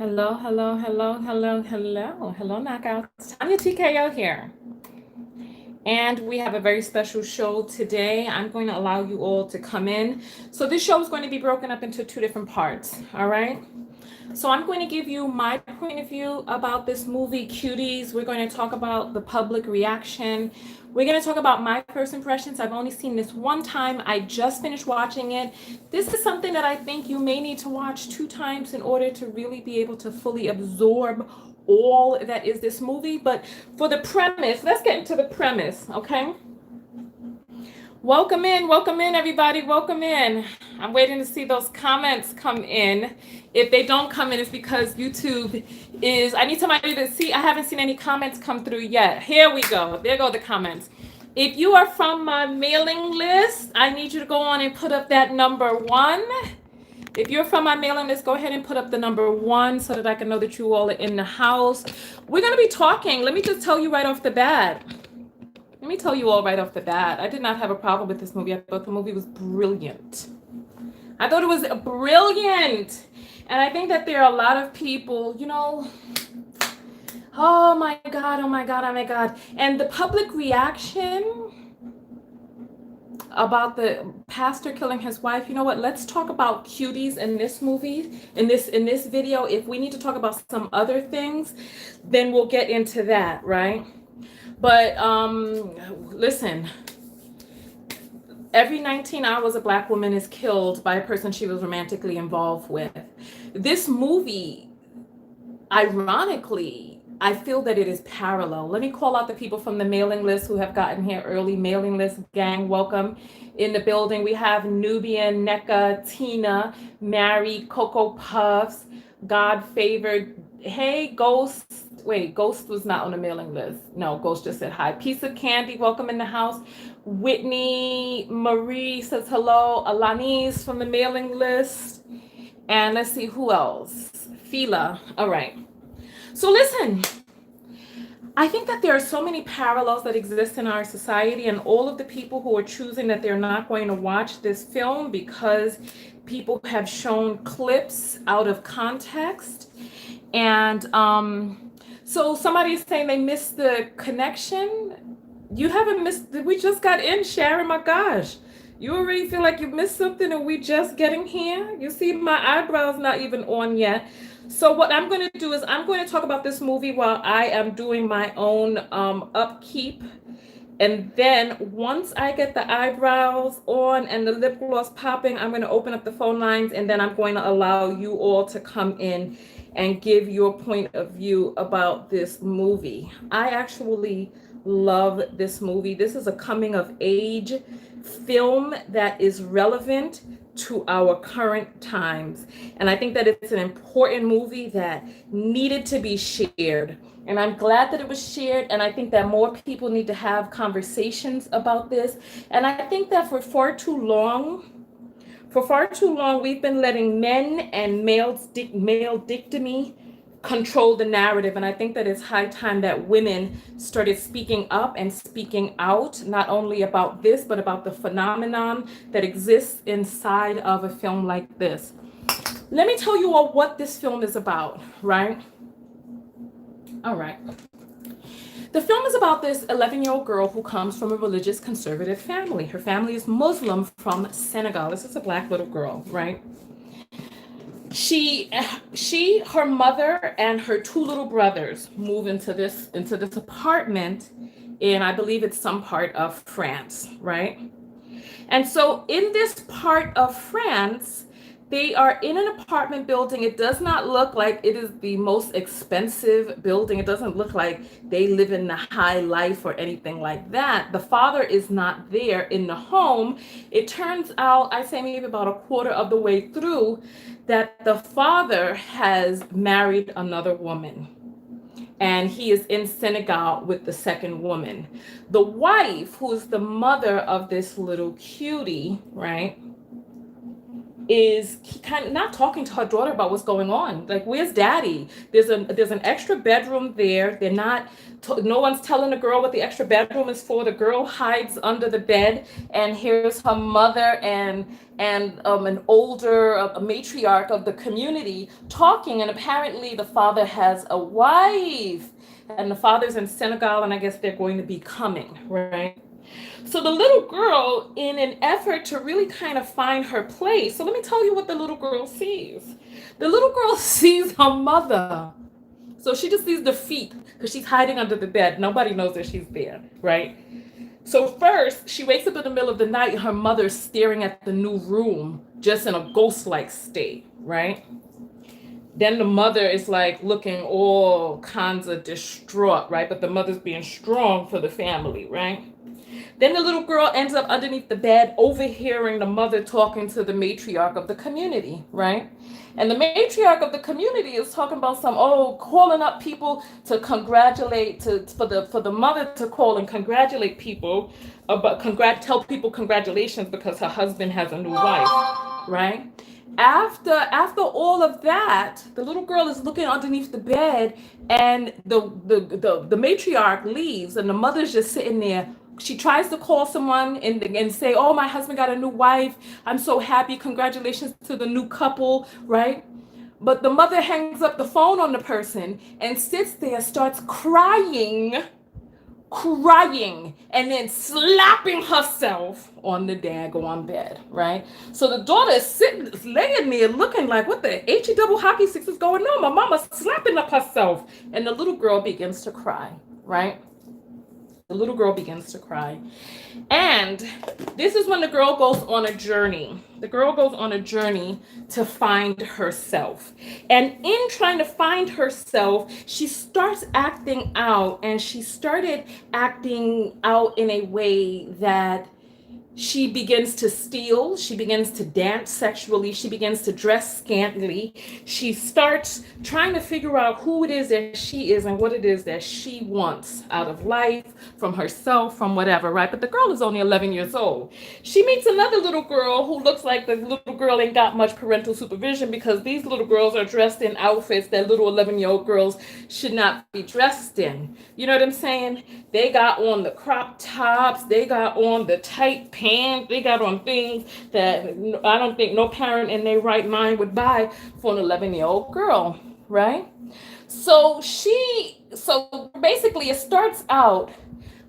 Hello, hello, hello, hello, hello, hello, knockouts. Tonya TKO here. And we have a very special show today. I'm going to allow you all to come in. So, this show is going to be broken up into two different parts. All right. So, I'm going to give you my point of view about this movie, Cuties. We're going to talk about the public reaction. We're going to talk about my first impressions. I've only seen this one time. I just finished watching it. This is something that I think you may need to watch two times in order to really be able to fully absorb all that is this movie. But for the premise, let's get into the premise, okay? Welcome in, everybody. Welcome in. I'm waiting to see those comments come in. If they don't come in, it's because YouTube is. I need somebody to see. I haven't seen any comments come through yet. Here we go. There go the comments. If you are from my mailing list, I need you to go on and put up that number 1. If you're from my mailing list, go ahead and put up the number 1 so that I can know that you all are in the house. We're going to be talking. Let me just tell you right off the bat. Let me tell you all right off the bat. I did not have a problem with this movie. I thought the movie was brilliant. I thought it was brilliant. And I think that there are a lot of people, oh my God, oh my God, oh my God. And the public reaction about the pastor killing his wife, you know what? Let's talk about Cuties in this movie, in this video. If we need to talk about some other things, then we'll get into that, right? But listen, every 19 hours a Black woman is killed by a person she was romantically involved with. This movie, ironically, I feel that it is parallel. Let me call out the people from the mailing list who have gotten here early. Mailing list gang, welcome in the building. We have Nubian, Neka, Tina, Mary, Coco Puffs, God Favored. Hey, Ghost. Wait, Ghost was not on the mailing list. No, Ghost just said hi. Piece of Candy, welcome in the house. Whitney Marie says hello. Alanis from the mailing list. And let's see who else. Fila. All right. So listen, I think that there are so many parallels that exist in our society, and all of the people who are choosing that they're not going to watch this film because people have shown clips out of context. And so somebody's saying they missed the connection. You haven't missed. We just got in, Sharon. My gosh. You already feel like you missed something and we just getting here? You see my eyebrows not even on yet. So what I'm going to do is I'm going to talk about this movie while I am doing my own upkeep. And then once I get the eyebrows on and the lip gloss popping, I'm going to open up the phone lines, and then I'm going to allow you all to come in and give your point of view about this movie. I actually love this movie. This is a coming of age film that is relevant to our current times. And I think that it's an important movie that needed to be shared. And I'm glad that it was shared. And I think that more people need to have conversations about this. And I think that for far too long, we've been letting men and male dictamy control the narrative. And I think that it's high time that women started speaking up and speaking out, not only about this, but about the phenomenon that exists inside of a film like this. Let me tell you all what this film is about, right? All right. The film is about this 11-year-old girl who comes from a religious conservative family. Her family is Muslim from Senegal. This is a Black little girl, right? Her mother and her 2 little brothers move into this apartment in, I believe it's some part of France, right? And so in this part of France, they are in an apartment building. It does not look like it is the most expensive building. It doesn't look like they live in the high life or anything like that. The father is not there in the home. It turns out, I say maybe about a quarter of the way through, that the father has married another woman. And he is in Senegal with the second woman. The wife, who is the mother of this little cutie, right, is kind of not talking to her daughter about what's going on. Like, where's daddy? There's an extra bedroom there. They're not. No one's telling the girl what the extra bedroom is for. The girl hides under the bed, and here's her mother and an older a matriarch of the community talking. And apparently, the father has a wife, and the father's in Senegal, and I guess they're going to be coming, right? So the little girl, in an effort to really kind of find her place, so let me tell you what the little girl sees. The little girl sees her mother. So she just sees the feet because she's hiding under the bed. Nobody knows that she's there, right? So first, she wakes up in the middle of the night, her mother's staring at the new room, just in a ghost-like state, right? Then the mother is like looking all kinds of distraught, right? But the mother's being strong for the family, right? Then the little girl ends up underneath the bed, overhearing the mother talking to the matriarch of the community, right? And the matriarch of the community is talking about calling up people to congratulate, for the mother to call and congratulate people, tell people congratulations because her husband has a new wife, right? After all of that, the little girl is looking underneath the bed, and the matriarch leaves, and the mother's just sitting there. She tries to call someone and say, "Oh, my husband got a new wife. I'm so happy. Congratulations to the new couple," right? But the mother hangs up the phone on the person and sits there, starts crying, and then slapping herself on the daggone bed, right? So the daughter is laying there looking like, what the HE double hockey sticks is going on? My mama's slapping up herself. And the little girl begins to cry, right? The little girl begins to cry. And this is when the girl goes on a journey. The girl goes on a journey to find herself. And in trying to find herself, she starts acting out, and she started acting out in a way that she begins to steal, she begins to dance sexually, she begins to dress scantily. She starts trying to figure out who it is that she is and what it is that she wants out of life, from herself, from whatever, right? But the girl is only 11 years old. She meets another little girl who looks like the little girl ain't got much parental supervision, because these little girls are dressed in outfits that little 11-year-old girls should not be dressed in. You know what I'm saying? They got on the crop tops, they got on the tight pants, they got on things that I don't think no parent in their right mind would buy for an 11-year-old girl, right? So basically it starts out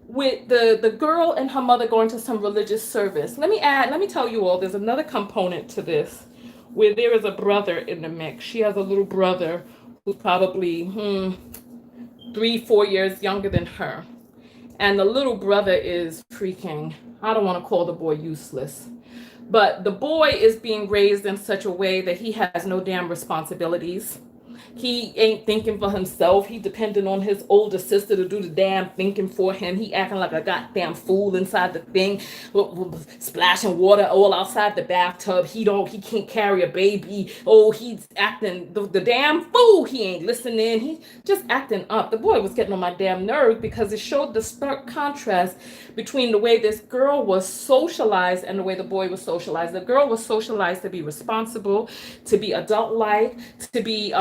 with the girl and her mother going to some religious service. Let me tell you all, there's another component to this where there is a brother in the mix. She has a little brother who's probably 3-4 years younger than her. And the little brother is freaking, I don't want to call the boy useless, but the boy is being raised in such a way that he has no damn responsibilities. He ain't thinking for himself. He depending on his older sister to do the damn thinking for him. He acting like a goddamn fool inside the thing, splashing water all outside the bathtub. He can't carry a baby. Oh, he's acting the damn fool. He ain't listening. He just acting up. The boy was getting on my damn nerves because it showed the stark contrast between the way this girl was socialized and the way the boy was socialized. The girl was socialized to be responsible, to be adult-like, to be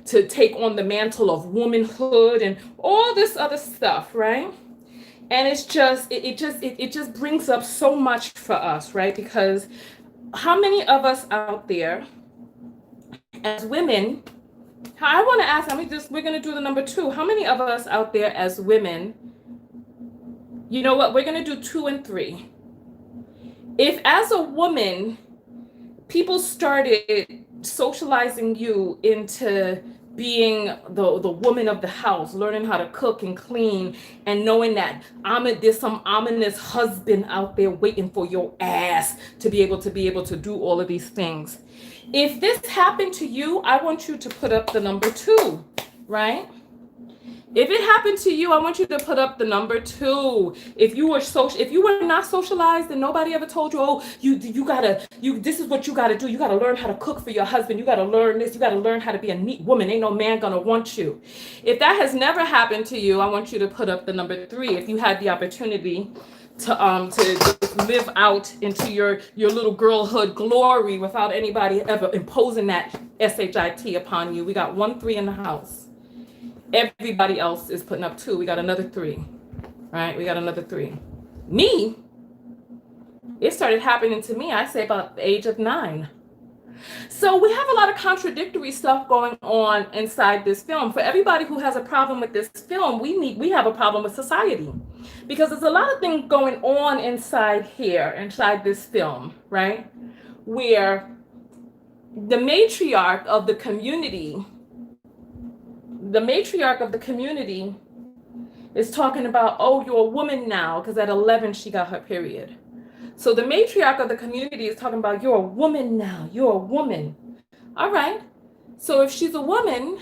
to take on the mantle of womanhood and all this other stuff, right? And it's just it just brings up so much for us, right? Because how many of us out there as women, I want to ask, we're going to do the number 2. How many of us out there as women, you know what, we're going to do 2 and 3. If as a woman, people started socializing you into being the woman of the house, learning how to cook and clean, and knowing that there's some ominous husband out there waiting for your ass to be able to do all of these things. If this happened to you, I want you to put up the number 2, right? If it happened to you, I want you to put up the number 2. If you were not socialized and nobody ever told you, oh, this is what you gotta do. You gotta learn how to cook for your husband. You gotta learn this. You gotta learn how to be a neat woman. Ain't no man gonna want you. If that has never happened to you, I want you to put up the number 3. If you had the opportunity to just live out into your little girlhood glory without anybody ever imposing that shit upon you. We got 1 3 in the house. Everybody else is putting up 2. We got another 3. Right? We got another 3. Me, it started happening to me, I say about the age of 9. So we have a lot of contradictory stuff going on inside this film. For everybody who has a problem with this film, we have a problem with society, because there's a lot of things going on inside here, inside this film, right? Where the matriarch of the community is talking about, oh, you're a woman now, because at 11 she got her period. So the matriarch of the community is talking about, you're a woman now, you're a woman. All right. So if she's a woman,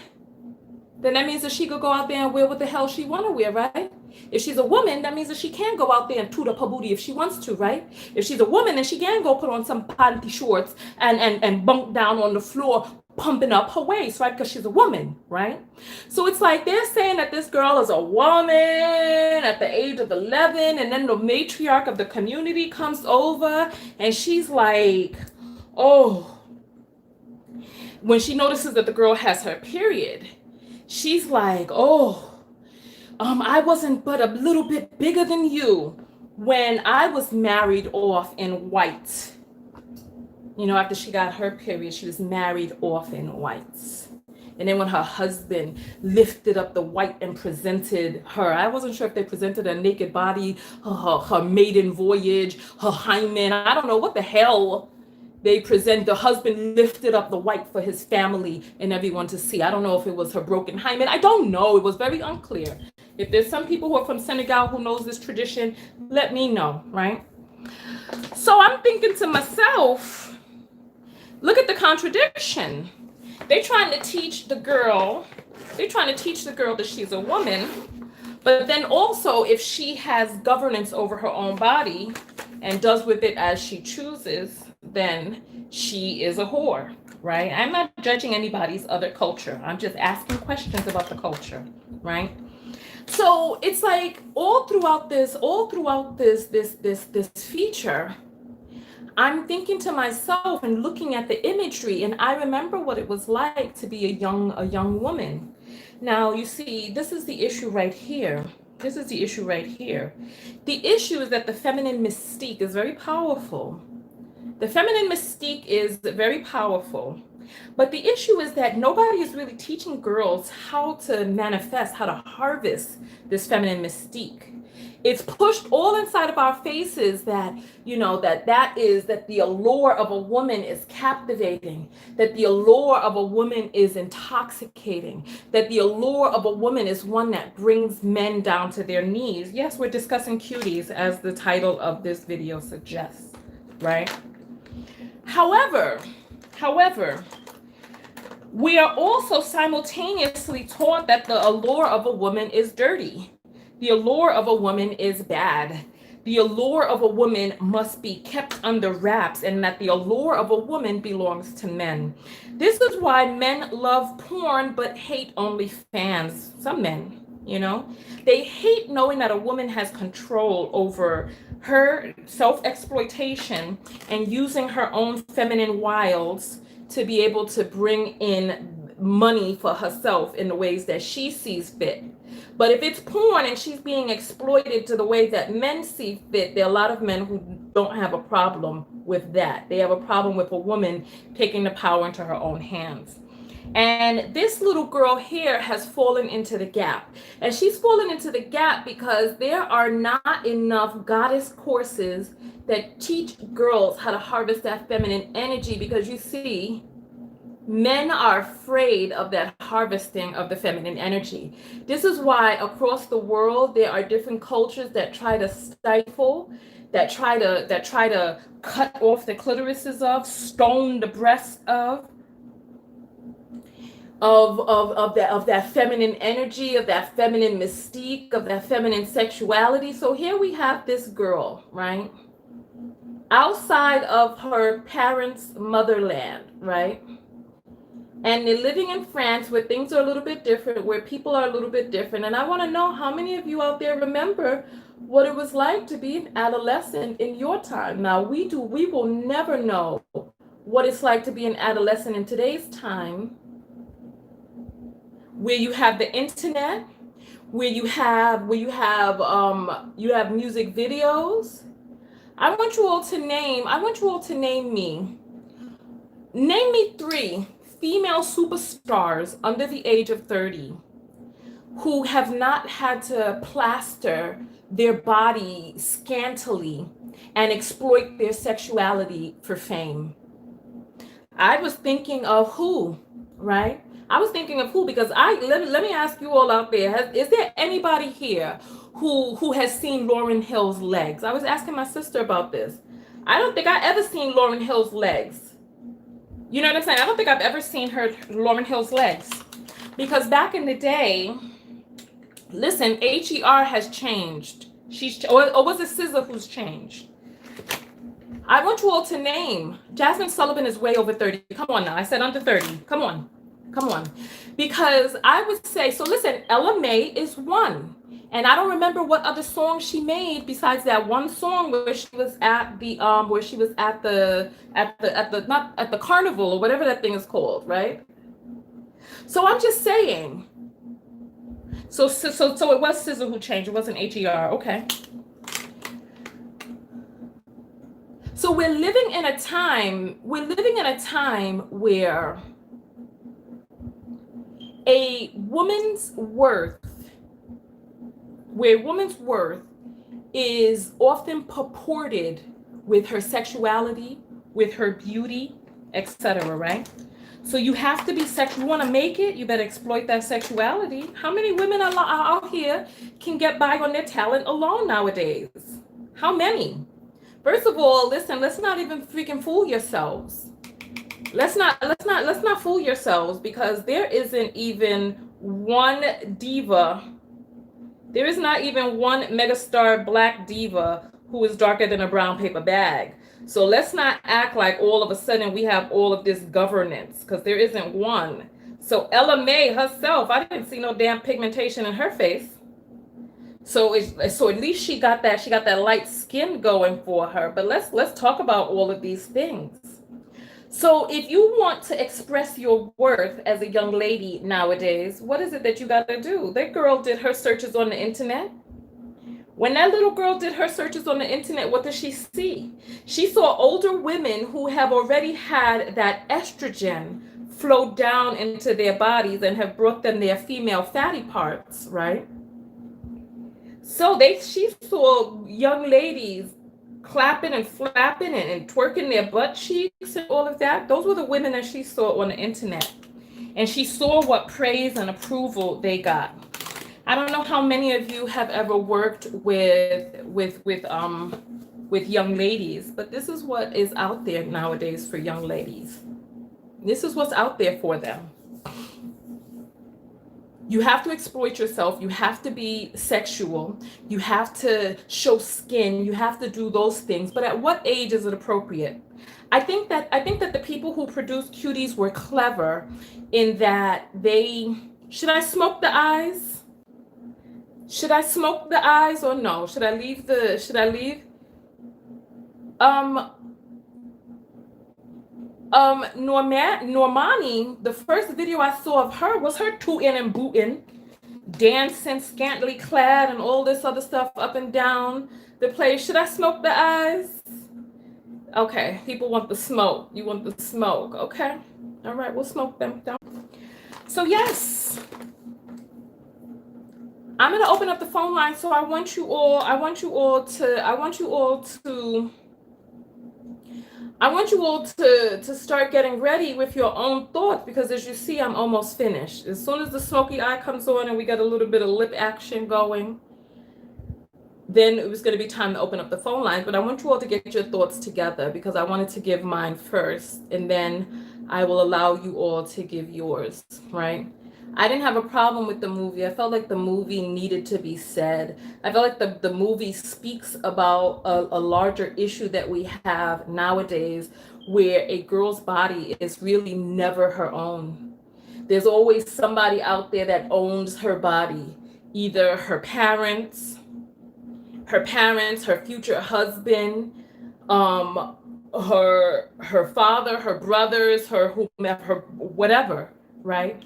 then that means that she could go out there and wear what the hell she want to wear, right? If she's a woman, that means that she can go out there and toot up her booty if she wants to, right? If she's a woman, then she can go put on some panty shorts and bunk down on the floor, pumping up her waist, right? Because she's a woman, right? So it's like they're saying that this girl is a woman at the age of 11, and then the matriarch of the community comes over and she's like, oh, when she notices that the girl has her period, she's like, oh, I wasn't but a little bit bigger than you when I was married off in white. You know, after she got her period, she was married off in whites. And then when her husband lifted up the white and presented her, I wasn't sure if they presented a naked body, her maiden voyage, her hymen, I don't know what the hell they present. The husband lifted up the white for his family and everyone to see. I don't know if it was her broken hymen. I don't know. It was very unclear. If there's some people who are from Senegal who knows this tradition, let me know, right? So I'm thinking to myself, look at the contradiction. They're trying to teach the girl that she's a woman, but then also if she has governance over her own body and does with it as she chooses, then she is a whore, right? I'm not judging anybody's other culture. I'm just asking questions about the culture, right? So it's like all throughout this feature, I'm thinking to myself and looking at the imagery, and I remember what it was like to be a young woman. Now, you see, this is the issue right here. The issue is that the feminine mystique is very powerful. But the issue is that nobody is really teaching girls how to manifest, how to harvest this feminine mystique. It's pushed all inside of our faces that, you know, that the allure of a woman is captivating, that the allure of a woman is intoxicating, that the allure of a woman is one that brings men down to their knees. Yes, we're discussing cuties, as the title of this video suggests, right? However, we are also simultaneously taught that the allure of a woman is dirty. The allure of a woman is bad. The allure of a woman must be kept under wraps, and that the allure of a woman belongs to men. This is why men love porn but hate OnlyFans. Some men, you know, they hate knowing that a woman has control over her self-exploitation and using her own feminine wiles to be able to bring in money for herself in the ways that she sees fit. But if it's porn and she's being exploited to the way that men see fit, there are a lot of men who don't have a problem with that. They have a problem with a woman taking the power into her own hands. And this little girl here has fallen into the gap. And she's fallen into the gap because there are not enough goddess courses that teach girls how to harvest that feminine energy, because you see, men are afraid of that harvesting of the feminine energy. This is why across the world there are different cultures that try to stifle, that try to cut off the clitorises of, stone the breasts of that feminine energy, of that feminine mystique, of that feminine sexuality. So here we have this girl, right? Outside of her parents' motherland, right? And they're living in France, where things are a little bit different, where people are a little bit different. And I want to know how many of you out there remember what it was like to be an adolescent in your time. Now, we will never know what it's like to be an adolescent in today's time, where you have the internet, you have music videos. I want you all to name me three female superstars under the age of 30 who have not had to plaster their body scantily and exploit their sexuality for fame. I was thinking of who, right? I was thinking of who because let me ask you all out there: is there anybody here who has seen Lauryn Hill's legs? I was asking my sister about this. I don't think I ever seen Lauryn Hill's legs. You know what I'm saying? I don't think I've ever seen Lauryn Hill's legs, because back in the day, listen, HER has changed. Or was it SZA who's changed? I want you all to name. Jasmine Sullivan is way over 30. Come on now. I said under 30. Come on. Come on. Because I would say, so listen, Ella May is one. And I don't remember what other song she made besides that one song where she was at the not at the carnival or whatever that thing is called, right? So I'm just saying. So it was SZA who changed. It wasn't HER. Okay. So we're living in a time where a woman's worth is often purported with her sexuality, with her beauty, etc., right? So you have to be sexual. You want to make it, you better exploit that sexuality. How many women are out here can get by on their talent alone nowadays? How many? First of all, listen, let's not even freaking fool yourselves. Let's not fool yourselves, because there isn't even one diva. There is not even one megastar black diva who is darker than a brown paper bag. So let's not act like all of a sudden we have all of this governance, because there isn't one. So Ella May herself, I didn't see no damn pigmentation in her face. So at least she got that light skin going for her. But let's talk about all of these things. So if you want to express your worth as a young lady nowadays, what is it that you got to do? That girl did her searches on the internet. When that little girl did her searches on the internet, what did she see? She saw older women who have already had that estrogen flow down into their bodies and have brought them their female fatty parts, right? So she saw young ladies clapping and flapping and twerking their butt cheeks and all of that. Those were the women that she saw on the internet. And she saw what praise and approval they got. I don't know how many of you have ever worked with young ladies, but this is what is out there nowadays for young ladies. This is what's out there for them. You have to exploit yourself. You have to be sexual. You have to show skin. You have to do those things. But at what age is it appropriate? I think that the people who produced Cuties were clever in that should I smoke the eyes? Should I smoke the eyes or no? Should I leave? Normani, the first video I saw of her was her tootin' and bootin', dancing scantily clad and all this other stuff up and down the place. Should I smoke the eyes? Okay, people want the smoke. You want the smoke. Okay. All right, we'll smoke them down. So yes, I'm gonna open up the phone line. So I want you all to start getting ready with your own thoughts, because as you see, I'm almost finished. As soon as the smoky eye comes on and we get a little bit of lip action going, then it was going to be time to open up the phone lines. But I want you all to get your thoughts together, because I wanted to give mine first, and then I will allow you all to give yours, right? I didn't have a problem with the movie. I felt like the movie needed to be said. I felt like the movie speaks about a larger issue that we have nowadays, where a girl's body is really never her own. There's always somebody out there that owns her body, either her parents, her parents, her future husband, her father, her brothers, her whomever, her whatever, right?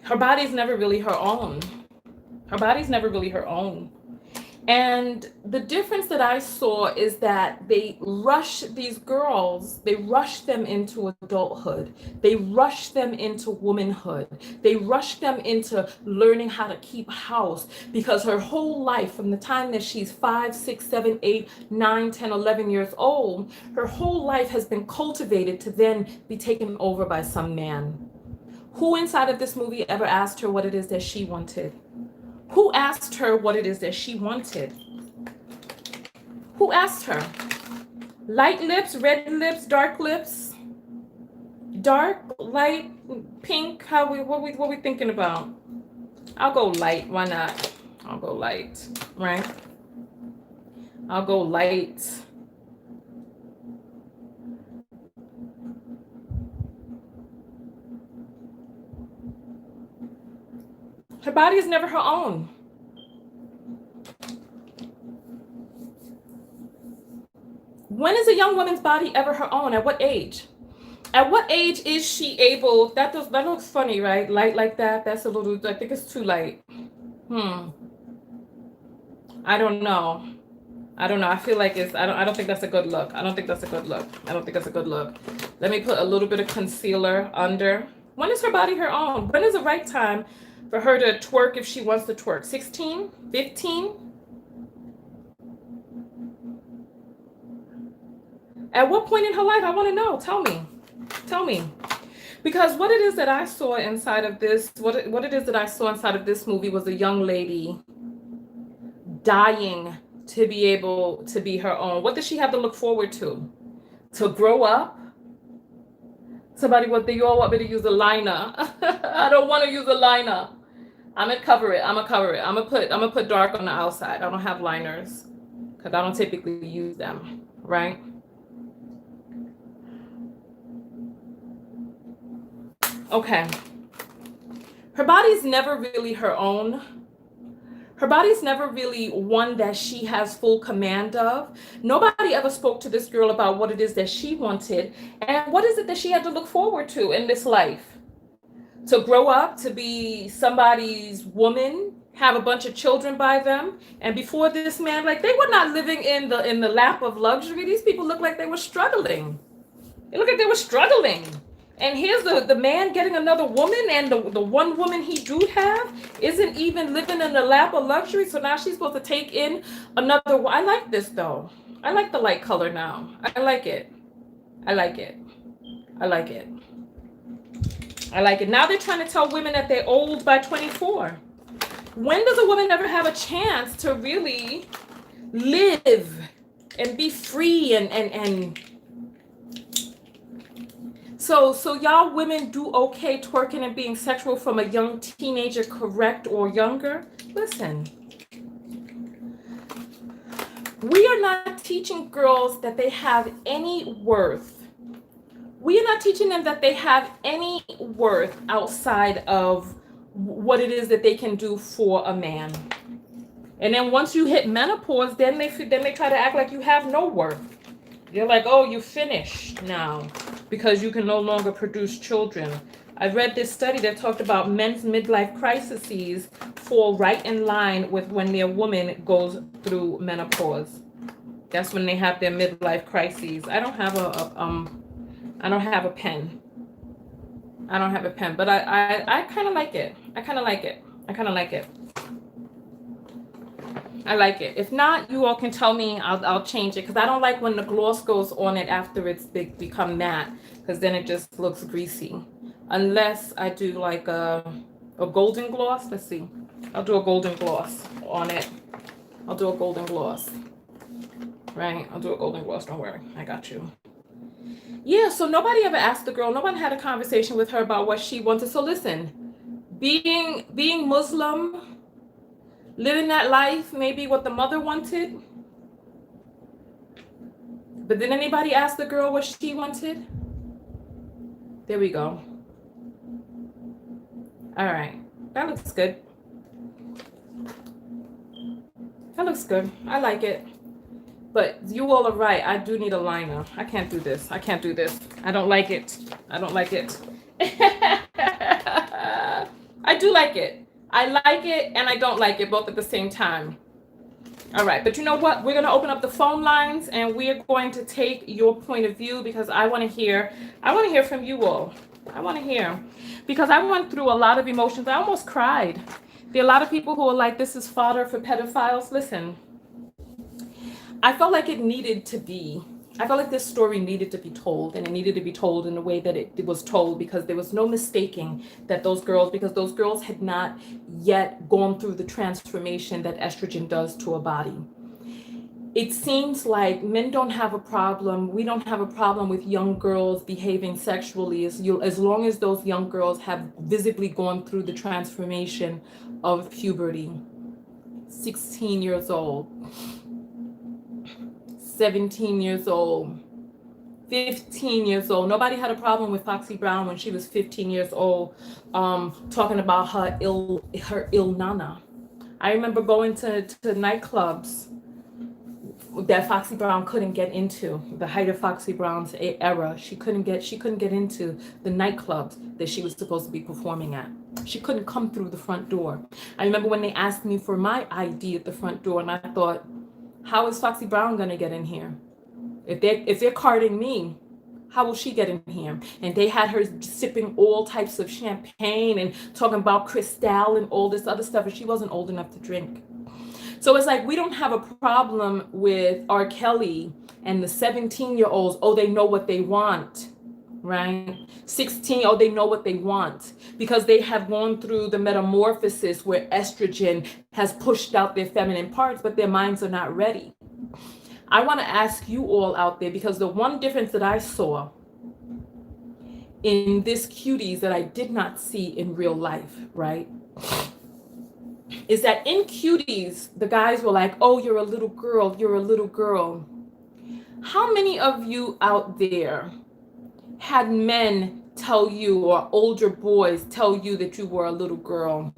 Her body's never really her own. Her body's never really her own. And the difference that I saw is that they rush these girls, they rush them into adulthood. They rush them into womanhood. They rush them into learning how to keep house, because her whole life, from the time that she's 5, 6, 7, 8, 9, 10, 11 years old, her whole life has been cultivated to then be taken over by some man. Who inside of this movie ever asked her what it is that she wanted? Who asked her what it is that she wanted? Who asked her? Light lips, red lips, dark lips? Dark, light, pink? What we thinking about? I'll go light. Why not? I'll go light, right? I'll go light. Her body is never her own. When is a young woman's body ever her own? At what age? At what age is she able? That looks funny, right? Light like that. That's a little. I think it's too light. I don't know. I feel like it's. I don't think that's a good look. I don't think that's a good look. Let me put a little bit of concealer under. When is her body her own? When is the right time for her to twerk if she wants to twerk? 16? 15? At what point in her life? I want to know. Tell me. Because what it is that I saw inside of this, what it is that I saw inside of this movie was a young lady dying to be able to be her own. What does she have to look forward to? To grow up? Somebody, you all want me to use a liner. I don't want to use a liner. I'm gonna cover it. I'm gonna put dark on the outside. I don't have liners because I don't typically use them, right? Okay. Her body's never really her own. Her body's never really one that she has full command of. Nobody ever spoke to this girl about what it is that she wanted and what is it that she had to look forward to in this life. To grow up, to be somebody's woman, have a bunch of children by them. And before this man, like, they were not living in the lap of luxury. These people looked like they were struggling. They looked like they were struggling. And here's the man getting another woman, and the one woman he do have isn't even living in the lap of luxury. So now she's supposed to take in another. I like this though. I like the light color now. I like it. Now they're trying to tell women that they're old by 24. When does a woman ever have a chance to really live and be free and So y'all women do okay twerking and being sexual from a young teenager, correct, or younger? Listen, we are not teaching girls that they have any worth. We are not teaching them that they have any worth outside of what it is that they can do for a man. And then once you hit menopause, then they try to act like you have no worth. They're like, oh, you finished now because you can no longer produce children. I read this study that talked about men's midlife crises fall right in line with when their woman goes through menopause. That's when they have their midlife crises. I don't have a pen. But I kind of like it. I like it. If not, you all can tell me. I'll change it because I don't like when the gloss goes on it after it's become matte, because then it just looks greasy. Unless I do like a golden gloss. Let's see. I'll do a golden gloss on it. Right? I'll do a golden gloss. Don't worry. I got you. Yeah, so nobody ever asked the girl. Nobody had a conversation with her about what she wanted. So listen, being Muslim, living that life, maybe what the mother wanted. But did anybody ask the girl what she wanted? There we go. All right. That looks good. looks good. I like it. But you all are right. I do need a liner. I can't do this. I can't do this. I don't like it. I don't like it. I do like it. I like it and I don't like it both at the same time. All right, but you know what? We're going to open up the phone lines and we're going to take your point of view because I want to hear from you all. I want to hear because I went through a lot of emotions. I almost cried. There are a lot of people who are like, this is fodder for pedophiles. Listen, I felt like it needed to be. I felt like this story needed to be told, and it needed to be told in the way that it was told because there was no mistaking that those girls had not yet gone through the transformation that estrogen does to a body. It seems like men don't have a problem. We don't have a problem with young girls behaving sexually as long as those young girls have visibly gone through the transformation of puberty. 16 years old. 17 years old, 15 years old. Nobody had a problem with Foxy Brown when she was 15 years old, talking about her ill nana. I remember going to nightclubs that Foxy Brown couldn't get into. The height of Foxy Brown's era, she couldn't get into the nightclubs that she was supposed to be performing at. She couldn't come through the front door. I remember when they asked me for my ID at the front door, and I thought, how is Foxy Brown gonna get in here? If they're carding me, how will she get in here? And they had her sipping all types of champagne and talking about Cristal and all this other stuff, and she wasn't old enough to drink. So it's like we don't have a problem with R. Kelly and the 17-year-olds. Oh, they know what they want, right? 16, oh, they know what they want because they have gone through the metamorphosis where estrogen has pushed out their feminine parts, but their minds are not ready. I want to ask you all out there, because the one difference that I saw in this Cuties that I did not see in real life, right, is that in Cuties, the guys were like, oh, you're a little girl, you're a little girl. How many of you out there had men tell you, or older boys tell you, that you were a little girl?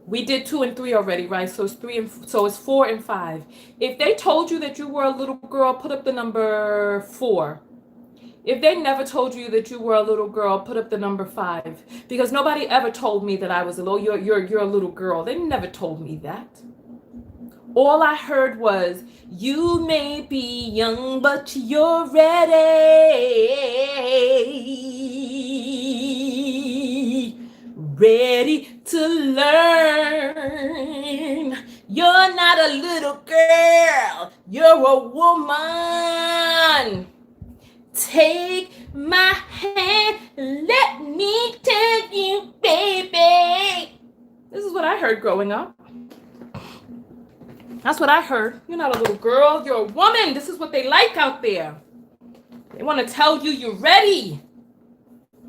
We did 2 and 3 already, right? So it's 4 and 5. If they told you that you were a little girl, put up the number 4. If they never told you that you were a little girl, put up the number 5. Because nobody ever told me that I was a little. You're a little girl. They never told me that. All I heard was, you may be young, but you're ready to learn. You're not a little girl, you're a woman. Take my hand, let me tell you, baby. This is what I heard growing up. That's what I heard. You're not a little girl, you're a woman. This is what they like out there. They want to tell you you're ready.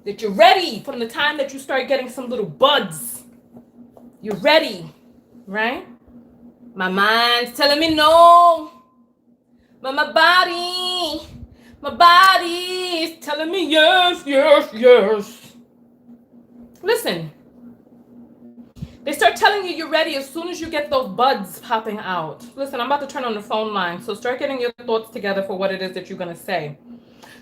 That you're ready from the time that you start getting some little buds. You're ready, right? My mind's telling me no. But my body is telling me yes, yes, yes. Listen. They start telling you you're ready as soon as you get those buds popping out. Listen, I'm about to turn on the phone line, so start getting your thoughts together for what it is that you're going to say.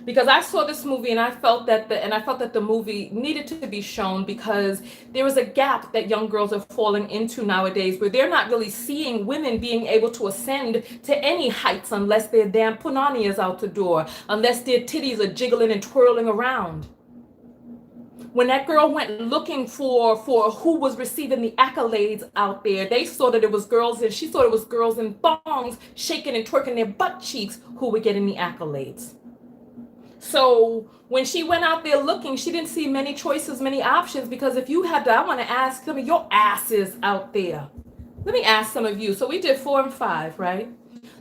Because I saw this movie and I felt that the movie needed to be shown, because there is a gap that young girls are falling into nowadays where they're not really seeing women being able to ascend to any heights unless their damn punani is out the door, unless their titties are jiggling and twirling around. When that girl went looking for who was receiving the accolades out there, they saw that it was girls, and she thought it was girls in thongs shaking and twerking their butt cheeks who were getting the accolades. So when she went out there looking, she didn't see many choices, many options, because if you had to, I want to ask some of your asses out there. Let me ask some of you. So we did 4 and 5, right?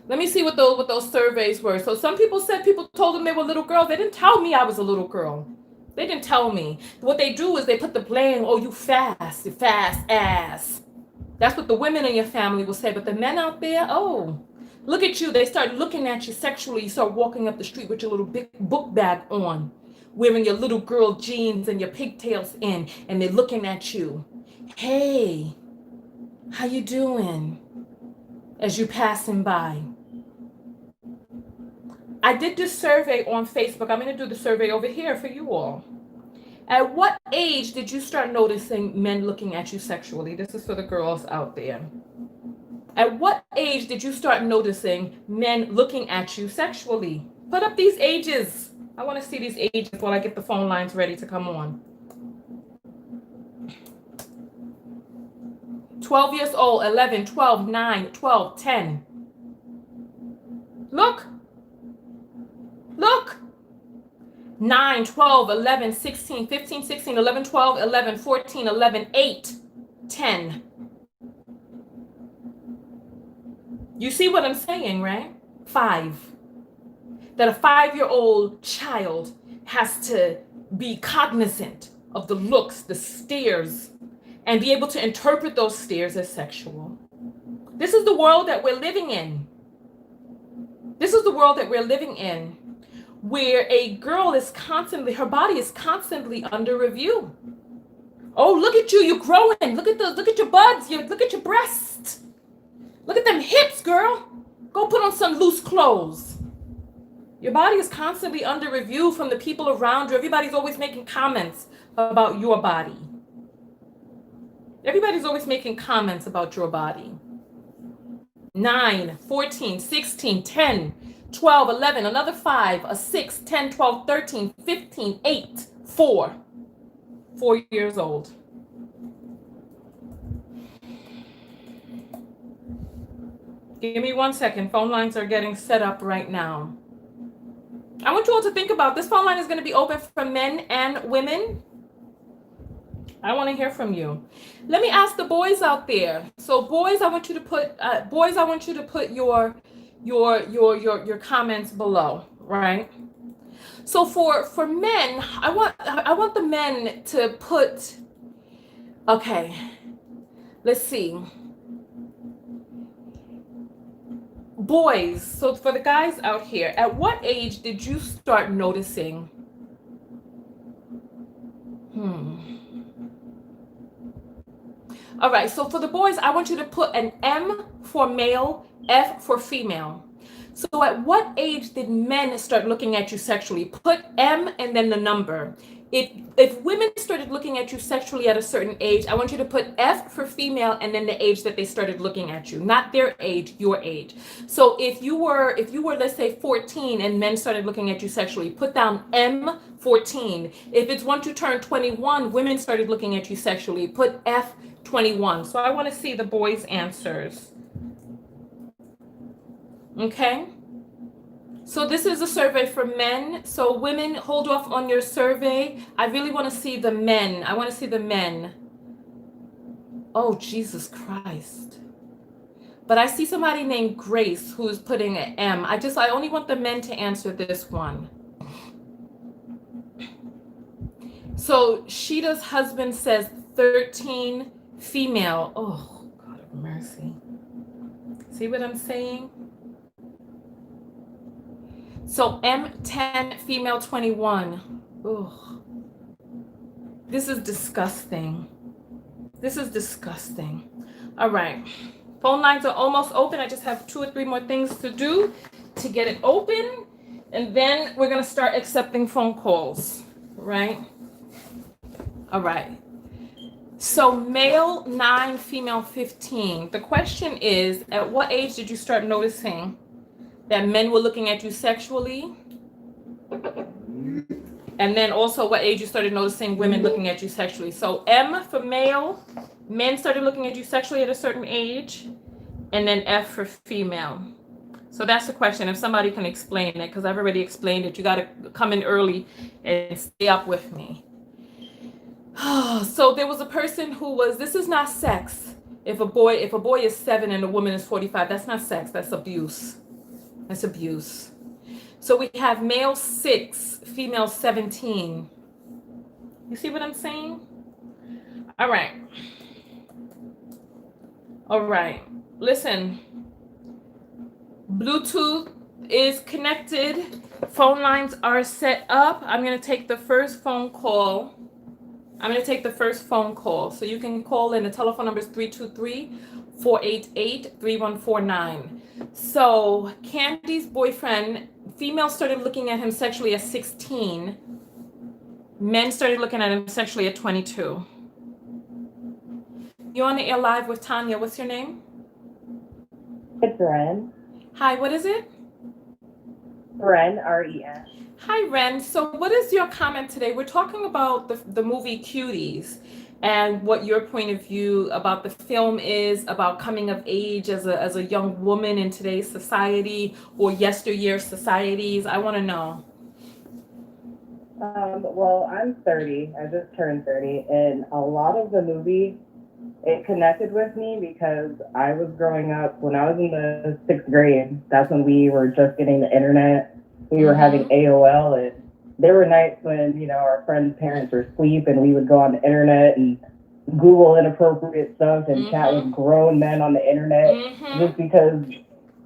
Let me see what those surveys were. So some people said people told them they were little girls. They didn't tell me I was a little girl. They didn't tell me. What they do is they put the blame, oh, you fast ass. That's what the women in your family will say. But the men out there, oh, look at you. They start looking at you sexually. You start walking up the street with your little big book bag on, wearing your little girl jeans and your pigtails in, and they're looking at you. Hey, how you doing? as you passing by. I did this survey on Facebook. I'm going to do the survey over here for you all. At what age did you start noticing men looking at you sexually? This is for the girls out there. At what age did you start noticing men looking at you sexually? Put up these ages. I want to see these ages while I get the phone lines ready to come on. 12 years old, 11, 12, 9, 12, 10. Look. Look. 9, 12, 11, 16, 15, 16, 11, 12, 11, 14, 11, 8, 10. You see what I'm saying, right? 5. That a 5-year-old child has to be cognizant of the looks, the stares, and be able to interpret those stares as sexual. This is the world that we're living in. This is the world that we're living in, where a girl is constantly, her body is constantly under review. Oh, look at you, you're growing. Look at your buds, look at your breasts. Look at them hips, girl. Go put on some loose clothes. Your body is constantly under review from the people around you. Everybody's always making comments about your body. Everybody's always making comments about your body. 9, 14, 16, 10, 12, 11, another 5, a 6, 10, 12, 13, 15, 8, 4. 4 years old. Give me 1 second. Phone lines are getting set up right now. I want you all to think about this. Phone line is going to be open for men and women. I want to hear from you. Let me ask the boys out there. So boys, I want you to put your comments below, right? So for men, I want the men to put, okay, let's see. Boys, so for the guys out here, at what age did you start noticing? All right, so for the boys, I want you to put an M for male, F for female. So at what age did men start looking at you sexually? Put M and then the number. If women started looking at you sexually at a certain age, I want you to put F for female and then the age that they started looking at you, not their age, your age. So if you were, let's say 14 and men started looking at you sexually, put down M 14. If it's once you turn 21, women started looking at you sexually, put F 21. So I want to see the boys' answers. Okay. So this is a survey for men. So women, hold off on your survey. I really want to see the men. I want to see the men. Oh, Jesus Christ. But I see somebody named Grace who's putting an M. I only want the men to answer this one. So Sheeta's husband says 13 female. Oh, God of mercy. See what I'm saying? So M10, female 21. Ugh. This is disgusting. This is disgusting. All right. Phone lines are almost open. I just have 2 or 3 more things to do to get it open. And then we're going to start accepting phone calls. Right? All right. So male 9, female 15. The question is, at what age did you start noticing that men were looking at you sexually? And then also what age you started noticing women looking at you sexually. So M for male, men started looking at you sexually at a certain age. And then F for female. So that's the question. If somebody can explain it, because I've already explained it. You got to come in early and stay up with me. So there was a person who was, this is not sex. If a boy is 7 and a woman is 45, that's not sex, that's abuse. That's abuse. So we have male 6, female 17. You see what I'm saying? All right. All right. Listen. Bluetooth is connected. Phone lines are set up. I'm going to take the first phone call. So you can call in. The telephone number is 488-3149. So Candy's boyfriend, females started looking at him sexually at 16. Men started looking at him sexually at 22. You're on the air live with Tonya. What's your name? It's Ren. Hi, what is it? Ren, R-E-N. Hi, Ren. So what is your comment today? We're talking about the movie Cuties and what your point of view about the film is, about coming of age as a young woman in today's society or yesteryear societies. I want to know. Well, I'm 30. I just turned 30, and a lot of the movie, it connected with me because I was growing up when I was in the 6th grade. That's when we were just getting the internet. We were having AOL, and there were nights when, our friends' parents were asleep, and we would go on the internet and Google inappropriate stuff and chat with grown men on the internet just because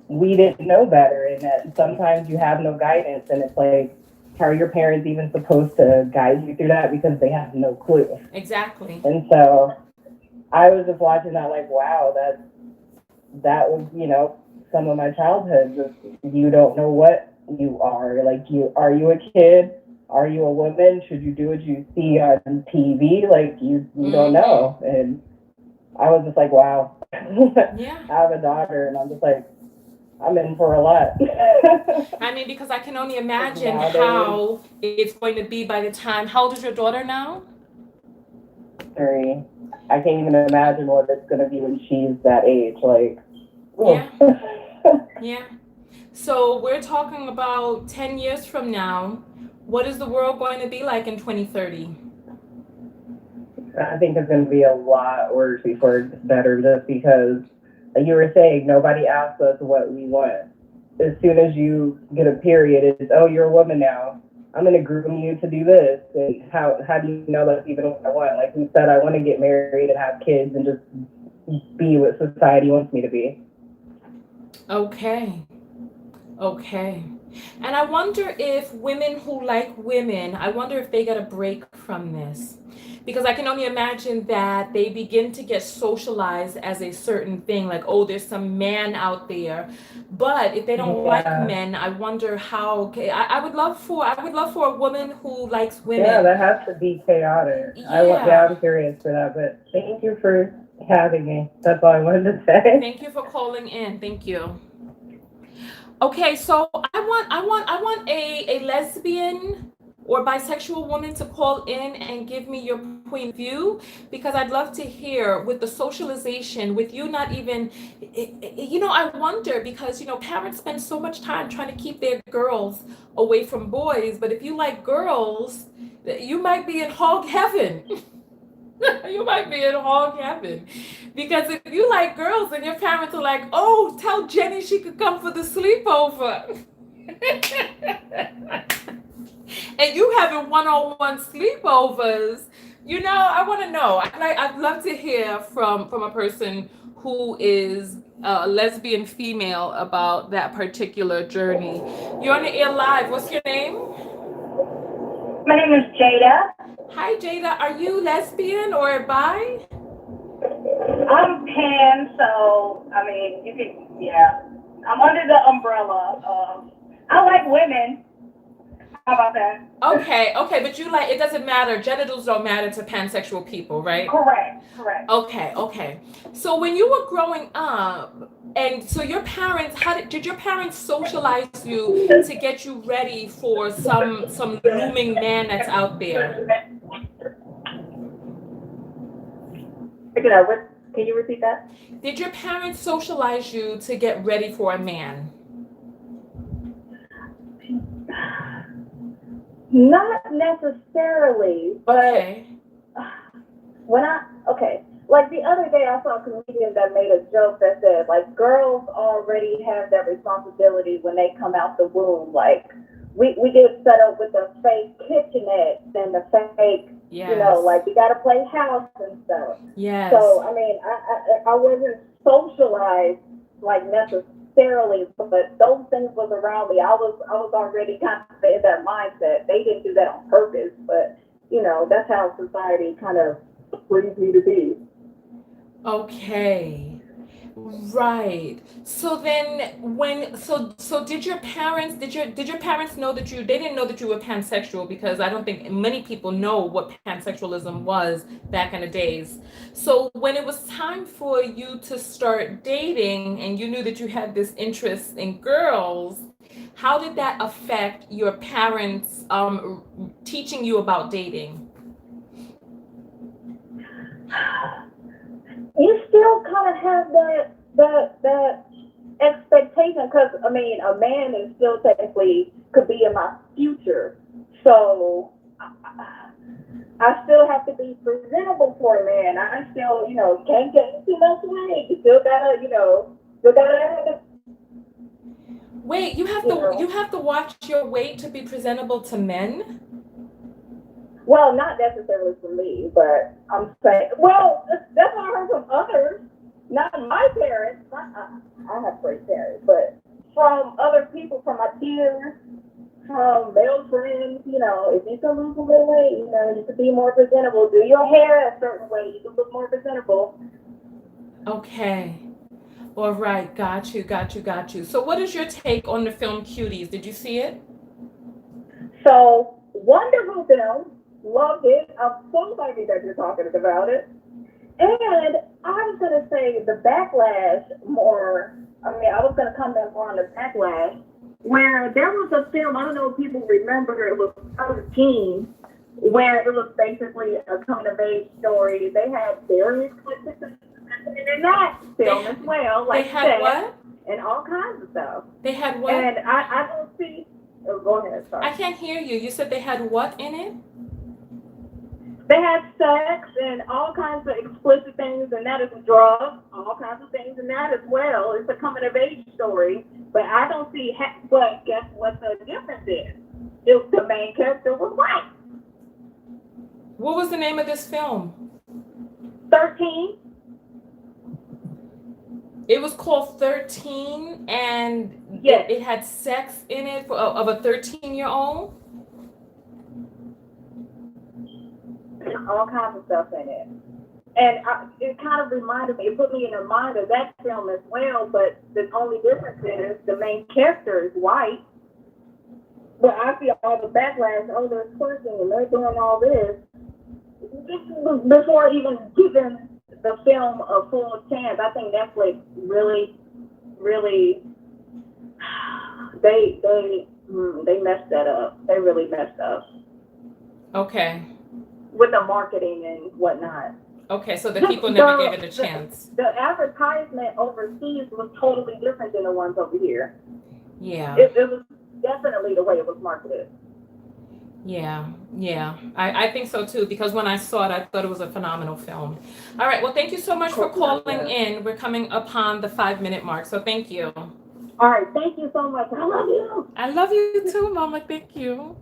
we didn't know better. And that sometimes you have no guidance, and it's like, how are your parents even supposed to guide you through that because they have no clue? Exactly. And so I was just watching that like, wow, that was, some of my childhood. Just, you don't know what you are. Like, are you a kid? Are you a woman? Should you do what you see on TV? Like, you don't know. And I was just like, wow. Yeah. I have a daughter, and I'm just like, I'm in for a lot. I mean, because I can only imagine how it's going to be by the time. How old is your daughter now? 3. I can't even imagine what it's going to be when she's that age. Like, yeah. Yeah. So we're talking about 10 years from now. What is the world going to be like in 2030? I think it's going to be a lot worse before it gets better, just because, like you were saying, nobody asks us what we want. As soon as you get a period, it's, oh, you're a woman now. I'm going to groom you to do this. And how do you know that's even what I want? Like who said I want to get married and have kids and just be what society wants me to be? Okay. And I wonder if women who like women, I wonder if they get a break from this. Because I can only imagine that they begin to get socialized as a certain thing, like, oh, there's some man out there. But if they don't like men, I wonder how. Okay, I would love for a woman who likes women. Yeah, that has to be chaotic. Yeah. I'm curious for that. But thank you for having me. That's all I wanted to say. Thank you for calling in. Thank you. Okay, so I want a lesbian or bisexual woman to call in and give me your point of view, because I'd love to hear with the socialization, with you not even, I wonder because, parents spend so much time trying to keep their girls away from boys, but if you like girls, you might be in hog heaven. You might be in hog heaven. Because if you like girls and your parents are like, oh, tell Jenny she could come for the sleepover. And you having one-on-one sleepovers, I want to know. I'd love to hear from a person who is a lesbian female about that particular journey. You're on the air live. What's your name? My name is Jada. Hi, Jada. Are you lesbian or bi? I'm pan, so, I mean, you can, yeah. I'm under the umbrella of, I like women. How about that? Okay, but it doesn't matter. Genitals don't matter to pansexual people, right? Correct. Okay. So when you were growing up, and so your parents, did your parents socialize you to get you ready for some looming man that's out there? Can you repeat that? Did your parents socialize you to get ready for a man? Not necessarily, but Okay. Like the other day I saw a comedian that made a joke that said, like, girls already have that responsibility when they come out the womb. Like, we get set up with the fake kitchenette and the fake, like we got to play house and stuff. Yes. So, I mean, I wasn't socialized, like, necessarily, but those things was around me. I was already kind of in that mindset. They didn't do that on purpose, but, that's how society kind of brings me to be. Okay. Right. So then did your parents know that they didn't know that you were pansexual, because I don't think many people know what pansexualism was back in the days. So when it was time for you to start dating and you knew that you had this interest in girls, how did that affect your parents teaching you about dating? You still kind of have that expectation, because I mean, a man is still technically could be in my future, so I still have to be presentable for a man. I still, can't get too much weight. You still gotta, still gotta have the, Wait, you have to watch your weight to be presentable to men? well, not necessarily for me, but I'm saying, well, that's what I heard from others, not my parents. I have great parents, but from other people, from my peers, from male friends, if you can lose a little weight, you can be more presentable. Do your hair a certain way, you can look more presentable. Okay. All right. Got you, got you, got you. So what is your take on the film Cuties? Did you see it? So, wonderful film. Loved it. I'm so happy that you're talking about it. And I was going to say the backlash more, I was going to comment more on the backlash, where there was a film, I don't know if people remember, it was 13, where it was basically a coming of age story. They had very explicit in that film as well, like they had what? And all kinds of stuff. They had what? And I don't see, go ahead, sorry. I can't hear you. You said they had what in it? They had sex and all kinds of explicit things, and that is drugs, all kinds of things, and that as well. It's a coming of age story, but I don't see. But guess what the difference is? The main character was white. What was the name of this film? 13. It was called 13, and yes. it had sex in it of a 13-year-old. All kinds of stuff in it. And it kind of reminded me, it put me in the mind of that film as well, but the only difference is the main character is white. But I see all the backlash, they're twerking and they're doing all this. Before even giving the film a full chance, I think Netflix really, they messed that up. They really messed up. Okay. With the marketing and whatnot. Okay, so the people never gave it a chance. The advertisement overseas was totally different than the ones over here. Yeah. It was definitely the way it was marketed. Yeah. I think so too, because when I saw it, I thought it was a phenomenal film. All right, well, thank you so much for calling in. We're coming upon the 5-minute mark, so thank you. All right, thank you so much. I love you. I love you too, Mama. Thank you.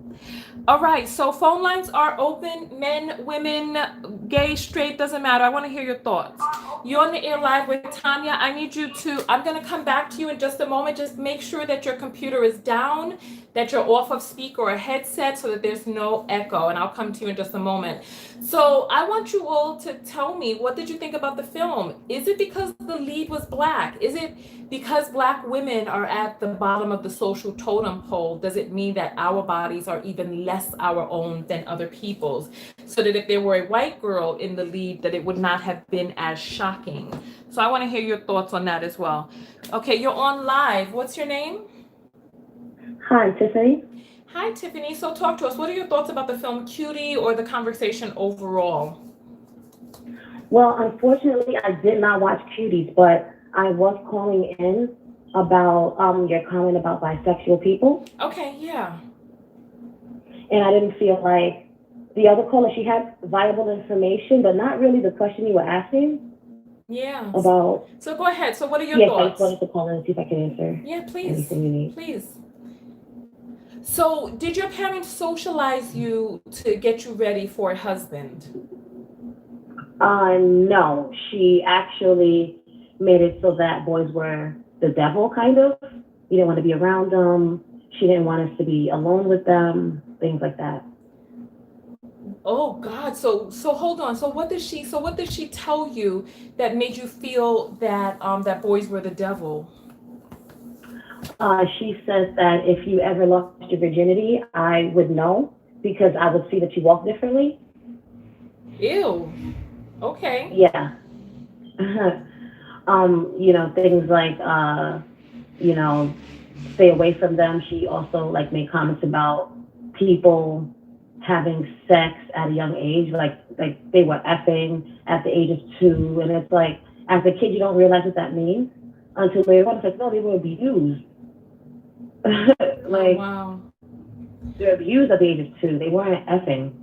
All right, so phone lines are open. Men, women, gay, straight, doesn't matter. I want to hear your thoughts. You're on the air live with Tonya. I need you to, I'm going to come back to you in just a moment. Just make sure that your computer is down, that you're off of speaker or headset so that there's no echo, and I'll come to you in just a moment. So I want you all to tell me, what did you think about the film? Is it because the lead was black? Is it because black women are at the bottom of the social totem pole? Does it mean that our bodies are even less our own than other people's? So that if there were a white girl in the lead, that it would not have been as shocking. So I want to hear your thoughts on that as well. Okay, you're on live. What's your name? Hi, Tiffany. Hi, Tiffany. So talk to us. What are your thoughts about the film Cutie, or the conversation overall? Well, unfortunately, I did not watch Cuties, but I was calling in about your comment about bisexual people. Okay, yeah. And I didn't feel like the other caller, she had viable information, but not really the question you were asking. Yeah. About. So go ahead. So what are your thoughts? thoughts? I just wanted to call in and see if I can answer. Yeah, please. Anything you need. Please. So did your parents socialize you to get you ready for a husband? No. She actually made it so that boys were the devil, kind of. You didn't want to be around them. She didn't want us to be alone with them, things like that. Oh God. So hold on. What did she tell you that made you feel that that boys were the devil? She says that if you ever lost your virginity, I would know because I would see that you walk differently. Ew. Okay. Yeah. Things like, you know, stay away from them. She also like made comments about people having sex at a young age, like they were effing at the age of 2, and it's like as a kid you don't realize what that means until later on. It's like no, they were abused. Oh Like wow. they're abused at the age of 2. They weren't effing.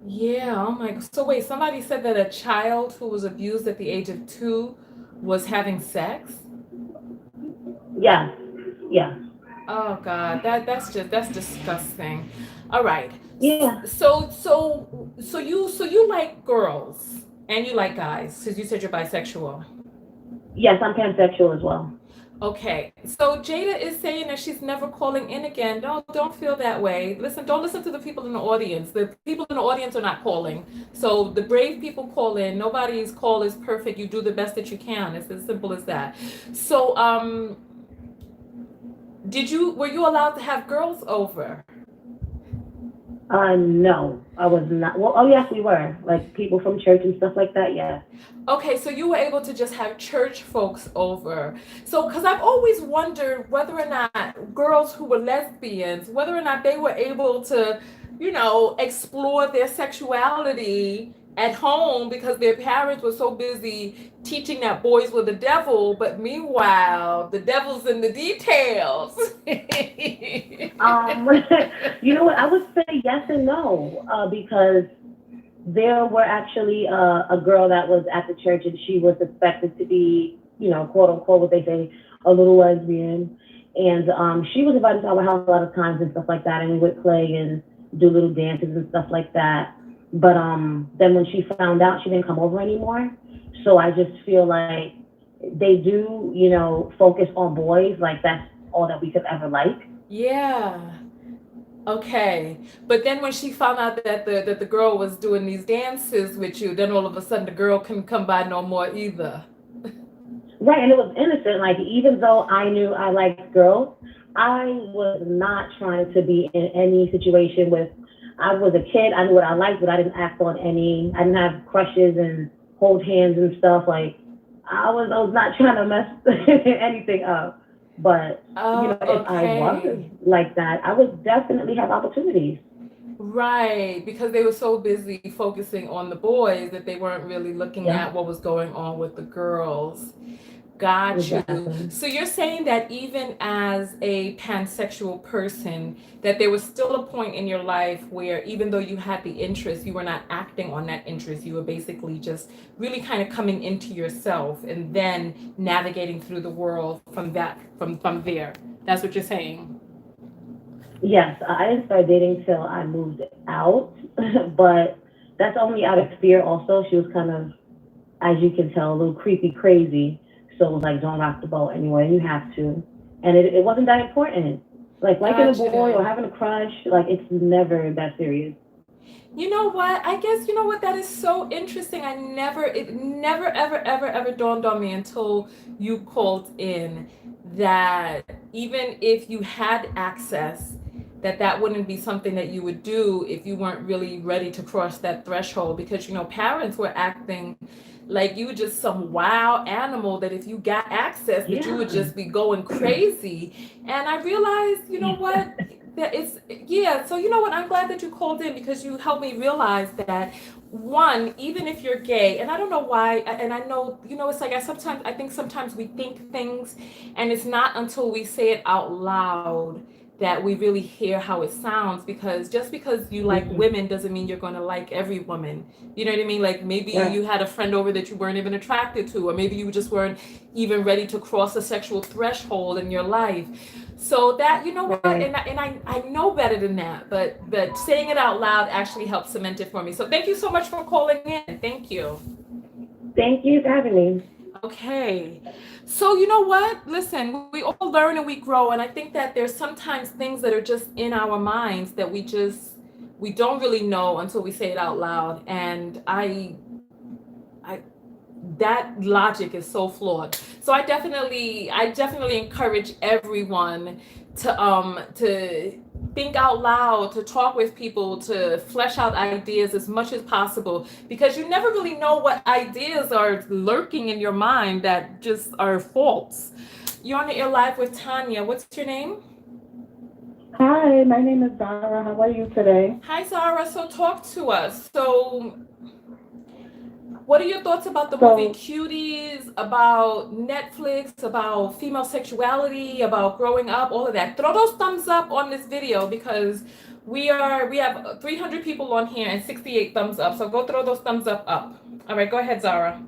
Yeah. Oh my. So wait, somebody said that a child who was abused at the age of 2 was having sex? Yeah, yeah, Oh God, that's disgusting. All right. yeah. So you like girls and you like guys because you said you're bisexual. Yes, I'm pansexual as well. Okay. So Jada is saying that she's never calling in again. Don't feel that way. Listen, don't listen to the people in the audience. The people in the audience are not calling. So the brave people call in. Nobody's call is perfect. You do the best that you can. It's as simple as that. So were you allowed to have girls over? No, I was not. Well, oh yes, we were like people from church and stuff like that. Yeah. Okay, so you were able to just have church folks over. So, because I've always wondered whether or not girls who were lesbians, whether or not they were able to, explore their sexuality at home because their parents were so busy teaching that boys were the devil, but meanwhile, the devil's in the details. Um, you know what? I would say yes and no because there were actually a girl that was at the church and she was suspected to be, quote unquote, what they say, a little lesbian. And she was invited to our house a lot of times and stuff like that. And we would play and do little dances and stuff like that. But then when she found out, she didn't come over anymore. So I just feel like they do, focus on boys. Like that's all that we could ever like. Yeah. Okay, but then when she found out that the girl was doing these dances with you, then all of a sudden the girl couldn't come by no more either. Right, and it was innocent. Like even though I knew I liked girls, I was not trying to be in any situation with. I was a kid. I knew what I liked, but I didn't act on any. I didn't have crushes and hold hands and stuff. Like I was not trying to mess anything up. But Oh, if I was okay. like that, I would definitely have opportunities. Right, because they were so busy focusing on the boys that they weren't really looking Yeah, at what was going on with the girls. Got you. exactly. So you're saying that even as a pansexual person, that there was still a point in your life where even though you had the interest, you were not acting on that interest. You were basically just really kind of coming into yourself and then navigating through the world from there. That's what you're saying. Yes, I didn't start dating till I moved out, but that's only out of fear. Also, she was kind of, as you can tell, a little creepy, crazy. So it was like, don't rock the boat anyway. You have to, and it wasn't that important. Like liking a Got boy or you. having a crush, like it's never that serious. You know what? I guess you know what that is so interesting. It never ever dawned on me until you called in that even if you had access, that wouldn't be something that you would do if you weren't really ready to cross that threshold because parents were acting like you were just some wild animal that if you got access that you would Yeah, just be going crazy. And I realized, you know what? That it's yeah, so you know what? I'm glad that you called in because you helped me realize that one, even if you're gay, and I don't know why, and I know, it's like I think sometimes we think things and it's not until we say it out loud that we really hear how it sounds because just because you like hmm, women doesn't mean you're going to like every woman. You know what I mean? Like maybe right, you had a friend over that you weren't even attracted to, or maybe you just weren't even ready to cross a sexual threshold in your life. So that, you know what, right. I know better than that, but saying it out loud actually helps cement it for me. So thank you so much for calling in. Thank you. Thank you for having me. Okay. So you know what? Listen, we all learn and we grow, and I think that there's sometimes things that are just in our minds that we don't really know until we say it out loud. And I that logic is so flawed. So I definitely encourage everyone to think out loud, to talk with people, to flesh out ideas as much as possible, because you never really know what ideas are lurking in your mind that just are false. You're on the air live with Tonya. What's your name? Hi, my name is Zara. How are you today? Hi, Zara. So talk to us. So what are your thoughts about the So, movie Cuties, about Netflix, about female sexuality, about growing up, all of that? Throw those thumbs up on this video, because we have 300 people on here and 68 thumbs up. So go throw those thumbs up. All right, go ahead, Zara.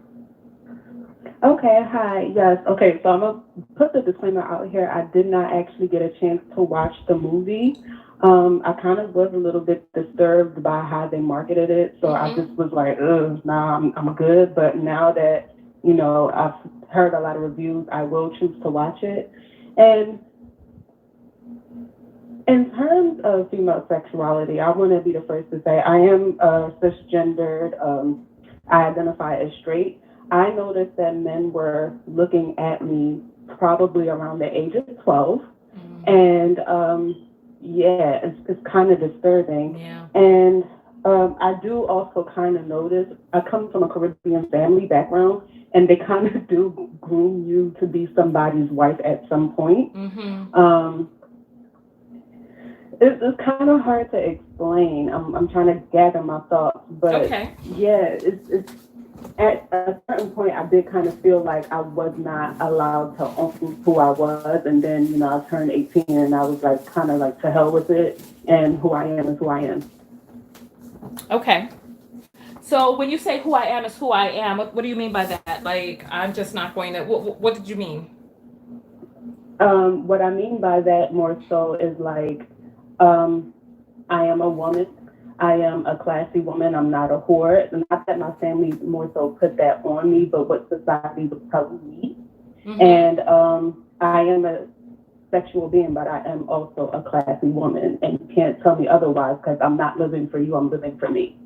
okay, hi. Yes, okay, so I'm going to put the disclaimer out here. I did not actually get a chance to watch the movie. I kind of was a little bit disturbed by how they marketed it. So I just was like, nah, I'm good. But now that, you know, I've heard a lot of reviews, I will choose to watch it. And in terms of female sexuality, I want to be the first to say I am cisgendered. I identify as straight. I noticed that men were looking at me probably around the age of 12. And yeah, it's kind of disturbing. Yeah. And I do also kind of notice, I come from a Caribbean family background, and they kind of do groom you to be somebody's wife at some point. It's kind of hard to explain. I'm trying to gather my thoughts, but Okay. yeah, it's at a certain point I did kind of feel like I was not allowed to own who I was, and then, you know, I turned 18 and I was like kind of like, to hell with it, and who I am is who I am. Okay. So when you say who I am is who I am, what do you mean by that? Like, I'm just not going to, what did you mean? What I mean by that more so is like, I am a woman. I am a classy woman. I'm not a whore. Not that my family more so put that on me, but what society was telling me. And I am a sexual being, but I am also a classy woman. And you can't tell me otherwise, because I'm not living for you. I'm living for me.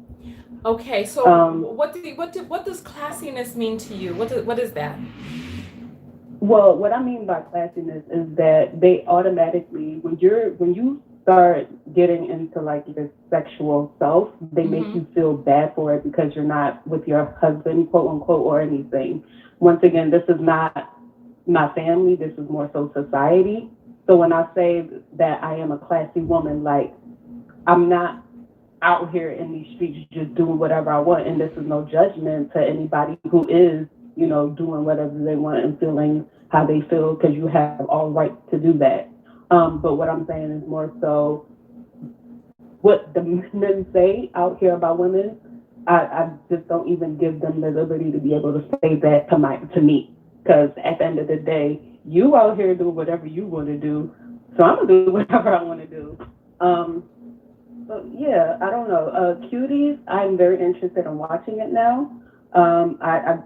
Okay. So what does classiness mean to you? What is that? Well, what I mean by classiness is that they automatically, when you start getting into like your sexual self, they make you feel bad for it because you're not with your husband, quote unquote, or anything. Once again, this is not my family. This is more so society. So when I say that I am a classy woman, like, I'm not out here in these streets just doing whatever I want, and this is no judgment to anybody who is, you know, doing whatever they want and feeling how they feel, because you have all right to do that. But what I'm saying is more so what the men say out here about women. I just don't even give them the liberty to be able to say that to me, because at the end of the day, you out here do whatever you want to do, so I'm gonna do whatever I want to do. But yeah, I don't know. Cuties, I'm very interested in watching it now. I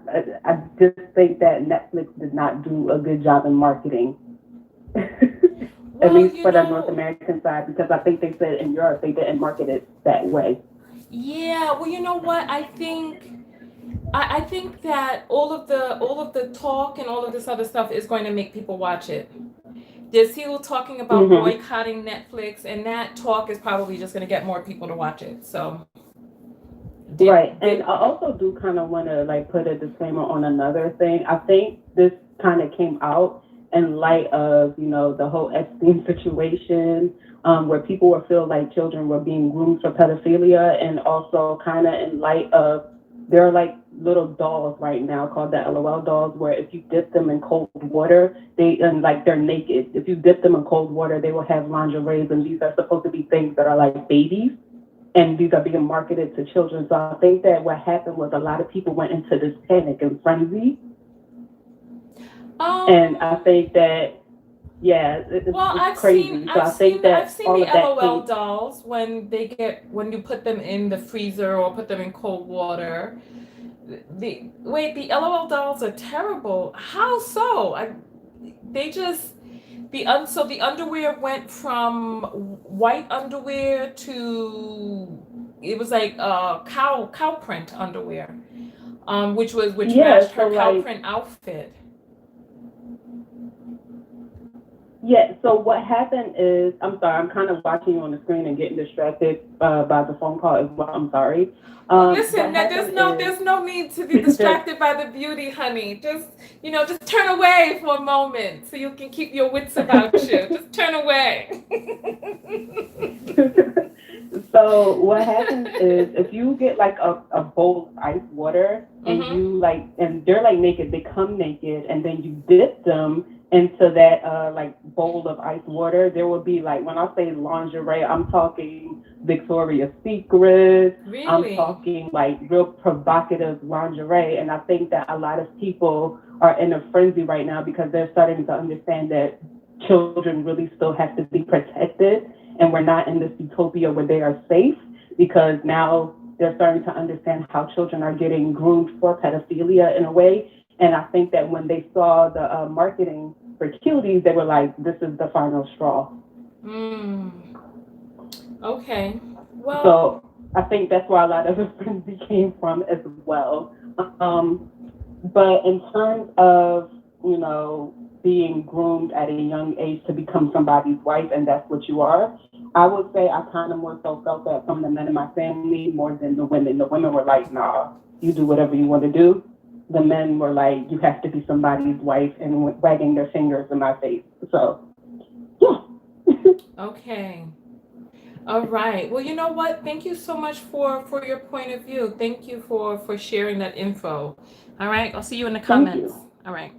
just think that Netflix did not do a good job in marketing, at least for the North American side, because I think they said in Europe they didn't market it that way. Yeah, well, you know what? I think that all of the talk and all of this other stuff is going to make people watch it. There's people talking about boycotting Netflix, and that talk is probably just going to get more people to watch it. So. Right, and I also do kind of want to like put a disclaimer on another thing. I think this kind of came out in light of, you know, the whole Epstein situation, where people would feel like children were being groomed for pedophilia, and also kind of in light of, there are like little dolls right now called the LOL dolls, where if you dip them in cold water, they're naked. If you dip them in cold water, they will have lingerie, and these are supposed to be things that are like babies, and these are being marketed to children. So I think that what happened was a lot of people went into this panic and frenzy. And I think that, yeah, it's crazy. I've seen the LOL dolls when you put them in the freezer or put them in cold water. The LOL dolls are terrible. How so? They So the underwear went from white underwear to it was like cow print underwear, which Yeah, matched so her cow like, print outfit. yeah, so what happened is, I'm sorry, I'm kind of watching you on the screen and getting distracted by the phone call as well. I'm sorry. Well, listen, What happened there's no need to be is, distracted by the beauty, honey. Just turn away for a moment so you can keep your wits about you. Just turn away. so what happens is if you get like a bowl of ice water and Mm-hmm. you like, and they're like naked, they come naked, and then you dip them into that like bowl of ice water, there will be like, when I say lingerie, I'm talking Victoria's Secret, I'm Really? talking like real provocative lingerie. And I think that a lot of people are in a frenzy right now because they're starting to understand that children really still have to be protected, and we're not in this utopia where they are safe, because now they're starting to understand how children are getting groomed for pedophilia in a way. And I think that when they saw the marketing for Cuties, they were like, this is the final straw. Mm. Okay. Well, So I think that's where a lot of the frenzy came from as well. But in terms of, you know, being groomed at a young age to become somebody's wife, and that's what you are, I would say I kind of more so felt that from the men in my family more than the women. The women were like, nah, you do whatever you want to do. The men were like, you have to be somebody's wife, and wagging their fingers in my face. So, yeah. okay. All right. Well, you know what? Thank you so much for your point of view. Thank you for sharing that info. All right. I'll see you in the Thank comments. you. All right.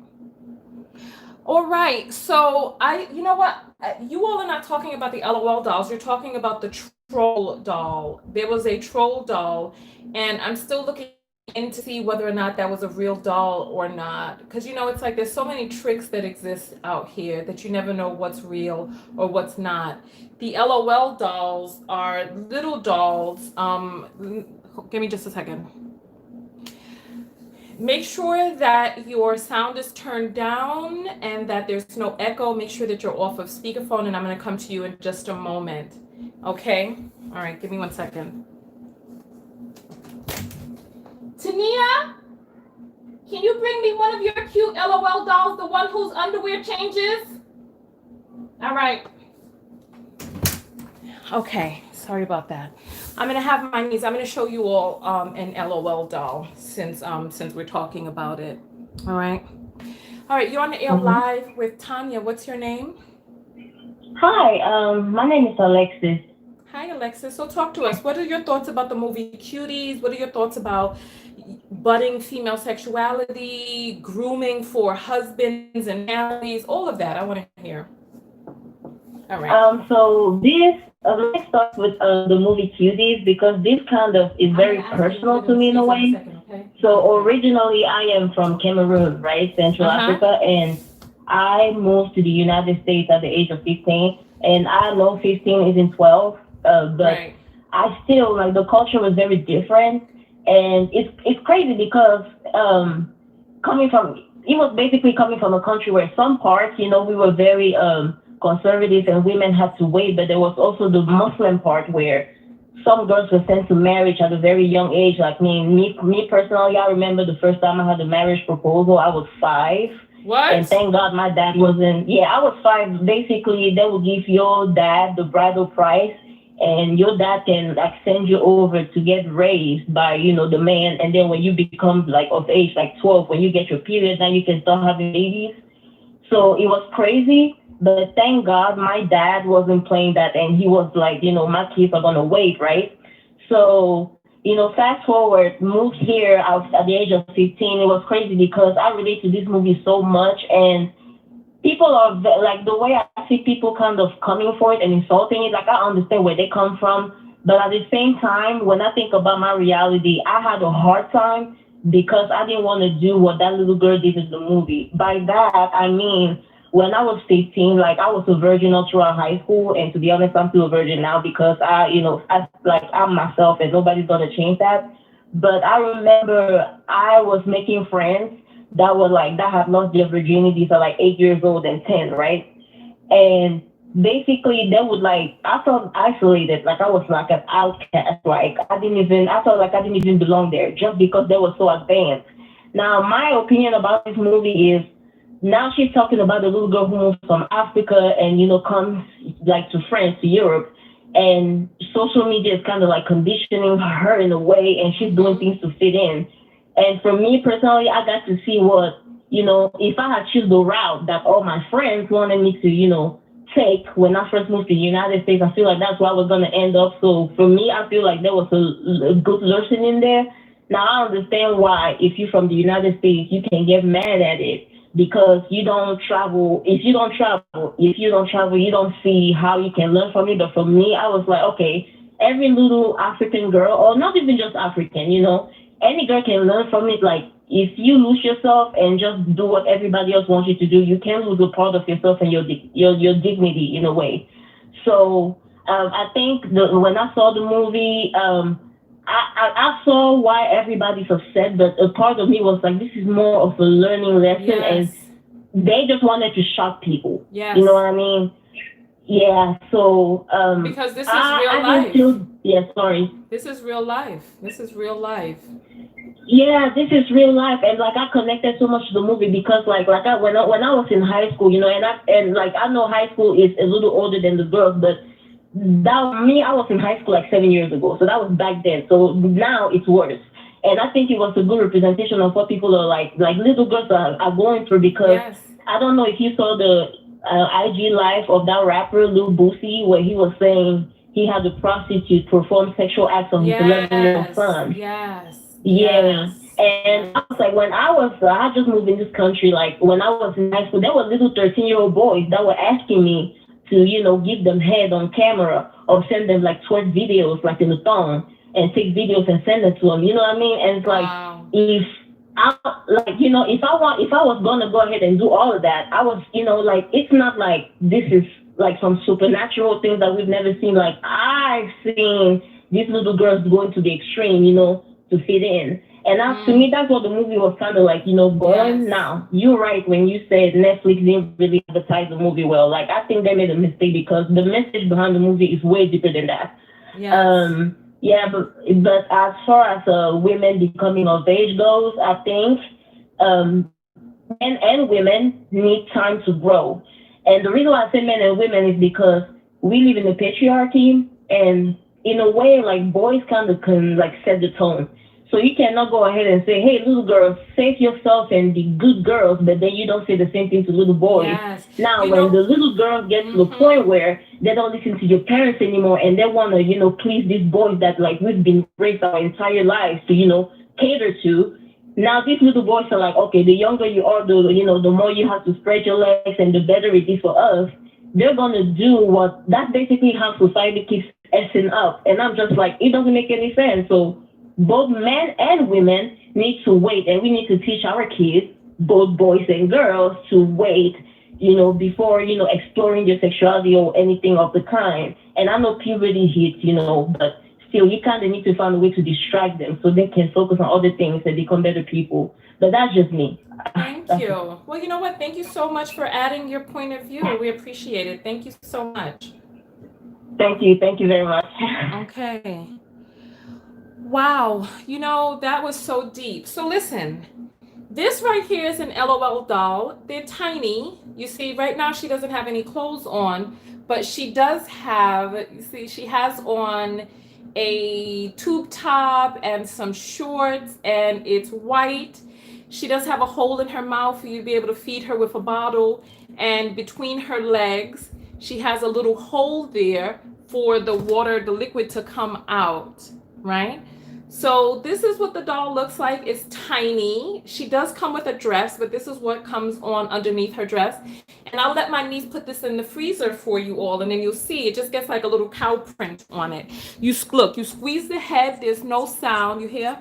All right. So you know what? You all are not talking about the LOL dolls. You're talking about the troll doll. There was a troll doll, and I'm still looking in to see whether or not that was a real doll or not. Because it's like there's so many tricks that exist out here that you never know what's real or what's not. The LOL dolls are little dolls. Give me just a second. Make sure that your sound is turned down and that there's no echo. Make sure that you're off of speakerphone, and I'm going to come to you in just a moment. Okay? All right, give me 1 second. Tania, can you bring me one of your cute LOL dolls, the one whose underwear changes? All right. Okay, sorry about that. I'm gonna have my niece. I'm gonna show you all an LOL doll since we're talking about it. All right. All right. You're on the air live with Tonya. What's your name? Hi, my name is Alexis. Hi, Alexis. So talk to us. What are your thoughts about the movie Cuties? What are your thoughts about budding female sexuality, grooming for husbands and families, all of that? I want to hear. All right. So this let's start with the movie Cuties, because this kind of is very personal to me in a way. Okay? So originally I am from Cameroon, right, Central Africa, and I moved to the United States at the age of 15. And I know 15 isn't 12, but Right. I still, like, the culture was very different, and it's crazy because it was basically coming from a country where some parts, we were very conservative and women had to wait, but there was also the Muslim part where some girls were sent to marriage at a very young age. Like me personally, I remember the first time I had a marriage proposal, I was 5. What? And thank God my dad wasn't. Yeah, I was 5. Basically, they would give your dad the bridal price, and your dad can like send you over to get raised by the man. And then when you become like of age, like 12, when you get your period, now you can start having babies. So it was crazy. But thank God my dad wasn't playing that, and he was like, my kids are gonna wait, right? So, fast forward, moved here at the age of 15. It was crazy because I relate to this movie so much, and people are like, the way I see people kind of coming for it and insulting it, like, I understand where they come from, but at the same time, when I think about my reality, I had a hard time because I didn't want to do what that little girl did in the movie. By that, I mean, when I was 15, like, I was a virgin all throughout high school, and to be honest, I'm still a virgin now because I'm myself, and nobody's gonna change that. But I remember I was making friends that had lost their virginity for like 8 years old and 10, right? And basically they would like, I felt isolated, like I was like an outcast, like I felt like I didn't even belong there just because they were so advanced. Now my opinion about this movie is, now she's talking about the little girl who moved from Africa and comes like to France, to Europe, and social media is kind of like conditioning her in a way, and she's doing things to fit in. And for me personally, I got to see what, if I had choose the route that all my friends wanted me to, take when I first moved to the United States, I feel like that's where I was going to end up. So for me, I feel like there was a good lesson in there. Now I understand why, if you're from the United States, you can get mad at it because you don't travel. If you don't travel, you don't see how you can learn from it. But for me, I was like, okay, every little African girl, or not even just African, any girl can learn from it. Like, if you lose yourself and just do what everybody else wants you to do, you can lose a part of yourself and your dignity in a way. So I think when I saw the movie, I saw why everybody's upset, but a part of me was like, this is more of a learning lesson, Yes. and they just wanted to shock people. Yes. You know what I mean? Yeah. So because this is real life. Sorry. This is real life. This is real life. Yeah, this is real life, and like I connected so much to the movie because when I was in high school, I know high school is a little older than the girls, but I was in high school like 7 years ago, so that was back then. So now it's worse, and I think it was a good representation of what people are like little girls are going through, because Yes. I don't know if you saw the IG live of that rapper Lil Boosie, where he was saying he had a prostitute perform sexual acts on his 11-year-old son. Yes. Yeah. Yes. And I was like, I just moved in this country, like when I was in high school, there were little 13-year-old boys that were asking me to, give them head on camera or send them like twerk videos, like in the thong, and take videos and send it to them. You know what I mean? And it's like, Wow. if I was gonna go ahead and do all of that, I was, it's not like this is like some supernatural things that we've never seen. Like, I've seen these little girls going to the extreme, to fit in. And to me, that's what the movie was kind of like, going. Yes. Now, you're right when you said Netflix didn't really advertise the movie well. Like, I think they made a mistake because the message behind the movie is way deeper than that. Yes. Yeah, but as far as women becoming of age goes, I think men and women need time to grow. And the reason why I say men and women is because we live in a patriarchy, and in a way, like, boys kind of can like set the tone. So you cannot go ahead and say, hey, little girls, save yourself and be good girls, but then you don't say the same thing to little boys. Yes. Now, when the little girls get to the point where they don't listen to your parents anymore and they want to, please these boys that like we've been raised our entire lives to, cater to, now these little boys are like, okay, the younger you are, the more you have to spread your legs and the better it is for us. They're going to do that's basically how society keeps effing up. And I'm just like, it doesn't make any sense. So both men and women need to wait, and we need to teach our kids, both boys and girls, to wait, before, exploring their sexuality or anything of the kind. And I know puberty hits, but still, you kind of need to find a way to distract them so they can focus on other things and become better people. But that's just me. Thank you. Well, you know what? Thank you so much for adding your point of view. We appreciate it. Thank you so much. Thank you. Thank you very much. Okay. Wow. That was so deep. So listen, this right here is an LOL doll. They're tiny. You see, right now she doesn't have any clothes on, but she does have, she has on a tube top and some shorts, and it's white. She does have a hole in her mouth for you to be able to feed her with a bottle, and between her legs, she has a little hole there for the water, the liquid to come out, right? So this is what the doll looks like. It's tiny. She does come with a dress, but this is what comes on underneath her dress. And I'll let my niece put this in the freezer for you all, and then you'll see it just gets like a little cow print on it. You squeeze the head. There's no sound. You hear?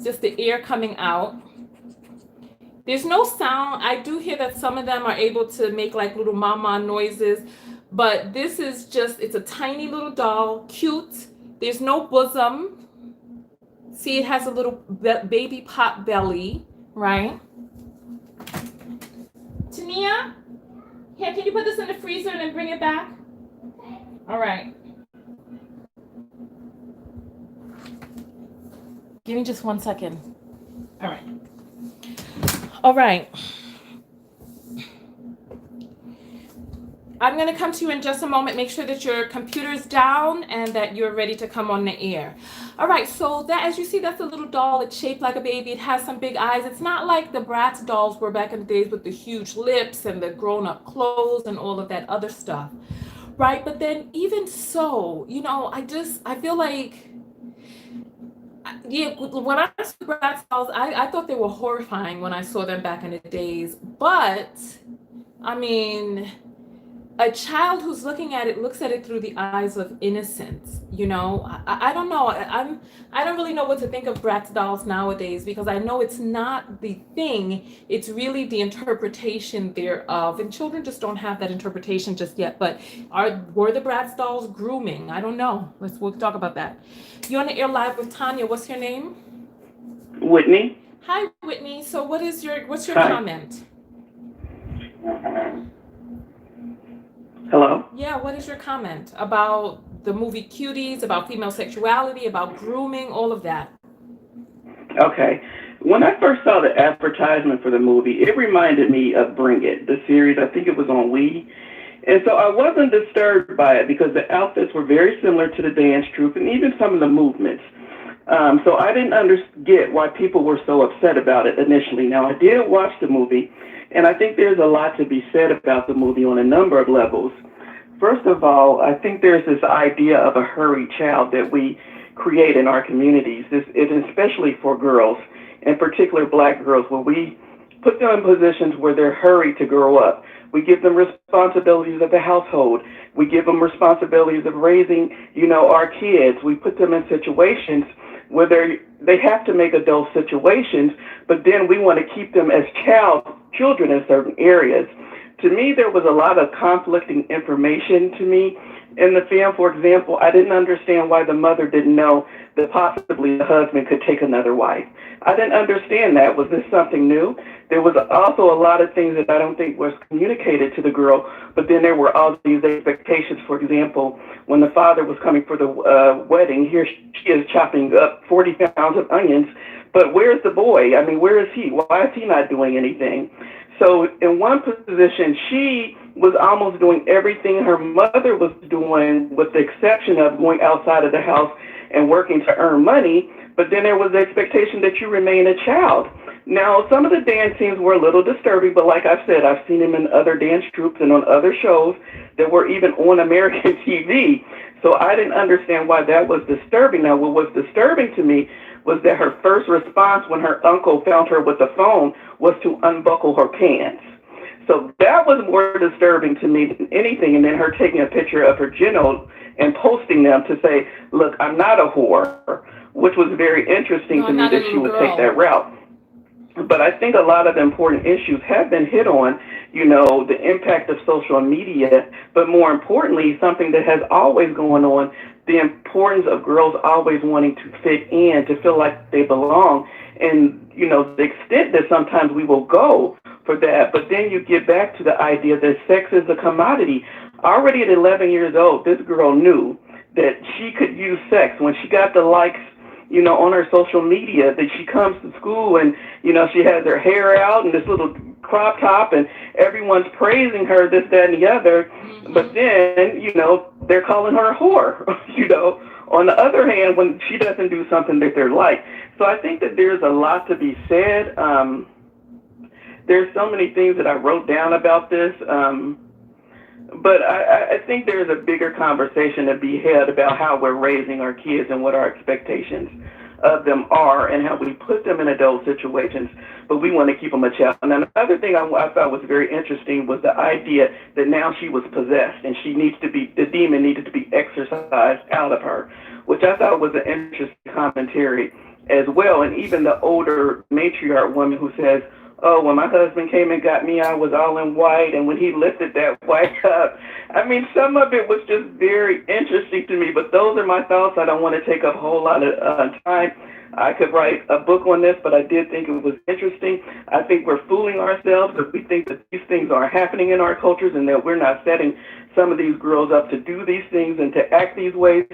Just the air coming out. There's no sound. I do hear that some of them are able to make like little mama noises, but this is just, it's a tiny little doll, cute. There's no bosom. See, it has a little baby pot belly, right? Tania, Here, can you put this in the freezer and then bring it back? All right. Give me just 1 second. All right. All right. I'm going to come to you in just a moment. Make sure that your computer's down and that you're ready to come on the air. All right, so that, as you see, that's a little doll. It's shaped like a baby. It has some big eyes. It's not like the Bratz dolls were back in the days with the huge lips and the grown-up clothes and all of that other stuff, right? But then even so, you know, I feel like, yeah, when I saw Bratz dolls, I thought they were horrifying when I saw them back in the days. But, I mean, a child who's looking at it looks at it through the eyes of innocence. You know, I don't know. I don't really know what to think of Bratz dolls nowadays, because I know it's not the thing. It's really the interpretation thereof, and children just don't have that interpretation just yet. But were the Bratz dolls grooming? I don't know. We'll talk about that. You're on the air live with Tonya. What's your name? Whitney. Hi, Whitney. So what's your Hi. comment? Hello? Yeah, what is your comment about the movie Cuties, about female sexuality, about grooming, all of that? Okay. When I first saw the advertisement for the movie, it reminded me of Bring It, the series. I think it was on Wii. And so I wasn't disturbed by it because the outfits were very similar to the dance troupe and even some of the movements. So I didn't get why people were so upset about it initially. Now, I did watch the movie, and I think there's a lot to be said about the movie on a number of levels. First of all, I think there's this idea of a hurried child that we create in our communities, especially for girls, in particular Black girls, where we put them in positions where they're hurried to grow up. We give them responsibilities of the household. We give them responsibilities of raising, our kids. We put them in situations where they have to make adult situations, but then we want to keep them as children in certain areas. To me, there was a lot of conflicting information to me in the film. For example, I didn't understand why the mother didn't know that possibly the husband could take another wife. I didn't understand that. Was this something new? There was also a lot of things that I don't think was communicated to the girl, but then there were all these expectations. For example, when the father was coming for the wedding, here she is chopping up 40 pounds of onions, but where's the boy? I mean, where is he? Why is he not doing anything? So in one position, she was almost doing everything her mother was doing, with the exception of going outside of the house and working to earn money. But then there was the expectation that you remain a child. Now, some of the dance scenes were a little disturbing, but like I've said, I've seen them in other dance troupes and on other shows that were even on American TV. So I didn't understand why that was disturbing. Now, what was disturbing to me was that her first response when her uncle found her with the phone was to unbuckle her pants. So that was more disturbing to me than anything. And then her taking a picture of her genitals and posting them to say, look, I'm not a whore, which was very interesting to me that she would take that route. But I think a lot of important issues have been hit on, the impact of social media, but more importantly, something that has always gone on, the importance of girls always wanting to fit in, to feel like they belong, and, the extent that sometimes we will go for that. But then you get back to the idea that sex is a commodity. Already at 11 years old, this girl knew that she could use sex. When she got the likes, on her social media, that she comes to school and, she has her hair out and this little crop top and everyone's praising her, this, that, and the other. Mm-hmm. But then, they're calling her a whore, on the other hand, when she doesn't do something that they're like. So I think that there's a lot to be said. There's so many things that I wrote down about this. But I think there's a bigger conversation to be had about how we're raising our kids and what our expectations of them are and how we put them in adult situations, but we want to keep them a child. And then another thing I thought was very interesting was the idea that now she was possessed and the demon needed to be exorcised out of her, which I thought was an interesting commentary as well. And even the older matriarch woman who says, Oh, when my husband came and got me, I was all in white, and when he lifted that white up, I mean, some of it was just very interesting to me, but those are my thoughts. I don't want to take up a whole lot of time. I could write a book on this, but I did think it was interesting. I think we're fooling ourselves if we think that these things are happening in our cultures and that we're not setting some of these girls up to do these things and to act these ways.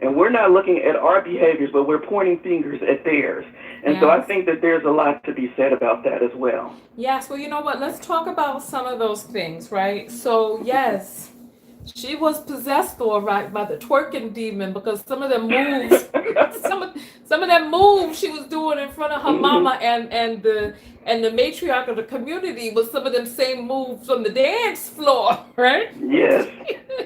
And we're not looking at our behaviors, but we're pointing fingers at theirs. And so I think that there's a lot to be said about that as well. Yes, well, you know what? Let's talk about some of those things, right? So, yes, she was possessed, all right, by the twerking demon, because some of them moves, some of them moves she was doing in front of her mama and the matriarch of the community was some of them same moves from the dance floor, right? Yes,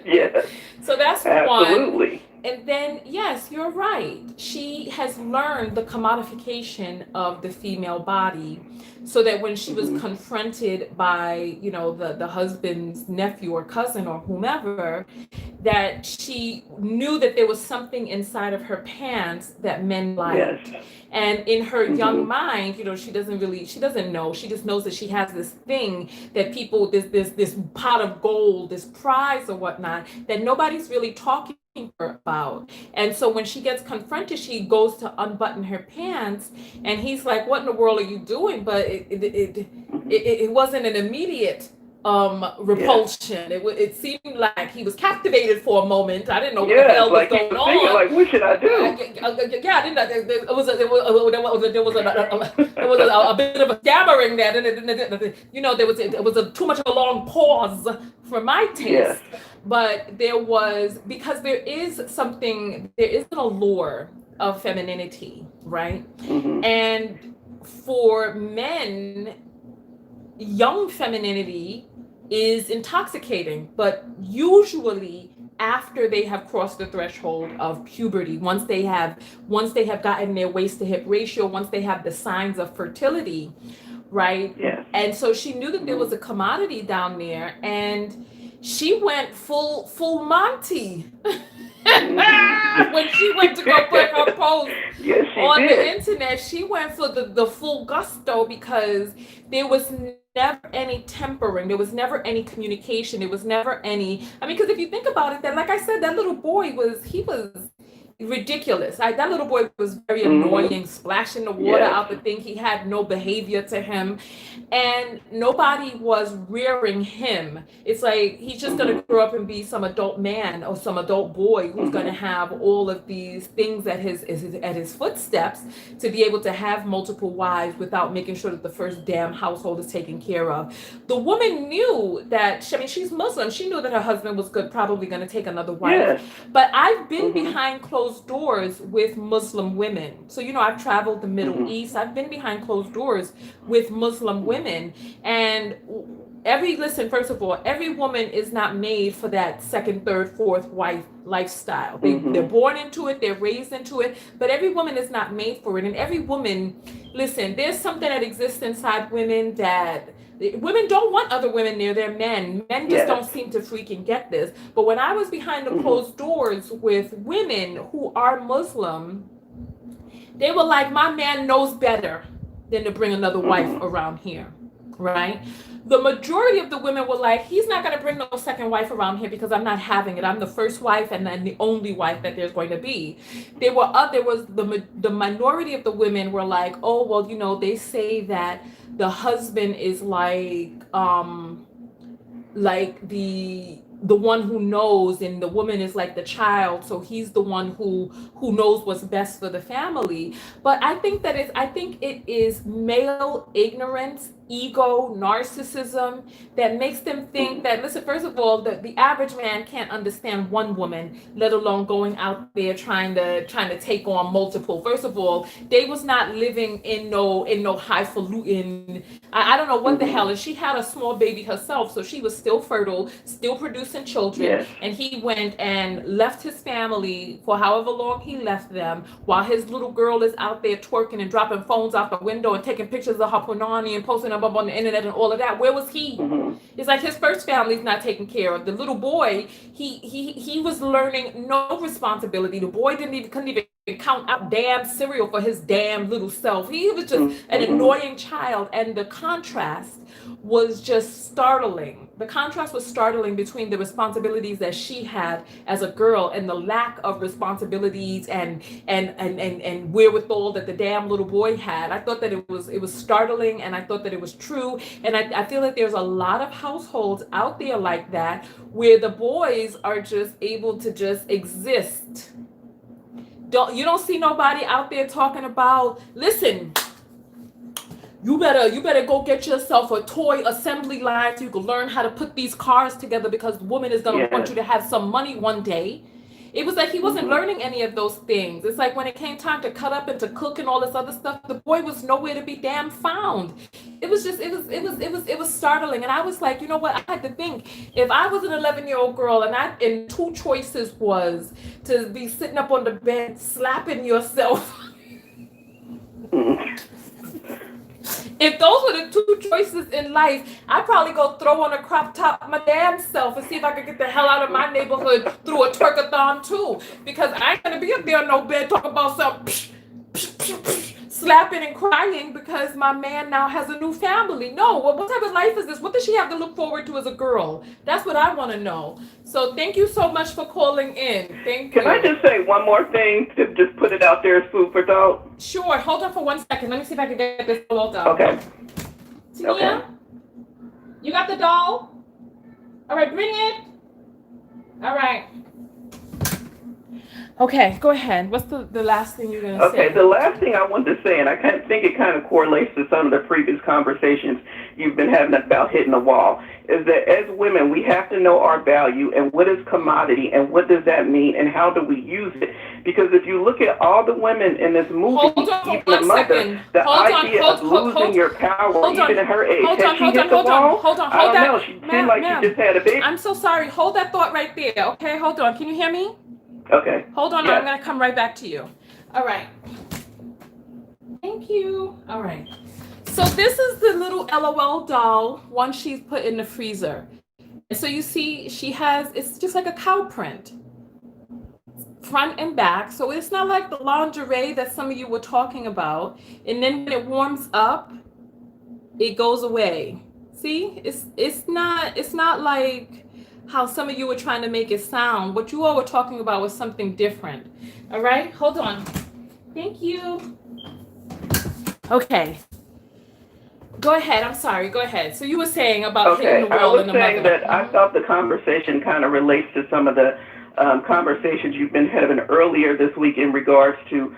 yes. So that's absolutely. one. And then, yes, you're right. She has learned the commodification of the female body so that when she was confronted by, you know, the husband's nephew or cousin or whomever, that she knew that there was something inside of her pants that men liked. Yes. And in her young mind, you know, she doesn't know. She just knows that she has this thing that people, this pot of gold, this prize or whatnot, that nobody's really talking about. And so when she gets confronted, she goes to unbutton her pants and he's like, what in the world are you doing? But it wasn't an immediate repulsion. It seemed like he was captivated for a moment. I didn't know what the hell was going on. Thinking, like, what should I do? Yeah, I didn't. There was a bit of a stammering there. You know, there was too much of a long pause for my taste. Yes. But there was, because there is an allure of femininity, right? And for men, young femininity is intoxicating, but usually after they have crossed the threshold of puberty, once they have gotten their waist to hip ratio, once they have the signs of fertility, right? Yes. And so she knew that there was a commodity down there, and she went full Monty when she went to go put her post on the internet. She went for the full gusto, because there was never any tempering, there was never any communication, there was never any, I mean, because if you think about it, that, like I said, that little boy was ridiculous. That little boy was very annoying, splashing the water out the thing. He had no behavior to him, and nobody was rearing him. It's like he's just going to grow up and be some adult man or some adult boy who's going to have all of these things at his footsteps to be able to have multiple wives without making sure that the first damn household is taken care of. The woman knew that, she's Muslim. She knew that her husband was probably going to take another wife. Yes. But I've been behind closed doors with Muslim women. So, you know, I've traveled the Middle East. I've been behind closed doors with Muslim women. And first of all, every woman is not made for that second, third, fourth wife lifestyle. They're born into it, they're raised into it, but every woman is not made for it. And every woman, listen, there's something that exists inside women that women don't want other women near their men. Men just don't seem to freaking get this. But when I was behind the closed doors with women who are Muslim, they were like, my man knows better than to bring another wife around here, right? The majority of the women were like, he's not going to bring no second wife around here because I'm not having it. I'm the first wife and then the only wife that there's going to be. There was the minority of the women were like, oh, well, you know, they say that the husband is like the one who knows, and the woman is like the child, so he's the one who knows what's best for the family. But I think it is male ignorance, ego, narcissism that makes them think that, listen, first of all, the average man can't understand one woman, let alone going out there trying to take on multiple. First of all, they was not living in no highfalutin, I don't know what the hell, and she had a small baby herself, so she was still fertile, still producing children. And he went and left his family for however long he left them, while his little girl is out there twerking and dropping phones out the window and taking pictures of her punani and posting them up on the internet and all of that. Where was he? It's like his first family's not taken care of. The little boy, he was learning no responsibility. The boy couldn't even count out damn cereal for his damn little self. He was just an annoying child, and the contrast was just startling. The contrast was startling between the responsibilities that she had as a girl and the lack of responsibilities and wherewithal that the damn little boy had. I thought that it was startling, and I thought that it was true. And I feel like there's a lot of households out there like that where the boys are just able to just exist. You don't see nobody out there talking about, listen, you better go get yourself a toy assembly line so you can learn how to put these cars together, because the woman is going to want you to have some money one day. It was like he wasn't learning any of those things. It's like when it came time to cut up and to cook and all this other stuff, the boy was nowhere to be damn found. It was startling. And I was like, you know what? I had to think, if I was an 11-year-old girl and two choices was to be sitting up on the bed slapping yourself. If those were the two choices in life, I'd probably go throw on a crop top my damn self and see if I could get the hell out of my neighborhood through a twerkathon too. Because I ain't gonna be up there on no bed talking about some slapping and crying because my man now has a new family. No, what type of life is this? What does she have to look forward to as a girl? That's what I want to know. So thank you so much for calling in. Thank you. Can I just say one more thing to just put it out there as food for thought? Sure. Hold on for 1 second. Let me see if I can get this all done. Okay. Tonya, Okay. You got the doll? All right, bring it. All right. Okay, go ahead. What's the last thing you're going to say? Okay, the last thing I wanted to say, and I think it kind of correlates to some of the previous conversations you've been having about hitting the wall, is that as women, we have to know our value and what is commodity and what does that mean and how do we use it. Because if you look at all the women in this movie, even the mother, the idea of losing your power, even at her age, has she hit the wall? I don't know. She seemed like she just had a baby. I'm so sorry. Hold that thought right there. Okay, hold on. Can you hear me? Okay. Hold on, Yes. I'm going to come right back to you. All right. Thank you. All right. So this is the little LOL doll, one she's put in the freezer. So you see it's just like a cow print, front and back. So it's not like the lingerie that some of you were talking about. And then when it warms up, it goes away. See, it's not like how some of you were trying to make it sound. What you all were talking about was something different. All right, hold on. Thank you. Okay. Go ahead. I'm sorry. Go ahead. So you were saying about hitting the wall and the mother. I was saying that I thought the conversation kind of relates to some of the conversations you've been having earlier this week in regards to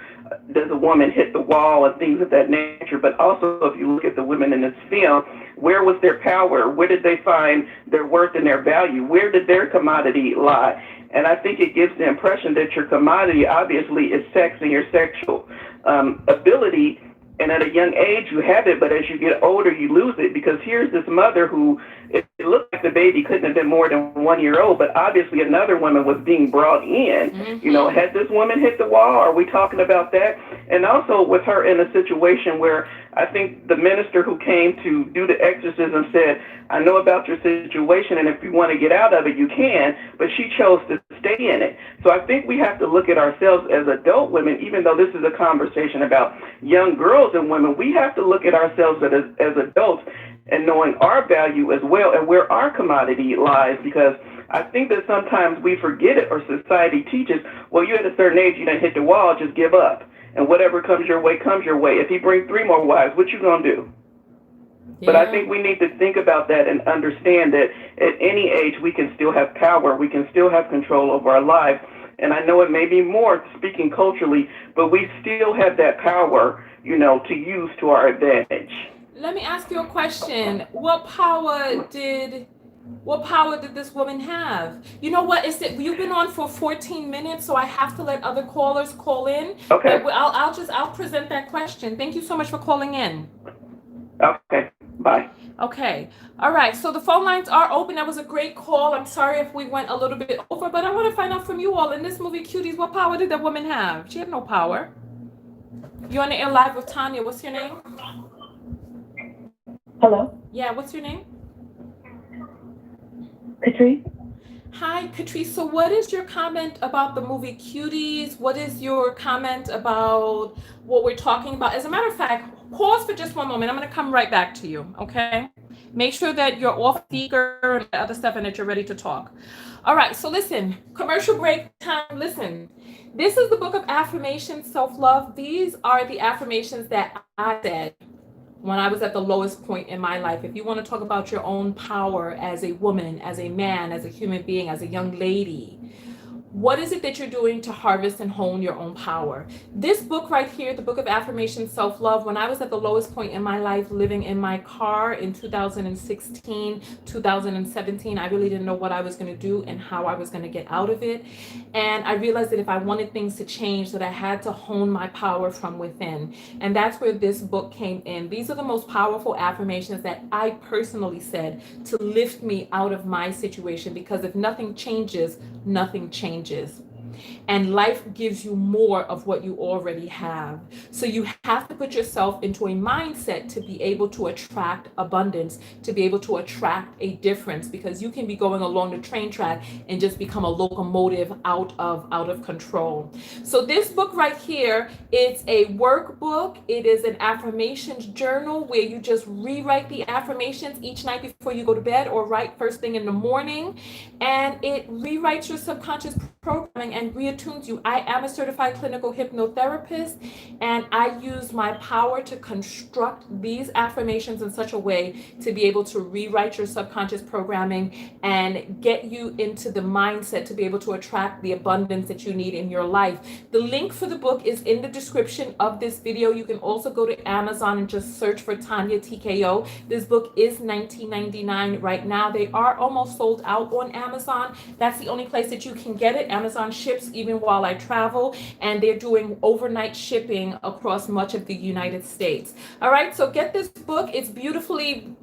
does a woman hit the wall and things of that nature. But also, if you look at the women in this film, where was their power? Where did they find their worth and their value? Where did their commodity lie? And I think it gives the impression that your commodity obviously is sex and your sexual ability. And at a young age, you have it, but as you get older, you lose it. Because here's this mother who, it looked like the baby couldn't have been more than 1 year old, but obviously another woman was being brought in. Mm-hmm. You know, had this woman hit the wall? Are we talking about that? And also with her in a situation where I think the minister who came to do the exorcism said, I know about your situation, and if you want to get out of it, you can, but she chose to stay in it. So I think we have to look at ourselves as adult women, even though this is a conversation about young girls and women, we have to look at ourselves as adults and knowing our value as well and where our commodity lies, because I think that sometimes we forget it, or society teaches, well, you're at a certain age, you done hit the wall, just give up. And whatever comes your way, comes your way. If he brings 3 more wives, what you gonna do? Yeah. But I think we need to think about that and understand that at any age, we can still have power. We can still have control over our lives. And I know it may be more speaking culturally, but we still have that power, you know, to use to our advantage. Let me ask you a question. What power did this woman have? You know what? You've been on for 14 minutes, so I have to let other callers call in. Okay. I'll present that question. Thank you so much for calling in. Okay. Bye. Okay. All right. So the phone lines are open. That was a great call. I'm sorry if we went a little bit over, but I want to find out from you all in this movie, Cuties, what power did that woman have? She had no power. You're on the air live with Tonya. What's your name? Hello? Yeah, what's your name? Catrice? Hi, Patrice. So, what is your comment about the movie Cuties? What is your comment about what we're talking about? As a matter of fact, pause for just one moment. I'm going to come right back to you, okay? Make sure that you're off speaker and other stuff and that you're ready to talk. All right, so listen, commercial break time. Listen, this is the book of affirmations, self love. These are the affirmations that I said when I was at the lowest point in my life. If you want to talk about your own power as a woman, as a man, as a human being, as a young lady, what is it that you're doing to harvest and hone your own power? This book right here, the Book of Affirmation, Self-Love, when I was at the lowest point in my life, living in my car in 2016, 2017, I really didn't know what I was going to do and how I was going to get out of it. And I realized that if I wanted things to change, that I had to hone my power from within. And that's where this book came in. These are the most powerful affirmations that I personally said to lift me out of my situation, because if nothing changes, nothing changes. And life gives you more of what you already have. So you have to put yourself into a mindset to be able to attract abundance, to be able to attract a difference, because you can be going along the train track and just become a locomotive out of control. So this book right here, it's a workbook. It is an affirmations journal where you just rewrite the affirmations each night before you go to bed, or write first thing in the morning, and it rewrites your subconscious programming and reattunes you. I am a certified clinical hypnotherapist, and I use my power to construct these affirmations in such a way to be able to rewrite your subconscious programming and get you into the mindset to be able to attract the abundance that you need in your life. The link for the book is in the description of this video. You can also go to Amazon and just search for Tonya TKO. This book is $19.99 right now. They are almost sold out on Amazon. That's the only place that you can get it. Amazon ships even while I travel, and they're doing overnight shipping across much of the United States. All right, so get this book. It's beautifully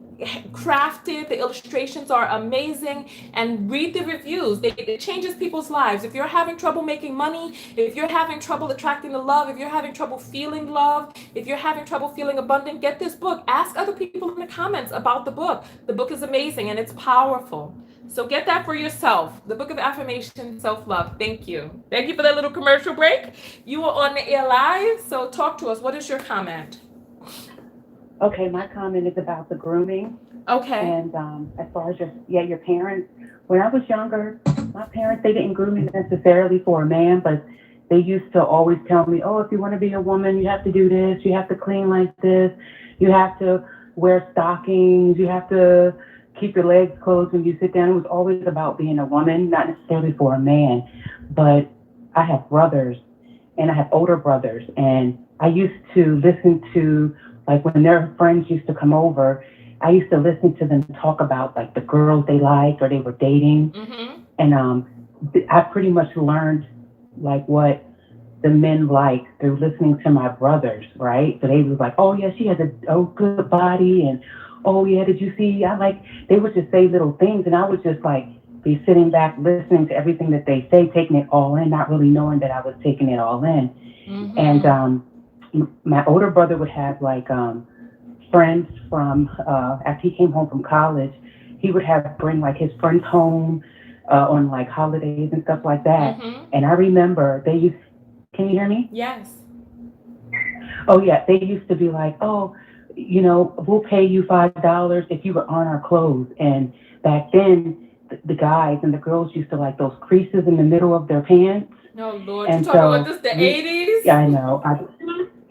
crafted. The illustrations are amazing, and read the reviews. It changes people's lives. If you're having trouble making money, if you're having trouble attracting the love, if you're having trouble feeling love, if you're having trouble feeling abundant, get this book. Ask other people in the comments about the book. The book is amazing and it's powerful. So get that for yourself. The Book of Affirmation, Self-Love. Thank you. Thank you for that little commercial break. You were on the air live, so talk to us. What is your comment? Okay, my comment is about the grooming. Okay. And as far as your parents, when I was younger, my parents, they didn't groom me necessarily for a man, but they used to always tell me, oh, if you want to be a woman, you have to do this, you have to clean like this, you have to wear stockings, you have to keep your legs closed when you sit down. It was always about being a woman, not necessarily for a man. But I have brothers, and I have older brothers, and I used to listen to, like, when their friends used to come over, I used to listen to them talk about, like, the girls they liked or they were dating. Mm-hmm. And I pretty much learned, like, what the men like through listening to my brothers, right? So they was like, oh, yeah, she has a good body, and oh, yeah, did you see? They would just say little things, and I would just, like, be sitting back listening to everything that they say, taking it all in, not really knowing that I was taking it all in. Mm-hmm. And my older brother would have, like, friends from, after he came home from college, he would bring, like, his friends home on, like, holidays and stuff like that. Mm-hmm. And I remember can you hear me? Yes. Oh, yeah, they used to be like, oh, you know, we'll pay you $5 if you were on our clothes. And back then, the guys and the girls used to like those creases in the middle of their pants. No, Lord, and you talking about this, the 80s? Yeah, I know.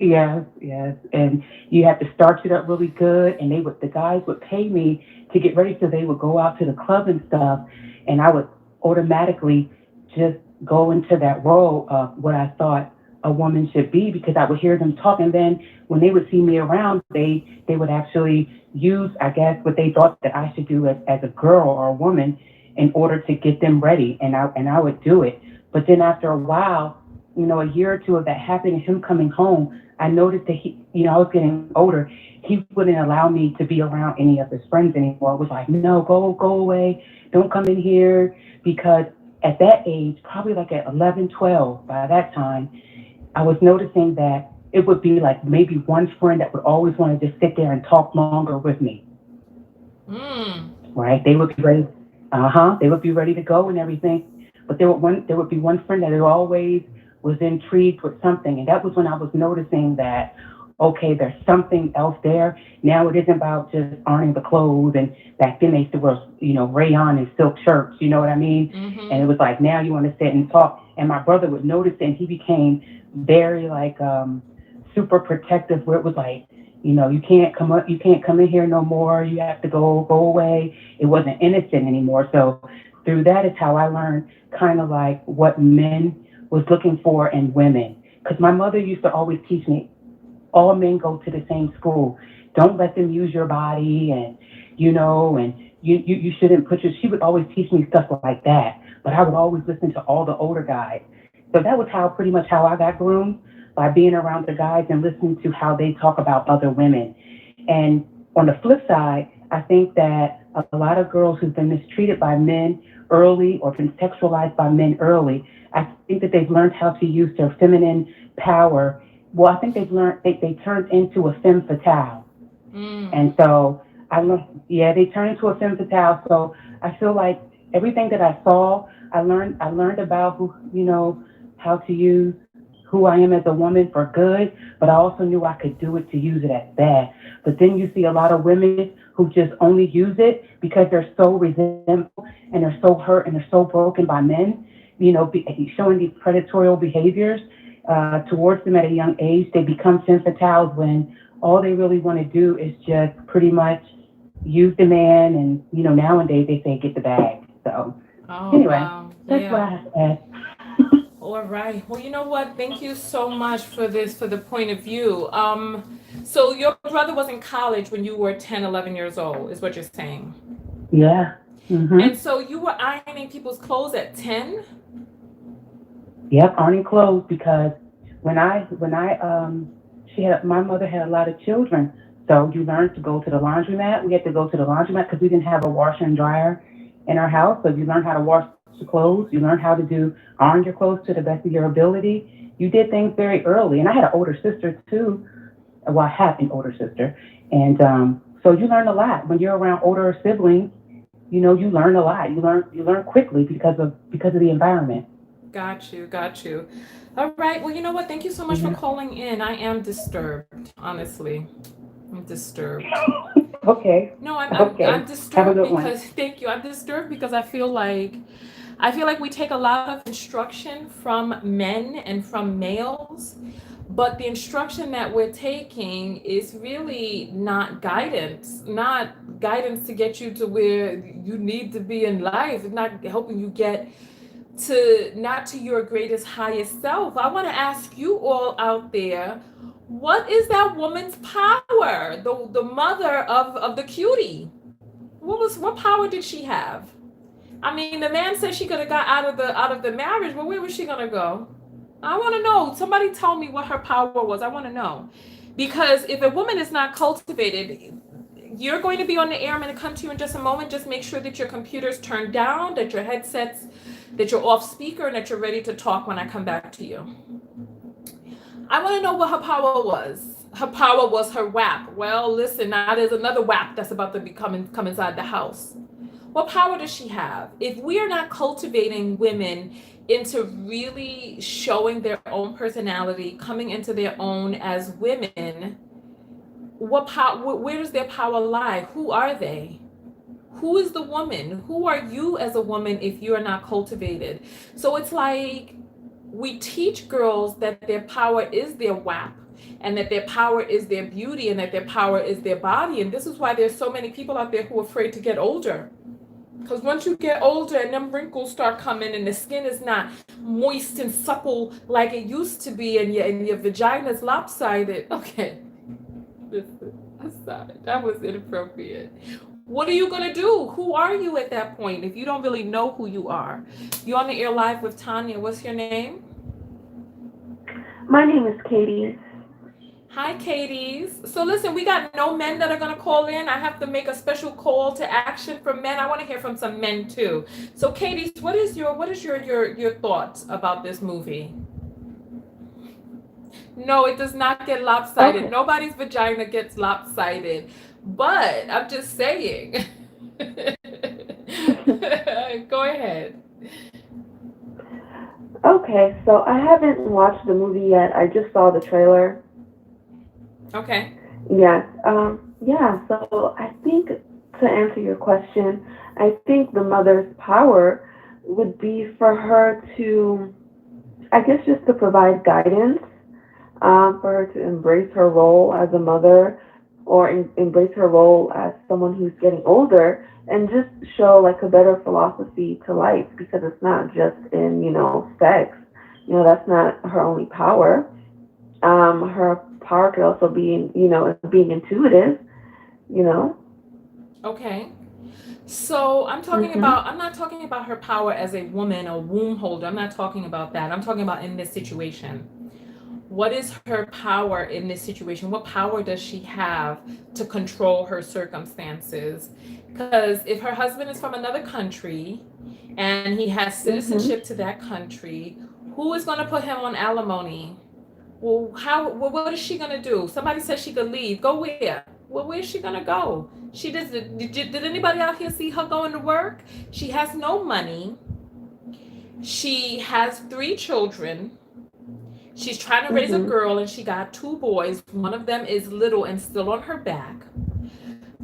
Yes. And you had to starch it up really good. And the guys would pay me to get ready, so they would go out to the club and stuff. And I would automatically just go into that role of what I thought a woman should be, because I would hear them talk. And then when they would see me around, they would actually use, I guess, what they thought that I should do as a girl or a woman in order to get them ready. And I would do it. But then after a while, you know, a year or two of that happening, him coming home, I noticed that I was getting older. He wouldn't allow me to be around any of his friends anymore. It was like, no, go away. Don't come in here. Because at that age, probably like at 11, 12, by that time, I was noticing that it would be like maybe one friend that would always want to just sit there and talk longer with me. Right? They would be ready. They would be ready to go and everything. But there would be one friend that always was intrigued with something, and that was when I was noticing that, okay, there's something else there. Now it isn't about just ironing the clothes, and back then they used to wear, rayon and silk shirts, you know what I mean? And it was like, now you want to sit and talk. And my brother would notice it, and he became very like super protective, where it was like, you can't come in here no more. You have to go away. It wasn't innocent anymore. So through that is how I learned kind of like what men was looking for in women. Because my mother used to always teach me, all men go to the same school. Don't let them use your body, and you shouldn't she would always teach me stuff like that. But I would always listen to all the older guys. So that was pretty much how I got groomed, by being around the guys and listening to how they talk about other women. And on the flip side, I think that a lot of girls who've been mistreated by men early or been sexualized by men early, I think that they've learned how to use their feminine power. Well, I think they've learned, they turned into a femme fatale. And so they turned into a femme fatale. So I feel like everything that I saw, I learned about how to use who I am as a woman for good, but I also knew I could do it to use it as bad. But then you see a lot of women who just only use it because they're so resentful and they're so hurt and they're so broken by men, showing these predatory behaviors towards them at a young age. They become femme fatales when all they really want to do is just pretty much use the man, and nowadays they say get the bag. So anyway, Wow. that's what I have to add. All right. Well, you know what? Thank you so much for the point of view. So your brother was in college when you were 10, 11 years old, is what you're saying? Yeah. Mm-hmm. And so you were ironing people's clothes at 10? Yep, ironing clothes, because my mother had a lot of children, so you learned to go to the laundromat. We had to go to the laundromat because we didn't have a washer and dryer in our house. So you learned how to wash your clothes. You learned how to iron your clothes to the best of your ability. You did things very early. And I had an older sister too. Well, I have an older sister. And so you learn a lot. When you're around older siblings, you learn a lot. You learn quickly because of the environment. Got you. All right. Well, you know what? Thank you so much for calling in. I am disturbed, honestly. I'm disturbed. Okay. No, I'm Have a disturbed good one. because thank you. I'm disturbed because I feel like we take a lot of instruction from men and from males, but the instruction that we're taking is really not guidance to get you to where you need to be in life. It's not helping you get to your greatest, highest self. I want to ask you all out there, what is that woman's power? The mother of the cutie. What power did she have? I mean, the man said she could have got out of the marriage, but where was she gonna go? I want to know. Somebody tell me what her power was. I want to know, because if a woman is not cultivated, you're going to be on the air. I'm going to come to you in just a moment. Just make sure that your computer's turned down, that your headsets, that you're off speaker, and that you're ready to talk when I come back to you. I want to know what her power was. Her power was her WAP. Well, listen, now there's another WAP that's about to come inside the house. What power does she have? If we are not cultivating women into really showing their own personality, coming into their own as women, where does their power lie? Who are they? Who is the woman? Who are you as a woman if you are not cultivated? So it's like we teach girls that their power is their WAP, and that their power is their beauty, and that their power is their body. And this is why there's so many people out there who are afraid to get older. Because once you get older and them wrinkles start coming and the skin is not moist and supple like it used to be, and your vagina is lopsided. Okay, listen, I'm sorry, that was inappropriate. What are you gonna do? Who are you at that point if you don't really know who you are? You're on the air live with Tonya. What's your name? My name is Katie. Hi, Katie's. So listen, we got no men that are gonna call in. I have to make a special call to action for men. I want to hear from some men too. So, Katie's, what is your thoughts about this movie? No, it does not get lopsided. Okay. Nobody's vagina gets lopsided. But I'm just saying. Go ahead. Okay, so I haven't watched the movie yet. I just saw the trailer. Okay. Yes. Yeah, so I think to answer your question, I think the mother's power would be for her to, I guess, just to provide guidance, for her to embrace her role as a mother or embrace her role as someone who's getting older and just show like a better philosophy to life because it's not just in, sex. That's not her only power. Her power could also be in, being intuitive, you know. Okay. So Mhm. I'm not talking about her power as a woman, a womb holder. I'm not talking about that. I'm talking about in this situation. What is her power in this situation? What power does she have to control her circumstances? Because if her husband is from another country and he has Mhm. citizenship to that country, who is going to put him on alimony? Well, what is she going to do? Somebody said she could leave. Go where? Well, where's she going to go? Did anybody out here see her going to work? She has no money. She has 3 children. She's trying to raise a Mhm. girl and she got 2 boys. One of them is little and still on her back.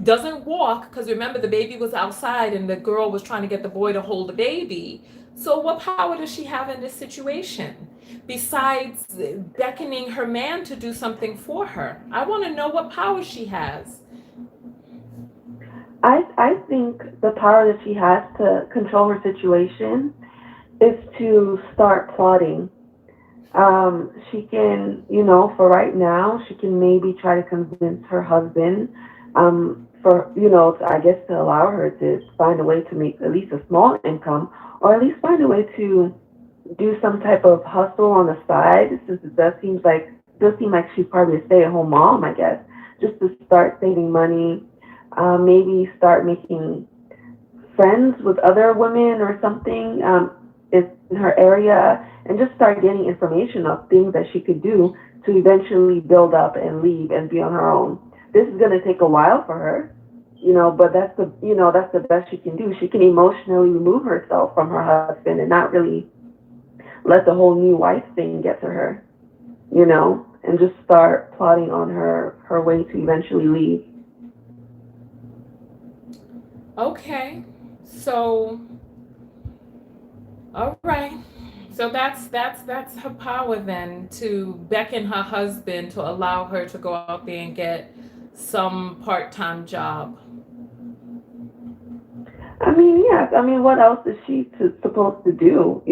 Doesn't walk because remember the baby was outside and the girl was trying to get the boy to hold the baby. So what power does she have in this situation besides beckoning her man to do something for her? I want to know what power she has. I think the power that she has to control her situation is to start plotting. She can, for right now, she can maybe try to convince her husband, for, I guess to allow her to find a way to make at least a small income, or at least find a way to do some type of hustle on the side, since it does seem like she's probably a stay-at-home mom, I guess, just to start saving money, maybe start making friends with other women or something, in her area, and just start getting information of things that she could do to eventually build up and leave and be on her own. This is going to take a while for her, but that's the best she can do. She can emotionally remove herself from her husband and not really let the whole new wife thing get to her, and just start plotting on her way to eventually leave. Okay. So, all right. So that's her power then to beckon her husband to allow her to go out there and get some part-time job. I mean, yes. I mean, what else is she supposed to do,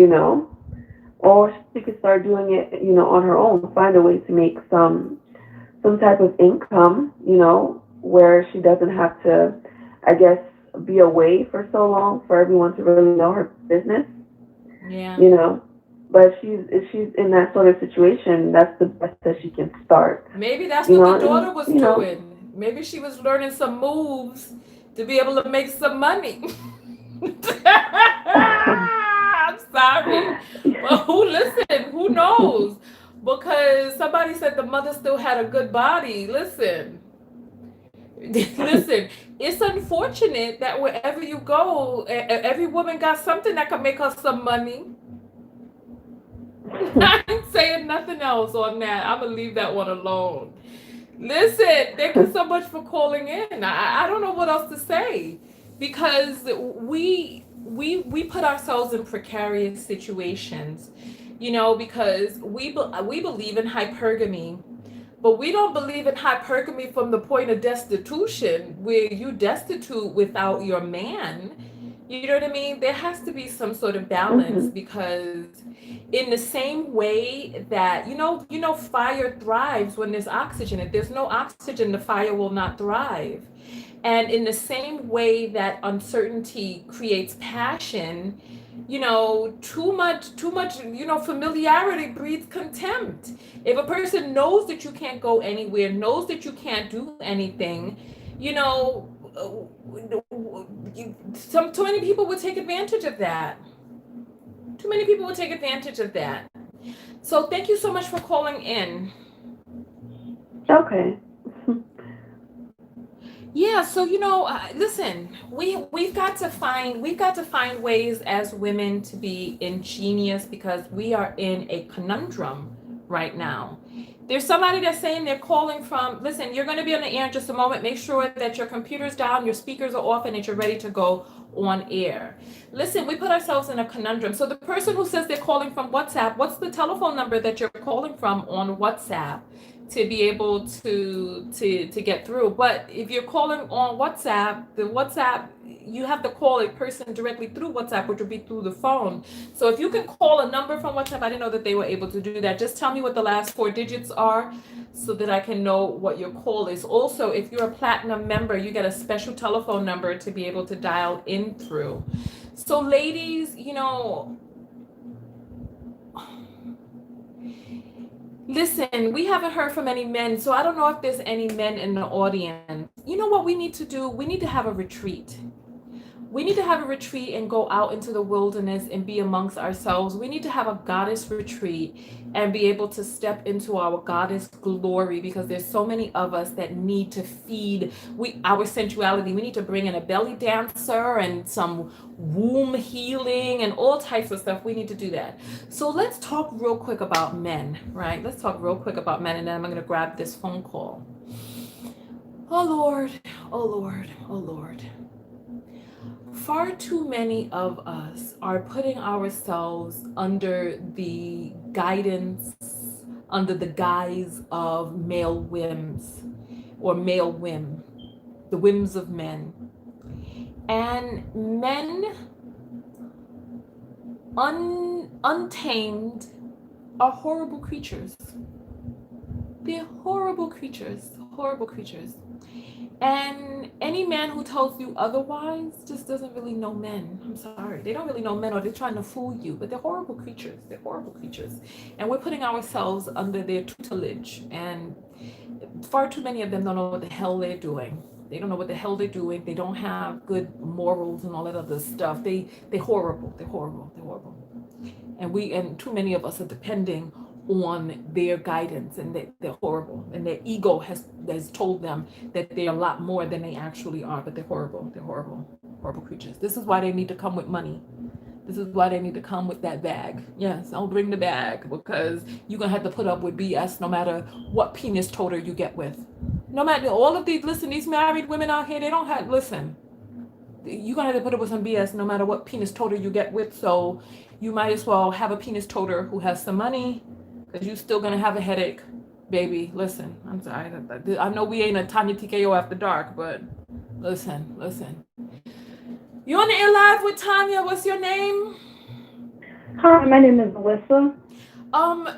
Or she could start doing it, on her own, find a way to make some type of income, where she doesn't have to, I guess, be away for so long for everyone to really know her business, Yeah. you know. But if she's in that sort of situation, that's the best that she can start, Maybe that's what the and daughter was doing. Maybe she was learning some moves to be able to make some money. I'm sorry. But who knows? Because somebody said the mother still had a good body. Listen, listen, it's unfortunate that wherever you go, every woman got something that can make her some money. I ain't saying nothing else on that. I'm gonna leave that one alone. Listen, thank you so much for calling in. I don't know what else to say because we put ourselves in precarious situations, because we believe in hypergamy, but we don't believe in hypergamy from the point of destitution, where you destitute without your man. You know what I mean? There has to be some sort of balance Mhm. because in the same way that fire thrives when there's oxygen. If there's no oxygen, the fire will not thrive. And in the same way that uncertainty creates passion, too much familiarity breeds contempt. If a person knows that you can't go anywhere, knows that you can't do anything, you know too many people would take advantage of that. Too many people would take advantage of that. So thank you so much for calling in. Okay. Yeah, so listen, we've got to find ways as women to be ingenious because we are in a conundrum right now. There's somebody that's saying they're calling from. Listen, you're going to be on the air in just a moment. Make sure that your computer's down, your speakers are off, and that you're ready to go on air. Listen, we put ourselves in a conundrum. So the person who says they're calling from WhatsApp, what's the telephone number that you're calling from on WhatsApp? To be able to get through. But if you're calling on WhatsApp, the WhatsApp, you have to call a person directly through WhatsApp, which would be through the phone. So if you can call a number from WhatsApp, I didn't know that they were able to do that. Just tell me what the last four digits are so that I can know what your call is. Also, if you're a platinum member, you get a special telephone number to be able to dial in through. So ladies, listen, we haven't heard from any men, so I don't know if there's any men in the audience. You know what we need to do? We need to have a retreat. We need to have a retreat and go out into the wilderness and be amongst ourselves. We need to have a goddess retreat and be able to step into our goddess glory because there's so many of us that need to feed our sensuality. We need to bring in a belly dancer and some womb healing and all types of stuff. We need to do that. So let's talk real quick about men, right? Let's talk real quick about men, and then I'm going to grab this phone call. Oh Lord, oh Lord, oh Lord. Far too many of us are putting ourselves under the guidance, under the guise of male whims or male whim, the whims of men. And men, untamed, are horrible creatures. They're horrible creatures, horrible creatures. And any man who tells you otherwise just doesn't really know men. I'm sorry. They don't really know men, or they're trying to fool you, but they're horrible creatures. They're horrible creatures. And we're putting ourselves under their tutelage. And far too many of them don't know what the hell they're doing. They don't know what the hell they're doing. They don't have good morals and all that other stuff. They're horrible. They're horrible. They're horrible. And too many of us are depending on their guidance, and they're horrible, and their ego has told them that they're a lot more than they actually are, but they're horrible horrible creatures. This is why they need to come with money. This is why they need to come with that bag. Yes, I'll bring the bag, because you're gonna have to put up with BS no matter what penis toter you get with. No matter all of these married women out here, they don't have, listen, you're gonna have to put up with some BS no matter what penis toter you get with. So you might as well have a penis toter who has some money, because you're still going to have a headache, baby. Listen, I'm sorry. I know we ain't a Tonya TKO after dark, but listen. You on the air live with Tonya. What's your name? Hi, my name is Alyssa.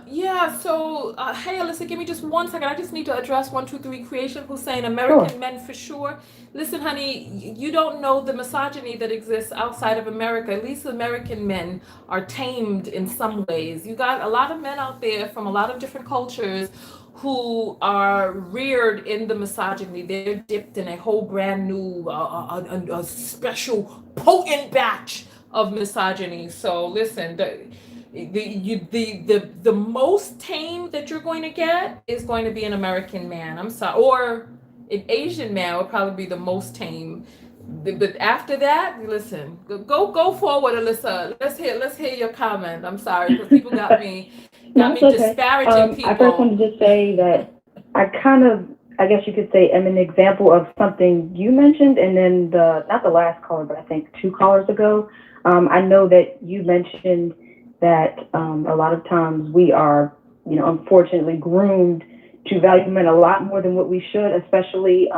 Yeah, so, hey, Alyssa, give me just 1 second. I just need to address 123 Creation, who's saying American Sure. men for sure. Listen, honey, you don't know the misogyny that exists outside of America. At least American men are tamed in some ways. You got a lot of men out there from a lot of different cultures who are reared in the misogyny. They're dipped in a whole brand new, a special potent batch of misogyny. So listen, the most tame that you're going to get is going to be an American man. I'm sorry, or an Asian man would probably be the most tame. But after that, listen, go forward, Alyssa. Let's hear your comment. I'm sorry, because people got me No, it's okay. disparaging people. I first wanted to say that I guess you could say, am an example of something you mentioned, and then not the last caller, but I think 2 callers ago. I know that you mentioned that a lot of times we are, unfortunately groomed to value men a lot more than what we should, especially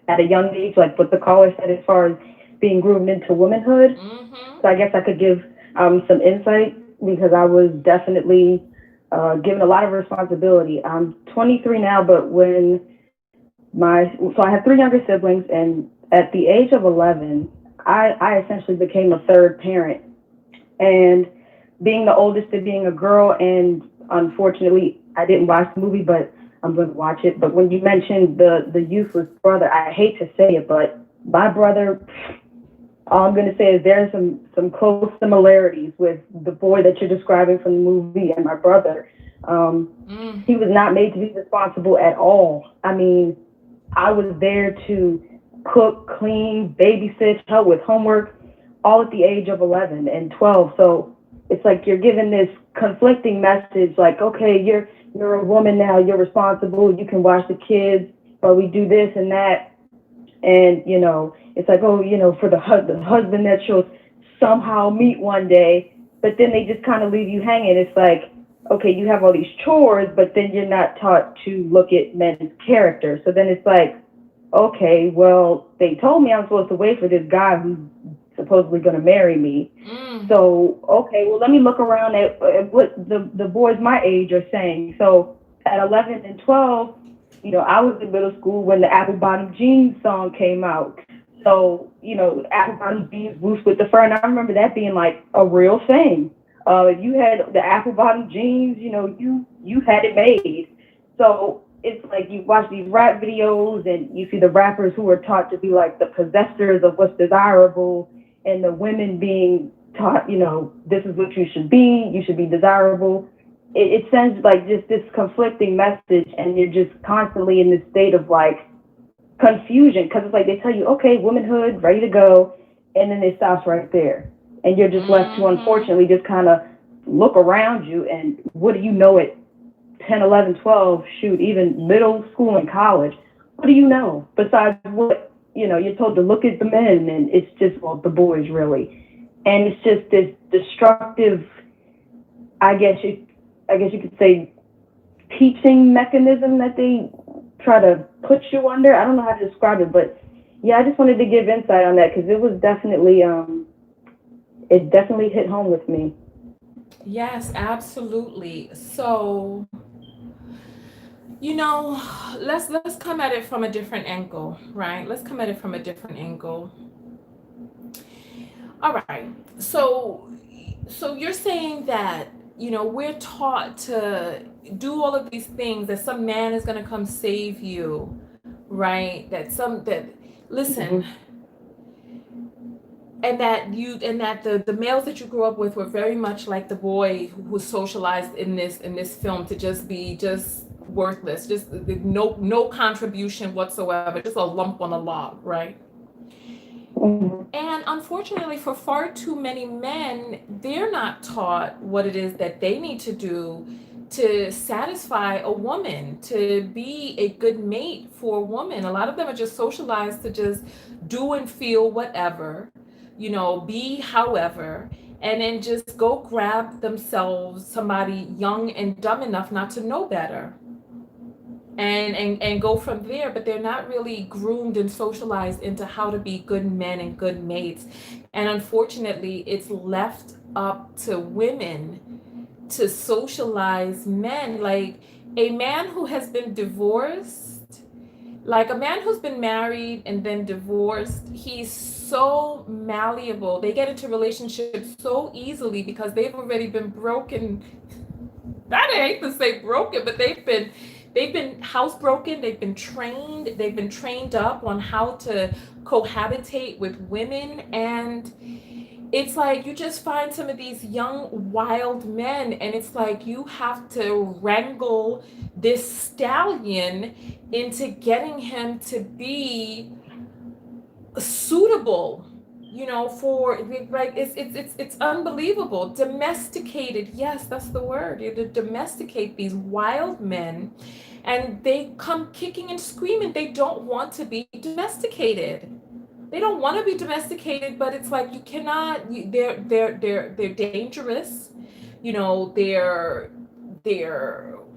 at a young age, like what the caller said as far as being groomed into womanhood. Mm-hmm. So I guess I could give some insight, because I was definitely given a lot of responsibility. I'm 23 now, but so I have 3 younger siblings, and at the age of 11, I essentially became a third parent. And being the oldest and being a girl, and unfortunately, I didn't watch the movie, but I'm going to watch it. But when you mentioned the useless brother, I hate to say it, but my brother, all I'm going to say is there's some close similarities with the boy that you're describing from the movie and my brother. He was not made to be responsible at all. I mean, I was there to cook, clean, babysit, help with homework, all at the age of 11 and 12. So it's like you're given this conflicting message, like, okay, you're a woman now, you're responsible, you can watch the kids, but we do this and that. And, you know, it's like, oh, you know, for the husband that she'll somehow meet one day, but then they just kind of leave you hanging. It's like, okay, you have all these chores, but then you're not taught to look at men's character. So then it's like, okay, well, they told me I'm supposed to wait for this guy who's supposedly going to marry me. So, okay, well, let me look around at what the boys my age are saying. So at 11 and 12, you know, I was in middle school when the Apple Bottom Jeans song came out. So, you know, Apple Bottom Jeans, boots with the fur. And I remember that being like a real thing. If you had the Apple Bottom Jeans, you know, you had it made. So it's like you watch these rap videos and you see the rappers who are taught to be like the possessors of what's desirable, and the women being taught, you know, this is what you should be desirable. It sends like just this conflicting message, and you're just constantly in this state of like confusion, because it's like they tell you, okay, womanhood, ready to go, and then it stops right there. And you're just left to, unfortunately, just kind of look around you, and what do you know at 10, 11, 12, shoot, even middle school and college, what do you know besides what, you know, you're told to look at the men, and it's just, well, the boys really. And it's just this destructive, I guess you could say, teaching mechanism that they try to put you under. I don't know how to describe it, but yeah, I just wanted to give insight on that, because it was definitely, it definitely hit home with me. Yes, absolutely. So, you know, let's come at it from a different angle, right? Let's come at it from a different angle. All right. So you're saying that, you know, we're taught to do all of these things, that some man is going to come save you, right? Listen, and that the males that you grew up with were very much like the boy who was socialized in this film to just be just worthless, just no contribution whatsoever, just a lump on a log, right? And unfortunately, for far too many men, they're not taught what it is that they need to do to satisfy a woman, to be a good mate for a woman. A lot of them are just socialized to just do and feel whatever, you know, be however, and then just go grab themselves somebody young and dumb enough not to know better. And go from there, but they're not really groomed and socialized into how to be good men and good mates. And unfortunately, it's left up to women to socialize men. Like a man who has been divorced, like a man who's been married and then divorced, he's so malleable. They get into relationships so easily because they've already been broken. I hate to say broken, but they've been housebroken. They've been trained up on how to cohabitate with women. And it's like you just find some of these young wild men, and it's like you have to wrangle this stallion into getting him to be suitable, you know, for like it's unbelievable. Domesticated, yes, that's the word. You domesticate these wild men, and they come kicking and screaming. They don't want to be domesticated. They don't want to be domesticated, but it's like you cannot. They're dangerous. You know, they're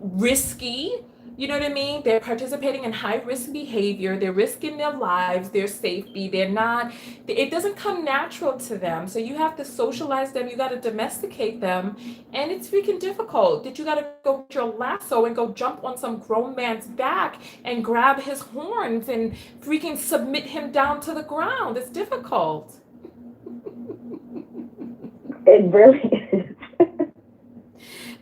risky. You know what I mean? They're participating in high risk behavior. They're risking their lives, their safety. It doesn't come natural to them. So you have to socialize them. You got to domesticate them. And it's freaking difficult. That you got to go get your lasso and go jump on some grown man's back and grab his horns and freaking submit him down to the ground. It's difficult. It really is.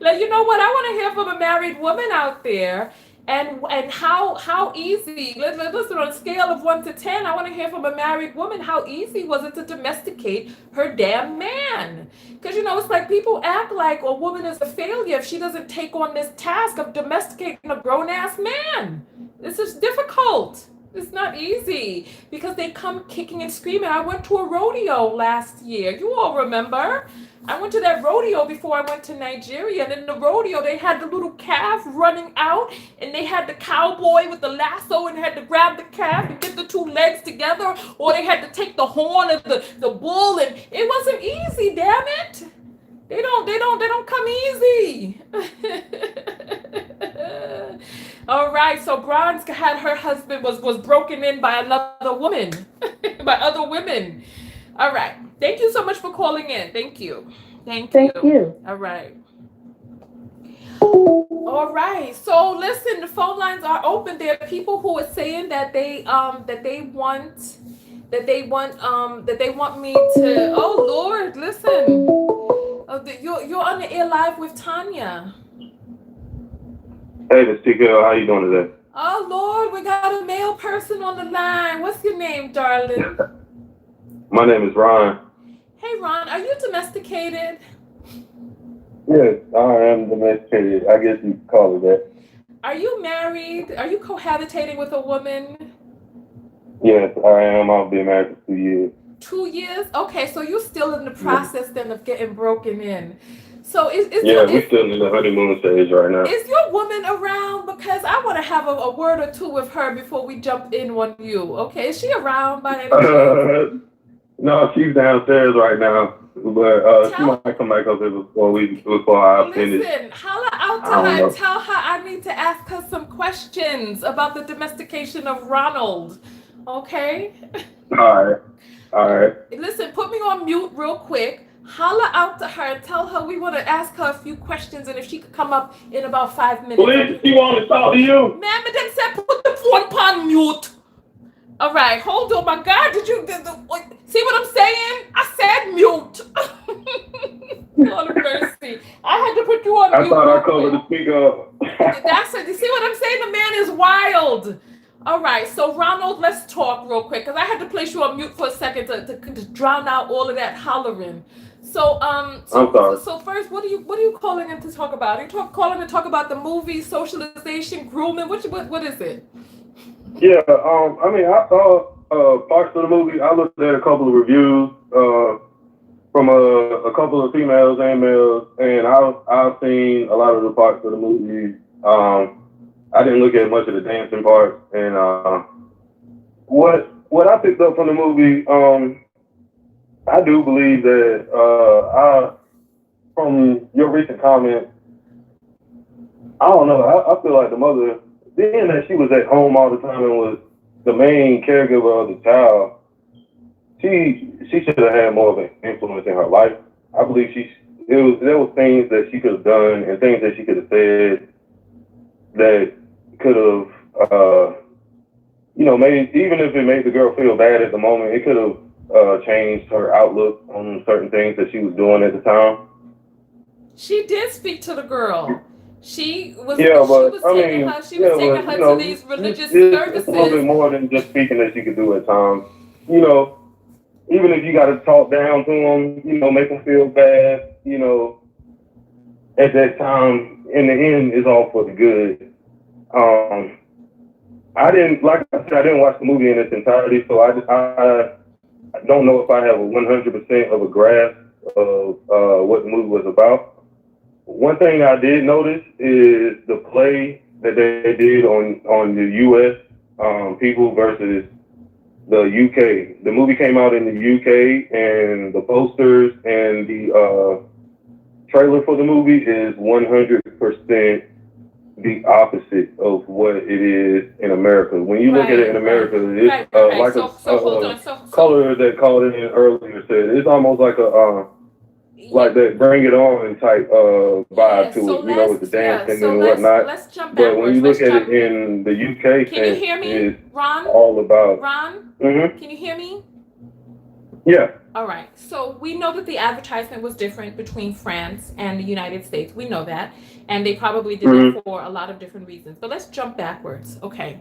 Like, you know what? I want to hear from a married woman out there, and how easy. Listen, on a scale of 1 to 10, I want to hear from a married woman. How easy was it to domesticate her damn man? Because, you know, it's like people act like a woman is a failure if she doesn't take on this task of domesticating a grown ass man. This is difficult. It's not easy because they come kicking and screaming. I went to a rodeo last year. You all remember? I went to that rodeo before I went to Nigeria. And in the rodeo, they had the little calf running out, and they had the cowboy with the lasso and had to grab the calf and get the two legs together, or they had to take the horn of the bull, and it wasn't easy, damn it. They don't come easy. All right, so Bronze had her husband was broken in by another woman, by other women. All right, thank you so much for calling in. Thank you. Thank you. All right. All right. So listen, the phone lines are open. There are people who are saying that they want me to. Oh Lord, listen. You're on the air live with Tonya. Hey, Miss TKO, how you doing today? Oh Lord, we got a male person on the line. What's your name, darling? My name is Ron. Hey Ron, are you domesticated? Yes, I am domesticated. I guess you could call it that. Are you married? Are you cohabitating with a woman? Yes, I am. I've been married for 2 years. 2 years? Okay, so you're still in the process then of getting broken in. So we're still in the honeymoon stage right now. Is your woman around? Because I want to have a word or two with her before we jump in on you. Okay, is she around by any chance? No, she's downstairs right now. But she might come back up there before I finish. Listen, holla out to her and tell her I need to ask her some questions about the domestication of Ronald. Okay? All right. Listen, put me on mute real quick. Holla out to her and tell her we want to ask her a few questions, and if she could come up in about 5 minutes. Please, she want to talk to you. Man, madam said put the phone on mute. All right, hold on. My God, did you see what I'm saying? I said mute. Lord of mercy. I had to put you on mute. I thought I covered the speaker. That's it. You see what I'm saying? The man is wild. All right, so Ronald, let's talk real quick because I had to place you on mute for a second to drown out all of that hollering. So I'm sorry. So first, what are you calling in to talk about? Are you calling to talk about the movie Socialization, grooming? What is it? Yeah, I mean, I saw parts of the movie. I looked at a couple of reviews from a couple of females and males, and I've seen a lot of the parts of the movie. I didn't look at much of the dancing parts, and what I picked up from the movie, I do believe that from your recent comment, I don't know. I feel like the mother, being that she was at home all the time and was the main caregiver of the child, she should have had more of an influence in her life. I believe there was things that she could have done and things that she could have said that could have, made, even if it made the girl feel bad at the moment, it could have changed her outlook on certain things that she was doing at the time. She did speak to the girl. She was taking her to these religious services. It's a little bit more than just speaking that she could do at times. Even if you got to talk down to them, make them feel bad, at that time, in the end, it's all for the good. I didn't watch the movie in its entirety, so I don't know if I have a 100% of a grasp of what the movie was about. One thing I did notice is the play that they did on the U.S. People versus the UK. The movie came out in the UK, and the posters and the trailer for the movie is 100% the opposite of what it is in America. When you look at it in America, it's color that called in earlier said, it's almost like like that Bring It On type vibe to it, with the dancing and whatnot. Let's jump but when you look at it in the UK, can you hear me, Ron? All about Ron. Mm-hmm. Can you hear me? Yeah. All right. So we know that the advertisement was different between France and the United States. We know that, and they probably did it for a lot of different reasons. But let's jump backwards. Okay.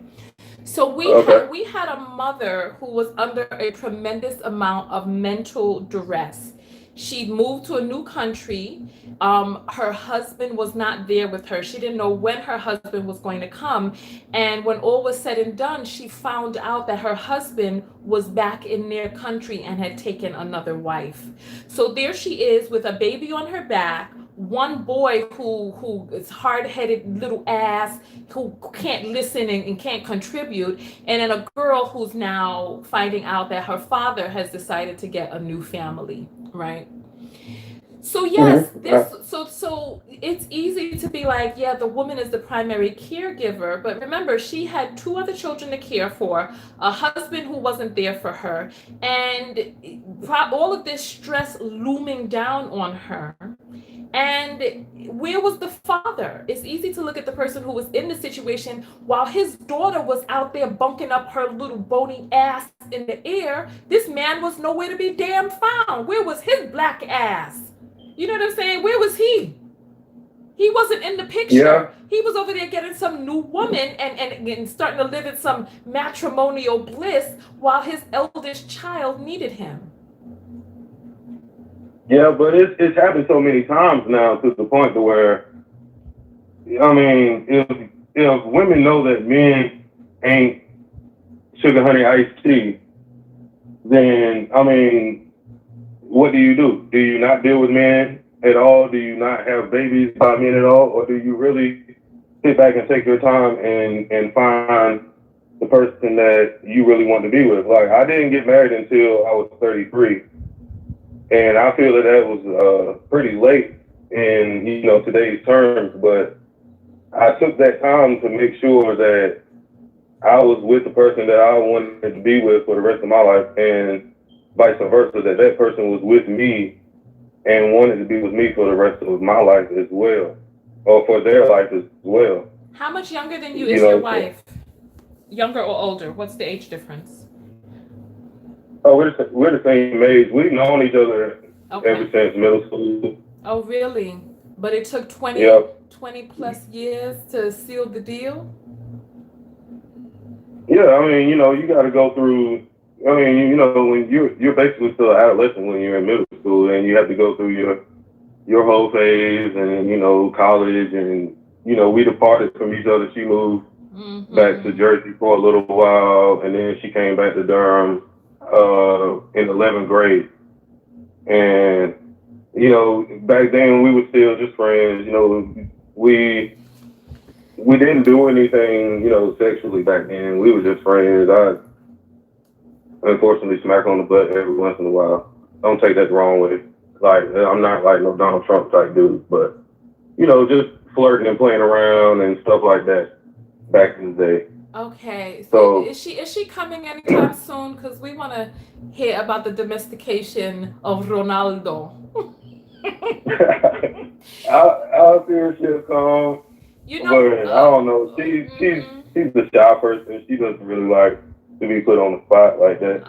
So we had a mother who was under a tremendous amount of mental duress. She moved to a new country. Her husband was not there with her. She didn't know when her husband was going to come. And when all was said and done, she found out that her husband was back in their country and had taken another wife. So there she is with a baby on her back, one boy who is hard-headed little ass who can't listen and can't contribute, and then a girl who's now finding out that her father has decided to get a new family, right? So yes, so it's easy to be like, yeah, the woman is the primary caregiver, but remember, she had two other children to care for, a husband who wasn't there for her, and all of this stress looming down on her. And where was the father? It's easy to look at the person who was in the situation while his daughter was out there bunking up her little bony ass in the air. This man was nowhere to be damn found. Where was his black ass? You know what I'm saying? Where was he? He wasn't in the picture. Yeah. He was over there getting some new woman and starting to live in some matrimonial bliss while his eldest child needed him. Yeah, but it's happened so many times now to the point to where, I mean, if women know that men ain't sugar honey iced tea, then I mean, what do you do? Do you not deal with men at all? Do you not have babies by men at all, or do you really sit back and take your time and find the person that you really want to be with? Like, I didn't get married until I was 33. And I feel that was pretty late in, today's terms, but I took that time to make sure that I was with the person that I wanted to be with for the rest of my life, and vice versa, that person was with me and wanted to be with me for the rest of my life as well, or for their life as well. How much younger than you is your wife? Younger or older? What's the age difference? Oh, we're the same age. We've known each other ever since middle school. Oh, really? But it took 20 plus years to seal the deal? Yeah, I mean, you got to go through, when you're basically still an adolescent when you're in middle school, and you have to go through your whole phase and, college, and, we departed from each other. She moved back to Jersey for a little while, and then she came back to Durham in 11th grade. And, back then we were still just friends. We didn't do anything, sexually back then. We were just friends. I unfortunately smack on the butt every once in a while. Don't take that the wrong way. Like, I'm not like no Donald Trump type dude, but, just flirting and playing around and stuff like that back in the day. Okay, so is she coming anytime soon? Because we want to hear about the domestication of Ronaldo. I'll see her she'll come. But I don't know. She's a shy person. She doesn't really like to be put on the spot like that.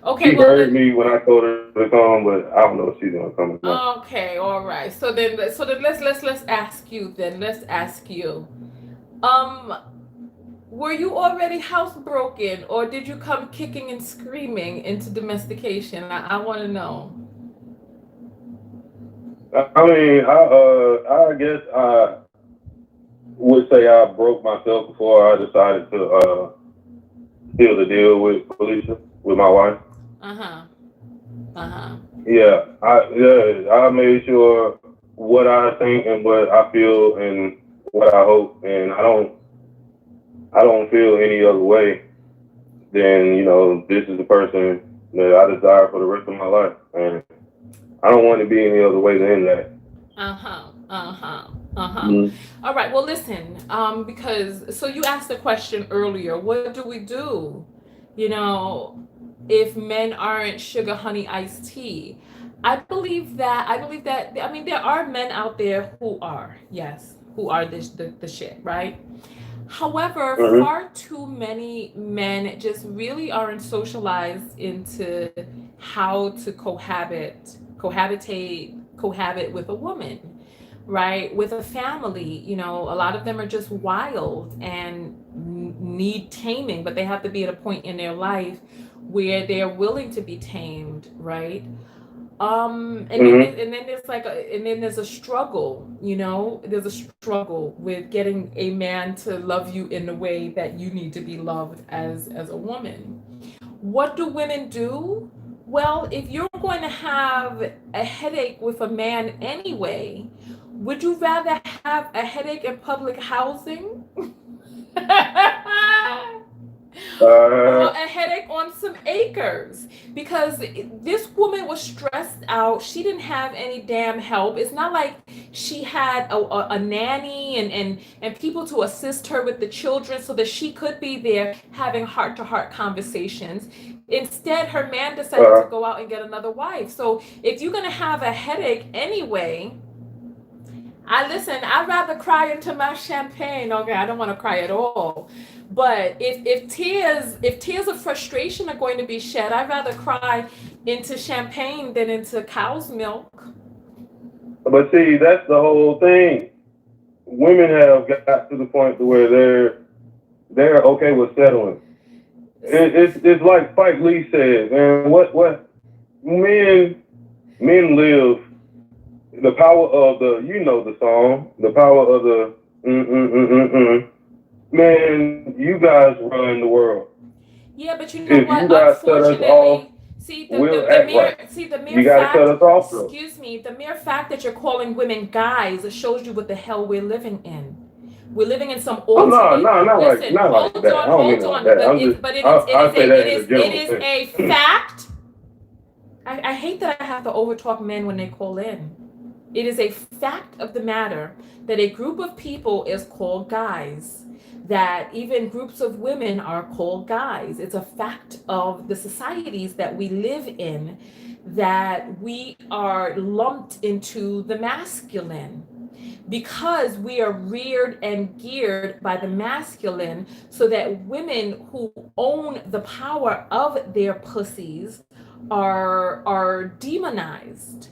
Okay. She heard me when I told her to come, but I don't know if she's gonna come. Okay, all right. So then let's ask you then. Let's ask you. Were you already housebroken, or did you come kicking and screaming into domestication? I want to know. I mean, I guess I would say I broke myself before I decided to seal the deal with Felicia, with my wife. Yeah, I made sure what I think and what I feel and what I hope, and I don't feel any other way than, this is the person that I desire for the rest of my life, and I don't want to be any other way than that. All right, well, listen, because, so you asked the question earlier, what do we do, if men aren't sugar, honey, iced tea? I believe that, I mean, there are men out there who are, yes, who are the shit, right? However, far too many men just really aren't socialized into how to cohabit with a woman, right? With a family, a lot of them are just wild and need taming, but they have to be at a point in their life where they're willing to be tamed, right? And then there's and then there's a struggle, there's a struggle with getting a man to love you in the way that you need to be loved as a woman. What do women do? Well, if you're going to have a headache with a man anyway, would you rather have a headache in public housing? Or a headache on some acres? Because this woman was stressed out. She didn't have any damn help. It's not like she had a nanny and people to assist her with the children so that she could be there having heart-to-heart conversations. Instead, her man decided to go out and get another wife. So if you're going to have a headache anyway, I'd rather cry into my champagne. Okay, I don't want to cry at all. But if tears of frustration are going to be shed, I'd rather cry into champagne than into cow's milk. But see, that's the whole thing. Women have got to the point to where they're okay with settling. It's like Spike Lee says, and what men live. The power of the song, the power of the Man, you guys run the world. Yeah, but you know if what? You guys cut us off, the mere fact, cut us off, excuse me, the mere fact that you're calling women guys shows you what the hell we're living in. We're living in some alternate. Hold on. It is a fact. I hate that I have to overtalk men when they call in. It is a fact of the matter that a group of people is called guys, that even groups of women are called guys. It's a fact of the societies that we live in, that we are lumped into the masculine because we are reared and geared by the masculine, so that women who own the power of their pussies are demonized.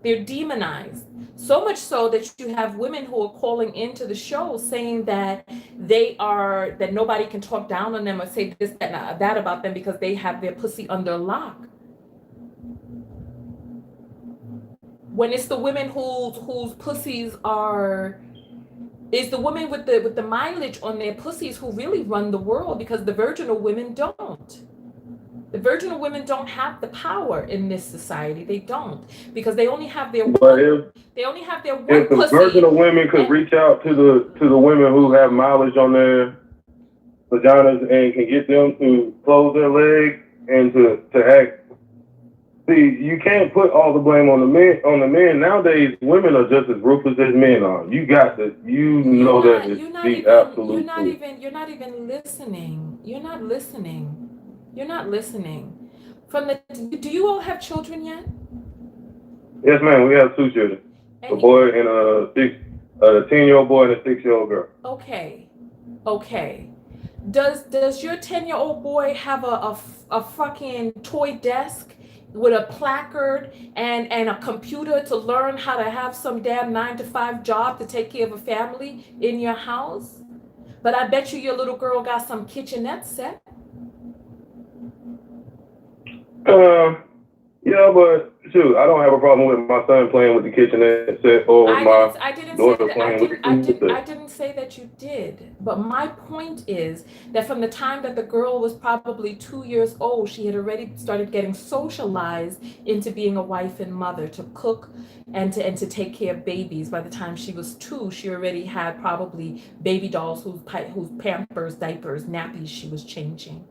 They're demonized. So much so that you have women who are calling into the show saying that that nobody can talk down on them or say this, that about them because they have their pussy under lock. When it's the women whose pussies is the women with the mileage on their pussies who really run the world, because the virginal women don't. The virginal women don't have the power in this society. They don't, because they only have their one. They only have their one pussy. If the virginal women could reach out to the women who have mileage on their vaginas and can get them to close their legs and to act. See, you can't put all the blame on the men. Nowadays, women are just as ruthless as men are. You got to, You're not even listening. You're not listening. Do you all have children yet? Yes, ma'am. We have 2 children. A boy and a 10-year-old boy and a 6-year-old girl. Okay. Does your 10-year-old boy have a fucking toy desk with a placard and a computer to learn how to have some damn 9-to-5 job to take care of a family in your house? But I bet you your little girl got some kitchenette set. Yeah, but shoot, I don't have a problem with my son playing with the kitchenette set or with my daughter playing with the kitchenette. I didn't say that you did, but my point is that from the time that the girl was probably 2 years old, she had already started getting socialized into being a wife and mother, to cook and to take care of babies. By the time she was 2, she already had probably baby dolls whose Pampers, diapers, nappies she was changing.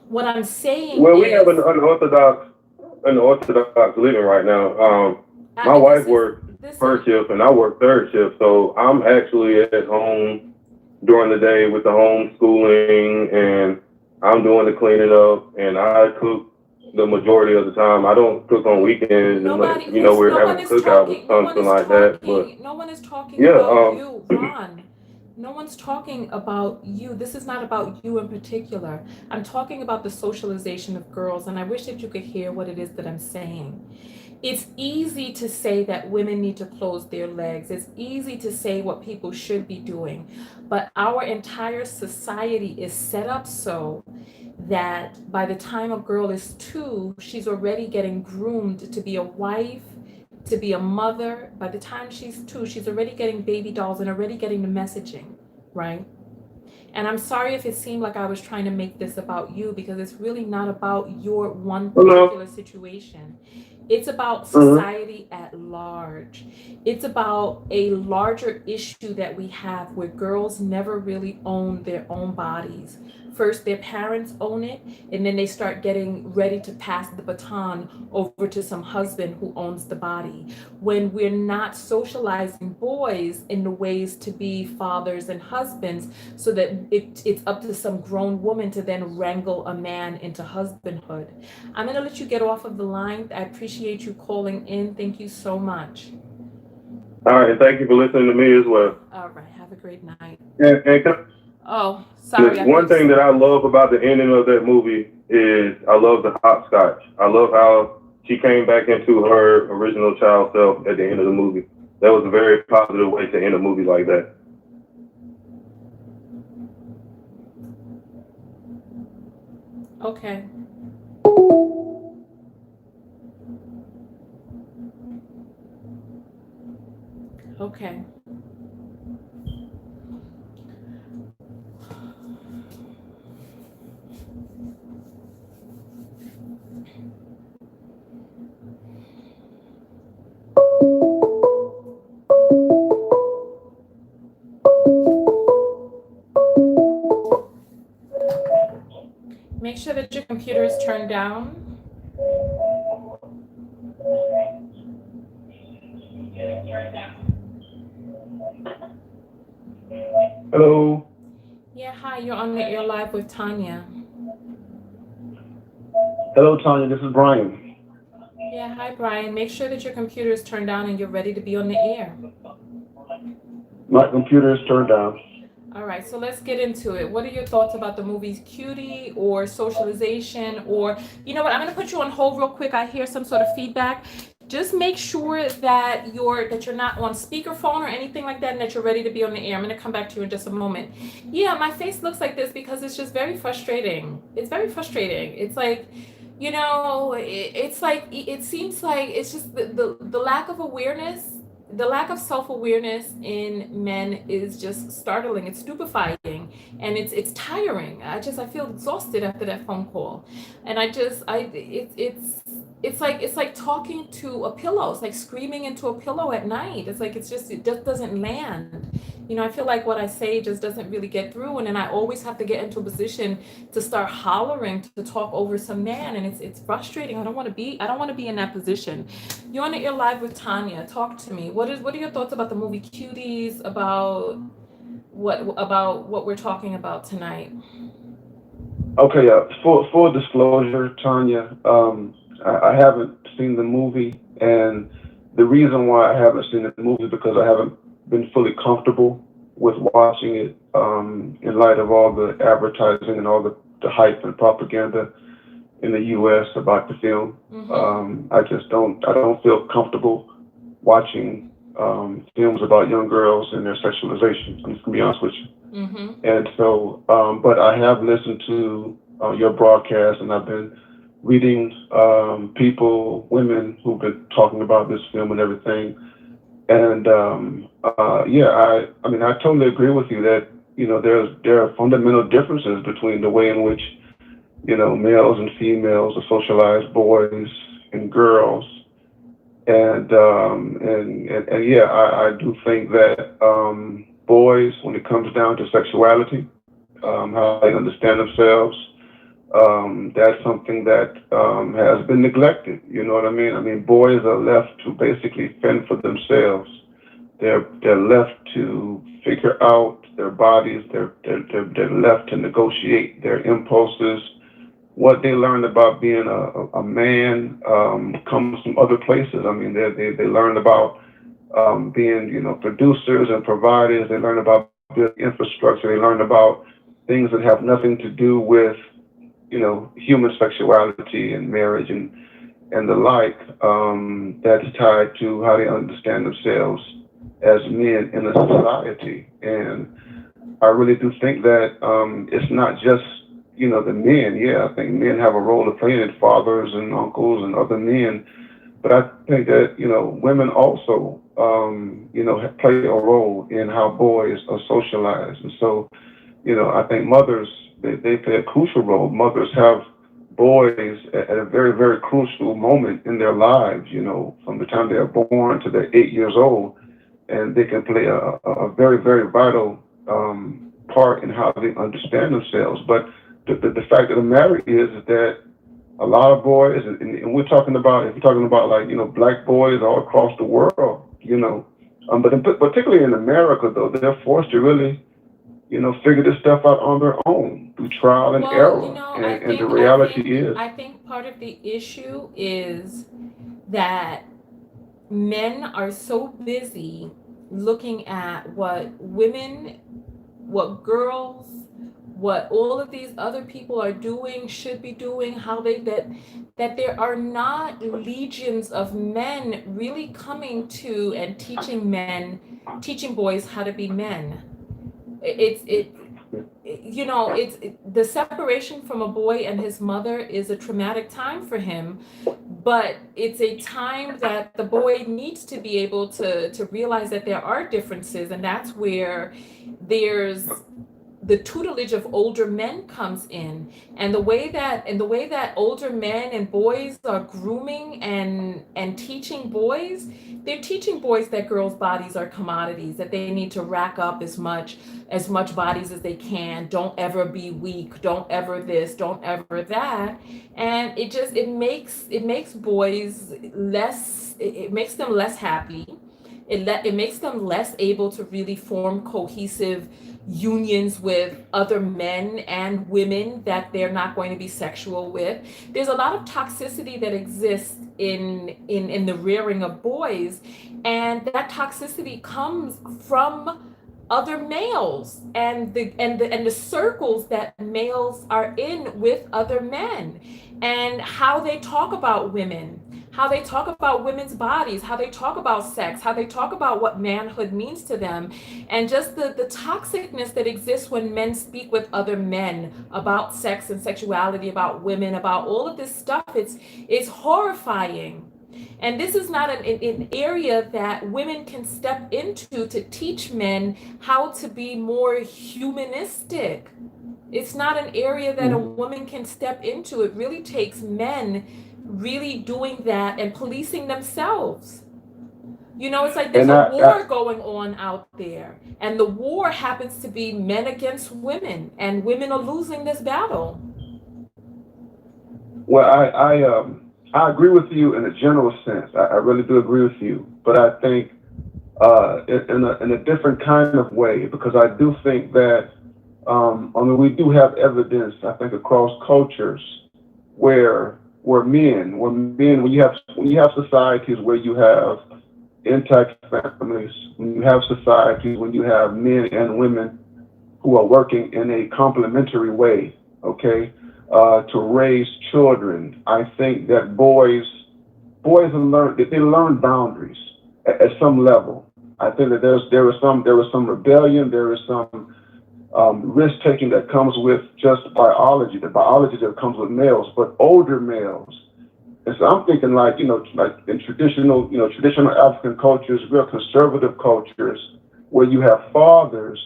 What I'm saying we have an unorthodox living right now. My wife works first shift and I work third shift, so I'm actually at home during the day with the homeschooling, and I'm doing the cleaning up, and I cook the majority of the time. I don't cook on weekends unless we're having a cookout or something like that. But no one is talking about you, Ron. No one's talking about you. This is not about you in particular. I'm talking about the socialization of girls, and I wish that you could hear what it is that I'm saying. It's easy to say that women need to close their legs. It's easy to say what people should be doing. But our entire society is set up so that by the time a girl is 2, she's already getting groomed to be a wife, to be a mother. By the time she's 2, she's already getting baby dolls and already getting the messaging, right? And I'm sorry if it seemed like I was trying to make this about you, because it's really not about your one particular situation. It's about society at large. It's about a larger issue that we have where girls never really own their own bodies. First, their parents own it, and then they start getting ready to pass the baton over to some husband who owns the body. When we're not socializing boys in the ways to be fathers and husbands, so that it's up to some grown woman to then wrangle a man into husbandhood. I'm going to let you get off of the line. I appreciate you calling in. Thank you so much. All right, and thank you for listening to me as well. All right, have a great night. And Oh, sorry. one thing that I love about the ending of that movie is I love the hopscotch. I love how she came back into her original child self at the end of the movie. That was a very positive way to end a movie like that. Okay. Okay. Make sure that your computer is turned down. Hello. Yeah, hi, you're on the air live with Tonya. Hello, Tonya, this is Brian. Yeah, hi, Brian. Make sure that your computer is turned down and you're ready to be on the air. My computer is turned down. All right, so let's get into it. What are your thoughts about the movies Cutie or Socialization? Or, you know what, I'm going to put you on hold real quick. I hear some sort of feedback. Just make sure that you're not on speakerphone or anything like that, and that you're ready to be on the air. I'm going to come back to you in just a moment. Yeah, my face looks like this because it's just very frustrating. It's very frustrating. It's like, you know, it's like, it seems like it's just the lack of awareness. The lack of self-awareness in men is just startling. It's stupefying, and it's tiring. I feel exhausted after that phone call, and it's like talking to a pillow. It's like screaming into a pillow at night. It just doesn't land. You know, I feel like what I say just doesn't really get through, and then I always have to get into a position to start hollering to talk over some man, and it's frustrating. I don't want to be in that position. You're on the air live with Tonya. Talk to me. What are your thoughts about the movie Cuties? About what we're talking about tonight? Okay, full disclosure, Tonya, I haven't seen the movie, and the reason why I haven't seen the movie is because I haven't been fully comfortable with watching it in light of all the advertising and all the hype and propaganda in the U.S. about the film. I don't feel comfortable watching films about young girls and their sexualization. I'm just gonna be honest with you. And so, but I have listened to your broadcast, and I've been reading women who've been talking about this film and everything. And I totally agree with you that, you know, there are fundamental differences between the way in which, you know, males and females are socialized, boys and girls. And I do think that boys, when it comes down to sexuality, how they understand themselves, that's something that has been neglected. You know what I mean? I mean, boys are left to basically fend for themselves. They're left to figure out their bodies. They're left to negotiate their impulses. What they learned about being a man comes from other places. I mean, they learn about being, you know, producers and providers. They learn about building infrastructure. They learn about things that have nothing to do with, you know, human sexuality and marriage. And and the like, that's tied to how they understand themselves as men in a society. And I really do think that it's not just, the men. Yeah, I think men have a role to play in it, fathers and uncles and other men. But I think that, women also, play a role in how boys are socialized. And so, I think mothers, they play a crucial role. Mothers have boys at a very, very crucial moment in their lives, from the time they're born to they're 8 years old. And they can play a very, very vital part in how they understand themselves. But the fact of the matter is that a lot of boys, and we're talking about, if we're talking about like, black boys all across the world, but particularly in America, though, they're forced to really, figure this stuff out on their own through trial and Well, error. And the reality is, I think part of the issue is that men are so busy looking at what women, what girls, what all of these other people are doing, should be doing, how they that there are not legions of men really coming to and teaching boys how to be men. It's the separation from a boy and his mother is a traumatic time for him, but it's a time that the boy needs to be able to realize that there are differences, and that's where there's the tutelage of older men comes in, and the way that older men and boys are grooming and teaching boys, they're teaching boys that girls' bodies are commodities, that they need to rack up as much bodies as they can. Don't ever be weak. Don't ever this. Don't ever that. And it makes boys less. It makes them less happy. It makes them less able to really form cohesive unions with other men and women that they're not going to be sexual with. There's a lot of toxicity that exists in the rearing of boys, and that toxicity comes from other males and the circles that males are in with other men, and how they talk about women, how they talk about women's bodies, how they talk about sex, how they talk about what manhood means to them, and just the toxicness that exists when men speak with other men about sex and sexuality, about women, about all of this stuff. It's horrifying. And this is not an area that women can step into to teach men how to be more humanistic. It's not an area that a woman can step into. It really takes men really doing that and policing themselves. It's like there's a war going on out there, and the war happens to be men against women, and women are losing this battle. well, I agree with you in a general sense. I really do agree with you, but I think in a different kind of way, because I do think that we do have evidence, I think, across cultures where men, when you have societies where you have intact families, when you have societies when you have men and women who are working in a complementary way, okay, to raise children, I think that boys learn boundaries at some level. I think that there was some rebellion, there is some risk taking that comes with just biology, the biology that comes with males, but older males. And so I'm thinking like in traditional African cultures, real conservative cultures, where you have fathers,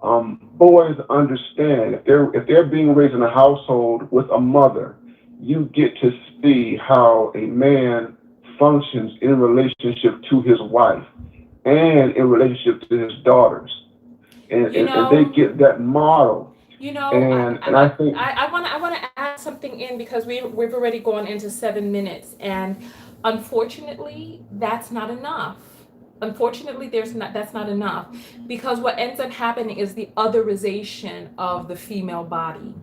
boys understand if they're being raised in a household with a mother, you get to see how a man functions in relationship to his wife and in relationship to his daughters. And they get that model. I think I want to add something in, because we've already gone into 7 minutes, and unfortunately that's not enough. Unfortunately, that's not enough, because what ends up happening is the otherization of the female body.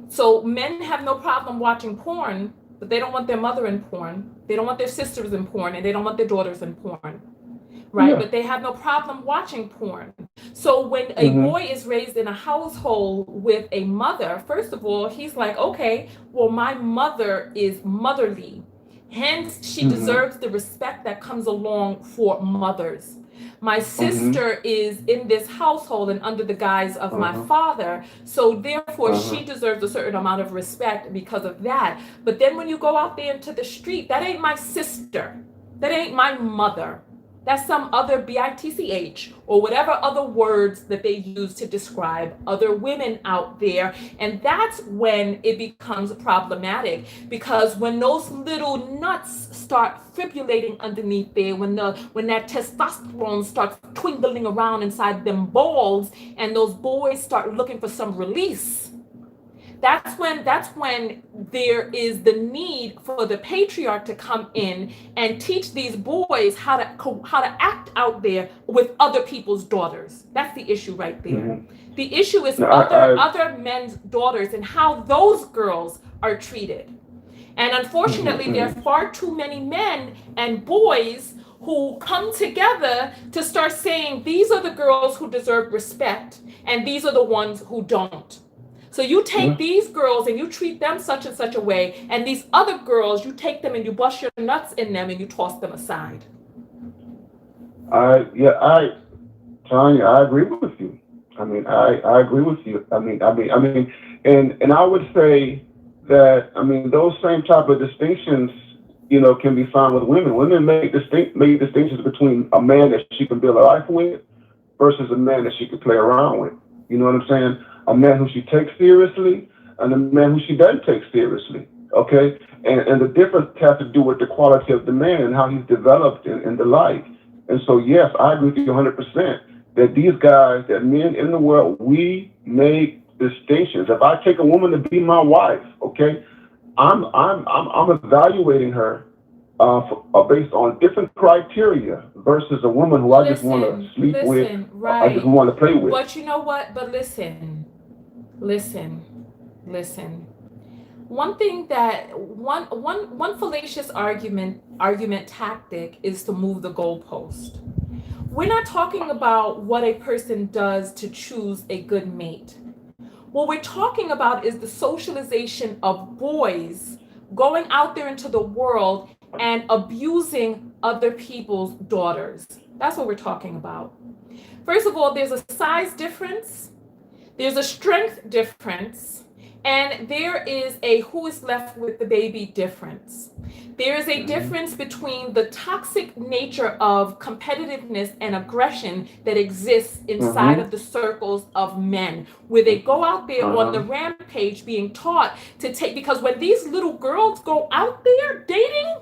So men have no problem watching porn, but they don't want their mother in porn. They don't want their sisters in porn, and they don't want their daughters in porn. Right? Yeah. But they have no problem watching porn. So when a boy is raised in a household with a mother, first of all, he's like, okay, well, my mother is motherly. Hence, she deserves the respect that comes along for mothers. My sister is in this household and under the guise of my father. So therefore, she deserves a certain amount of respect because of that. But then when you go out there into the street, that ain't my sister. That ain't my mother. That's some other bitch or whatever other words that they use to describe other women out there. And that's when it becomes problematic, because when those little nuts start fibrillating underneath there, when that testosterone starts twinkling around inside them balls and those boys start looking for some release, that's when there is the need for the patriarch to come in and teach these boys how to act out there with other people's daughters. That's the issue right there. The issue is other men's daughters and how those girls are treated. And unfortunately, there are far too many men and boys who come together to start saying, these are the girls who deserve respect and these are the ones who don't. So you take these girls and you treat them such and such a way, and these other girls, you take them and you bust your nuts in them and you toss them aside. Tonya, I agree with you. I agree with you. And I would say that, those same type of distinctions, can be found with women. Women make distinctions between a man that she can build a life with versus a man that she can play around with. You know what I'm saying? A man who she takes seriously and a man who she doesn't take seriously. Okay? And the difference has to do with the quality of the man and how he's developed in the life. And so, yes, I agree with you 100% that these guys, that men in the world, we make distinctions. If I take a woman to be my wife, okay, I'm evaluating her based on different criteria versus a woman who I just want to sleep with, right. I just want to play with. But you know what? But listen. One thing that one fallacious argument tactic is to move the goalpost. We're not talking about what a person does to choose a good mate. What we're talking about is the socialization of boys going out there into the world and abusing other people's daughters. That's what we're talking about. First of all, there's a size difference, there's a strength difference, and there is a who is left with the baby difference. There is a difference between the toxic nature of competitiveness and aggression that exists inside of the circles of men, where they go out there on the rampage being taught to take, because when these little girls go out there dating,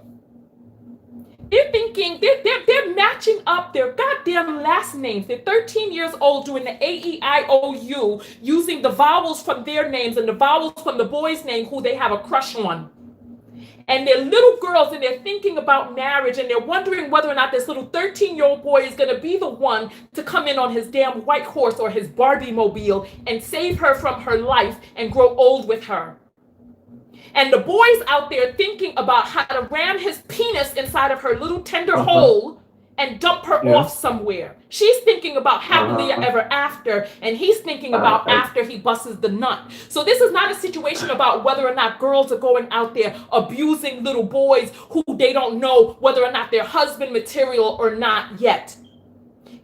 they're thinking, they're matching up their goddamn last names. They're 13 years old doing the A-E-I-O-U, using the vowels from their names and the vowels from the boy's name who they have a crush on. And they're little girls and they're thinking about marriage and they're wondering whether or not this little 13-year-old boy is going to be the one to come in on his damn white horse or his Barbie mobile and save her from her life and grow old with her. And the boy's out there thinking about how to ram his penis inside of her little tender hole and dump her off somewhere. She's thinking about happily ever after, and he's thinking about after he busts the nut. So this is not a situation about whether or not girls are going out there abusing little boys who they don't know whether or not they're husband material or not yet.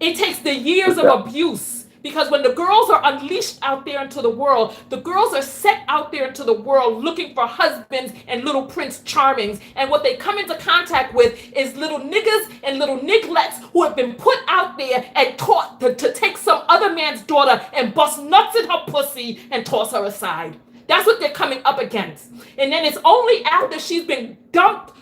It takes the years of abuse. Because when the girls are unleashed out there into the world, the girls are set out there into the world looking for husbands and little Prince Charmings. And what they come into contact with is little niggas and little nigglets who have been put out there and taught to take some other man's daughter and bust nuts in her pussy and toss her aside. That's what they're coming up against. And then it's only after she's been dumped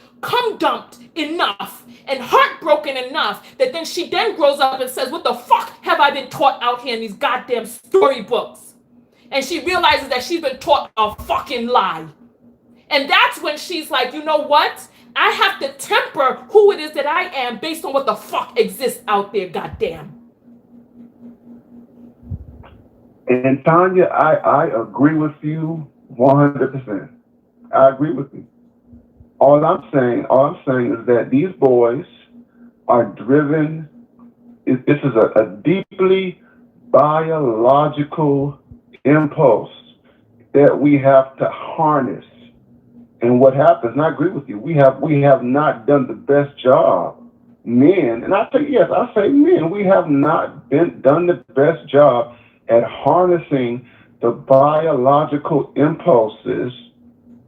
enough and heartbroken enough that then she then grows up and says, what the fuck have I been taught out here in these goddamn storybooks? And she realizes that she's been taught a fucking lie. And that's when she's like, you know what? I have to temper who it is that I am based on what the fuck exists out there, goddamn. And Tonya, I agree with you 100%. I agree with you. All I'm saying is that these boys are driven. This is a deeply biological impulse that we have to harness. And what happens, and I agree with you, we have not done the best job. Men, and I say men, we have not done the best job at harnessing the biological impulses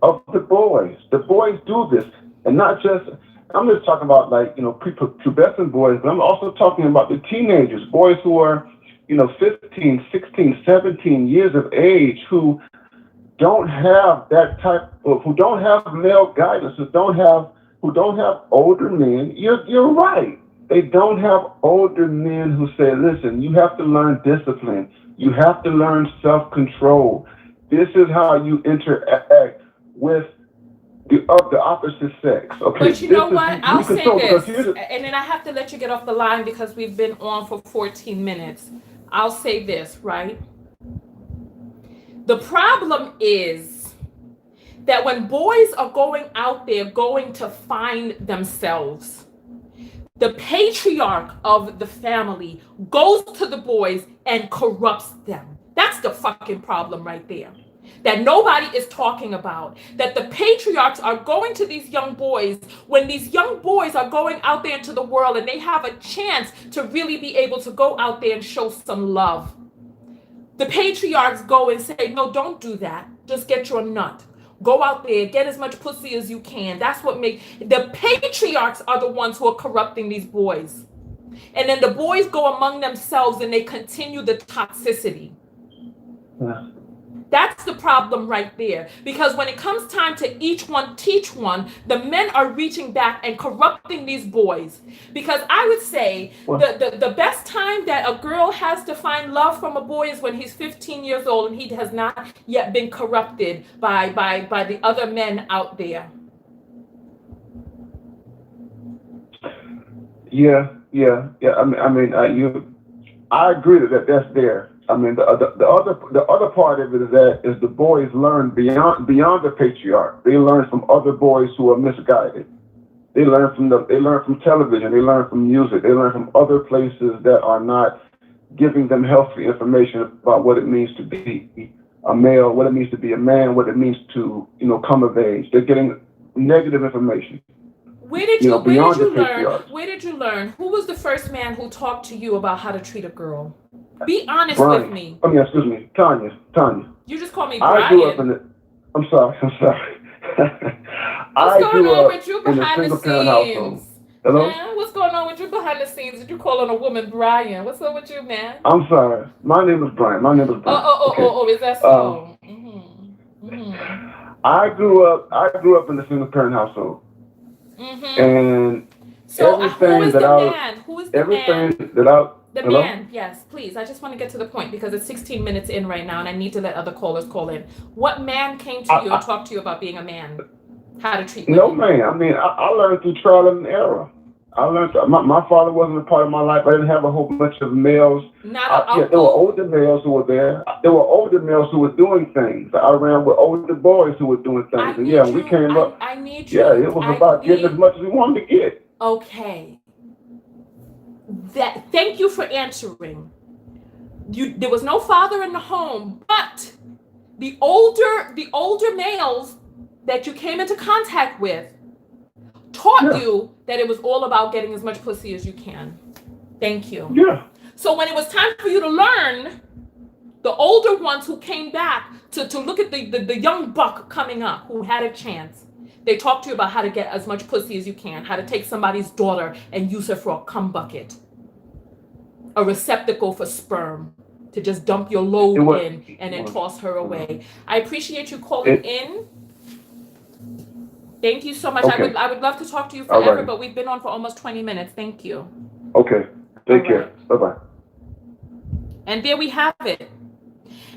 of the boys. The boys do this, and not just, I'm just talking about like, prepubescent boys, but I'm also talking about the teenagers, boys who are, 15, 16, 17 years of age, who don't have that type of, who don't have male guidance, who don't have older men. You're right. They don't have older men who say, listen, you have to learn discipline. You have to learn self-control. This is how you interact with the opposite sex. Okay. But you know what? I'll say this, and then I have to let you get off the line because we've been on for 14 minutes. I'll say this, right? The problem is that when boys are going out there, going to find themselves, the patriarch of the family goes to the boys and corrupts them. That's the fucking problem right there. That nobody is talking about. That the patriarchs are going to these young boys when these young boys are going out there into the world and they have a chance to really be able to go out there and show some love. The patriarchs go and say, no, don't do that. Just get your nut. Go out there, get as much pussy as you can. That's what makes, the patriarchs are the ones who are corrupting these boys. And then the boys go among themselves and they continue the toxicity. Yeah. That's the problem right there. Because when it comes time to each one teach one, the men are reaching back and corrupting these boys. Because I would say the best time that a girl has to find love from a boy is when he's 15 years old and he has not yet been corrupted by the other men out there. Yeah. I agree that that's there. I mean, the other part of it is the boys learn beyond the patriarch. They learn from other boys who are misguided. They learn from television. They learn from music. They learn from other places that are not giving them healthy information about what it means to be a male, what it means to be a man, what it means to come of age. They're getting negative information. Where did you learn? Who was the first man who talked to you about how to treat a girl? Be honest with me. Excuse me, Tonya. You just called me Brian. I grew up in I'm sorry. What's going on with you in a behind the single-parent household. Hello? Man, what's going on with you behind the scenes? Did you call on a woman Brian? What's up with you, man? I'm sorry. My name is Brian. Oh, is that so? I grew up in a single-parent household. And so who is the man? Who is the man? The Hello? man, yes, please. I just want to get to the point because it's 16 minutes in right now and I need to let other callers call in. What man came to you and talked to you about being a man? How to treat women? No, man. I mean, I learned through trial and error. I learned, my father wasn't a part of my life. I didn't have a whole bunch of males. There were older males who were there. There were older males who were doing things. I ran with older boys who were doing things. We came up. I need you. Yeah, it was about getting as much as we wanted to get. Okay. Thank you for answering. There was no father in the home, but the older males that you came into contact with taught you that it was all about getting as much pussy as you can. Thank you. Yeah. So when it was time for you to learn, the older ones who came back to look at the young buck coming up who had a chance, they talked to you about how to get as much pussy as you can, how to take somebody's daughter and use her for a cum bucket, a receptacle for sperm, to just dump your load in and then toss her away. I appreciate you calling in. Thank you so much. Okay. I would love to talk to you forever, but we've been on for almost 20 minutes. Thank you. Okay. Take care. Bye-bye. And there we have it.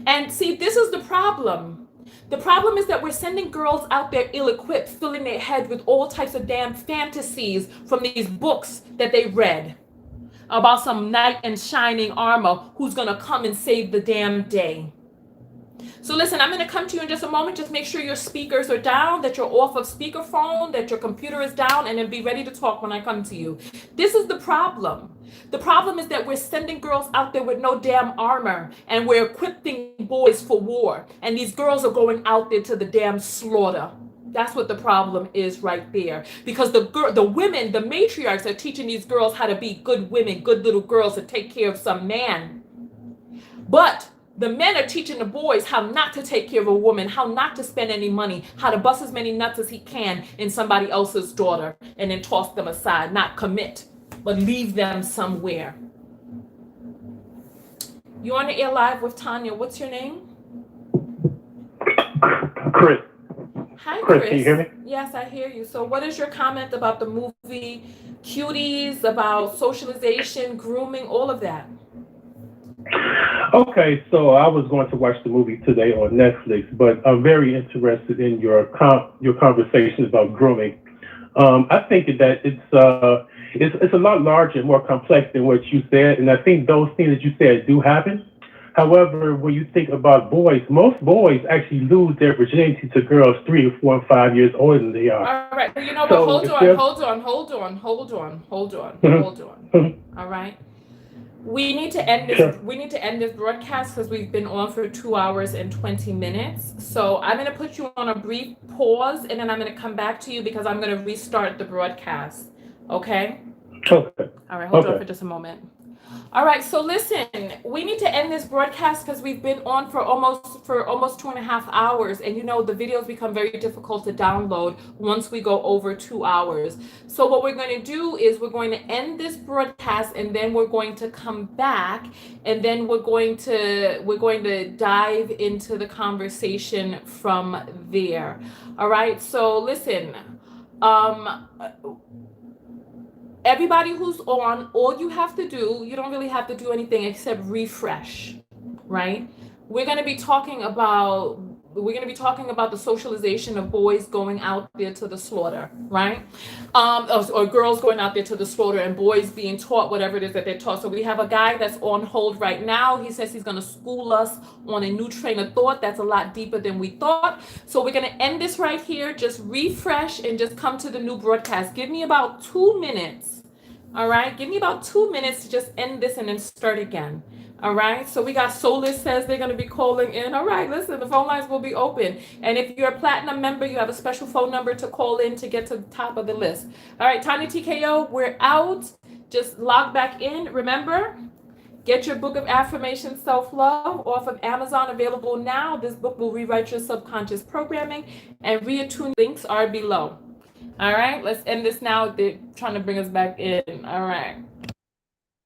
And see, this is the problem. The problem is that we're sending girls out there ill-equipped, filling their head with all types of damn fantasies from these books that they read about some knight in shining armor who's going to come and save the damn day. So listen, I'm going to come to you in just a moment. Just make sure your speakers are down, that you're off of speakerphone, that your computer is down, and then be ready to talk when I come to you. This is the problem. The problem is that we're sending girls out there with no damn armor, and we're equipping boys for war. And these girls are going out there to the damn slaughter. That's what the problem is right there. Because the women, the matriarchs are teaching these girls how to be good women, good little girls to take care of some man. But the men are teaching the boys how not to take care of a woman, how not to spend any money, how to bust as many nuts as he can in somebody else's daughter and then toss them aside, not commit, but leave them somewhere. You on the air live with Tonya. What's your name? Chris. Hi, Chris, can you hear me? Yes, I hear you. So what is your comment about the movie Cuties, about socialization, grooming, all of that? Okay, so I was going to watch the movie today on Netflix, but I'm very interested in your conversation about grooming. I think that it's a lot larger and more complex than what you said, and I think those things that you said do happen. However, when you think about boys, most boys actually lose their virginity to girls 3 or 4 and 5 years older than they are. All right, you know what? So Hold on. All right. We need to end this. Sure. We need to end this broadcast because we've been on for 2 hours and 20 minutes. So I'm going to put you on a brief pause, and then I'm going to come back to you because I'm going to restart the broadcast. Okay? Okay. All right. Hold on for just a moment. All right. So listen, we need to end this broadcast because we've been on for almost 2.5 hours, and you know the videos become very difficult to download once we go over 2 hours. So what we're going to do is we're going to end this broadcast, and then we're going to come back, and then we're going to dive into the conversation from there. All right. So listen. Everybody who's on, all you have to do, you don't really have to do anything except refresh, right? We're going to be talking about the socialization of boys going out there to the slaughter, right? Or girls going out there to the slaughter and boys being taught whatever it is that they're taught. So we have a guy that's on hold right now. He says he's going to school us on a new train of thought that's a lot deeper than we thought. So we're going to end this right here. Just refresh and just come to the new broadcast. Give me about 2 minutes. All right. Give me about 2 minutes to just end this and then start again. All right. So we got Solis says they're going to be calling in. All right. Listen, the phone lines will be open. And if you're a platinum member, you have a special phone number to call in to get to the top of the list. All right. Tonya TKO, we're out. Just log back in. Remember, get your book of affirmation self-love off of Amazon, available now. This book will rewrite your subconscious programming, and reattune links are below. All right. Let's end this now. They're trying to bring us back in. All right.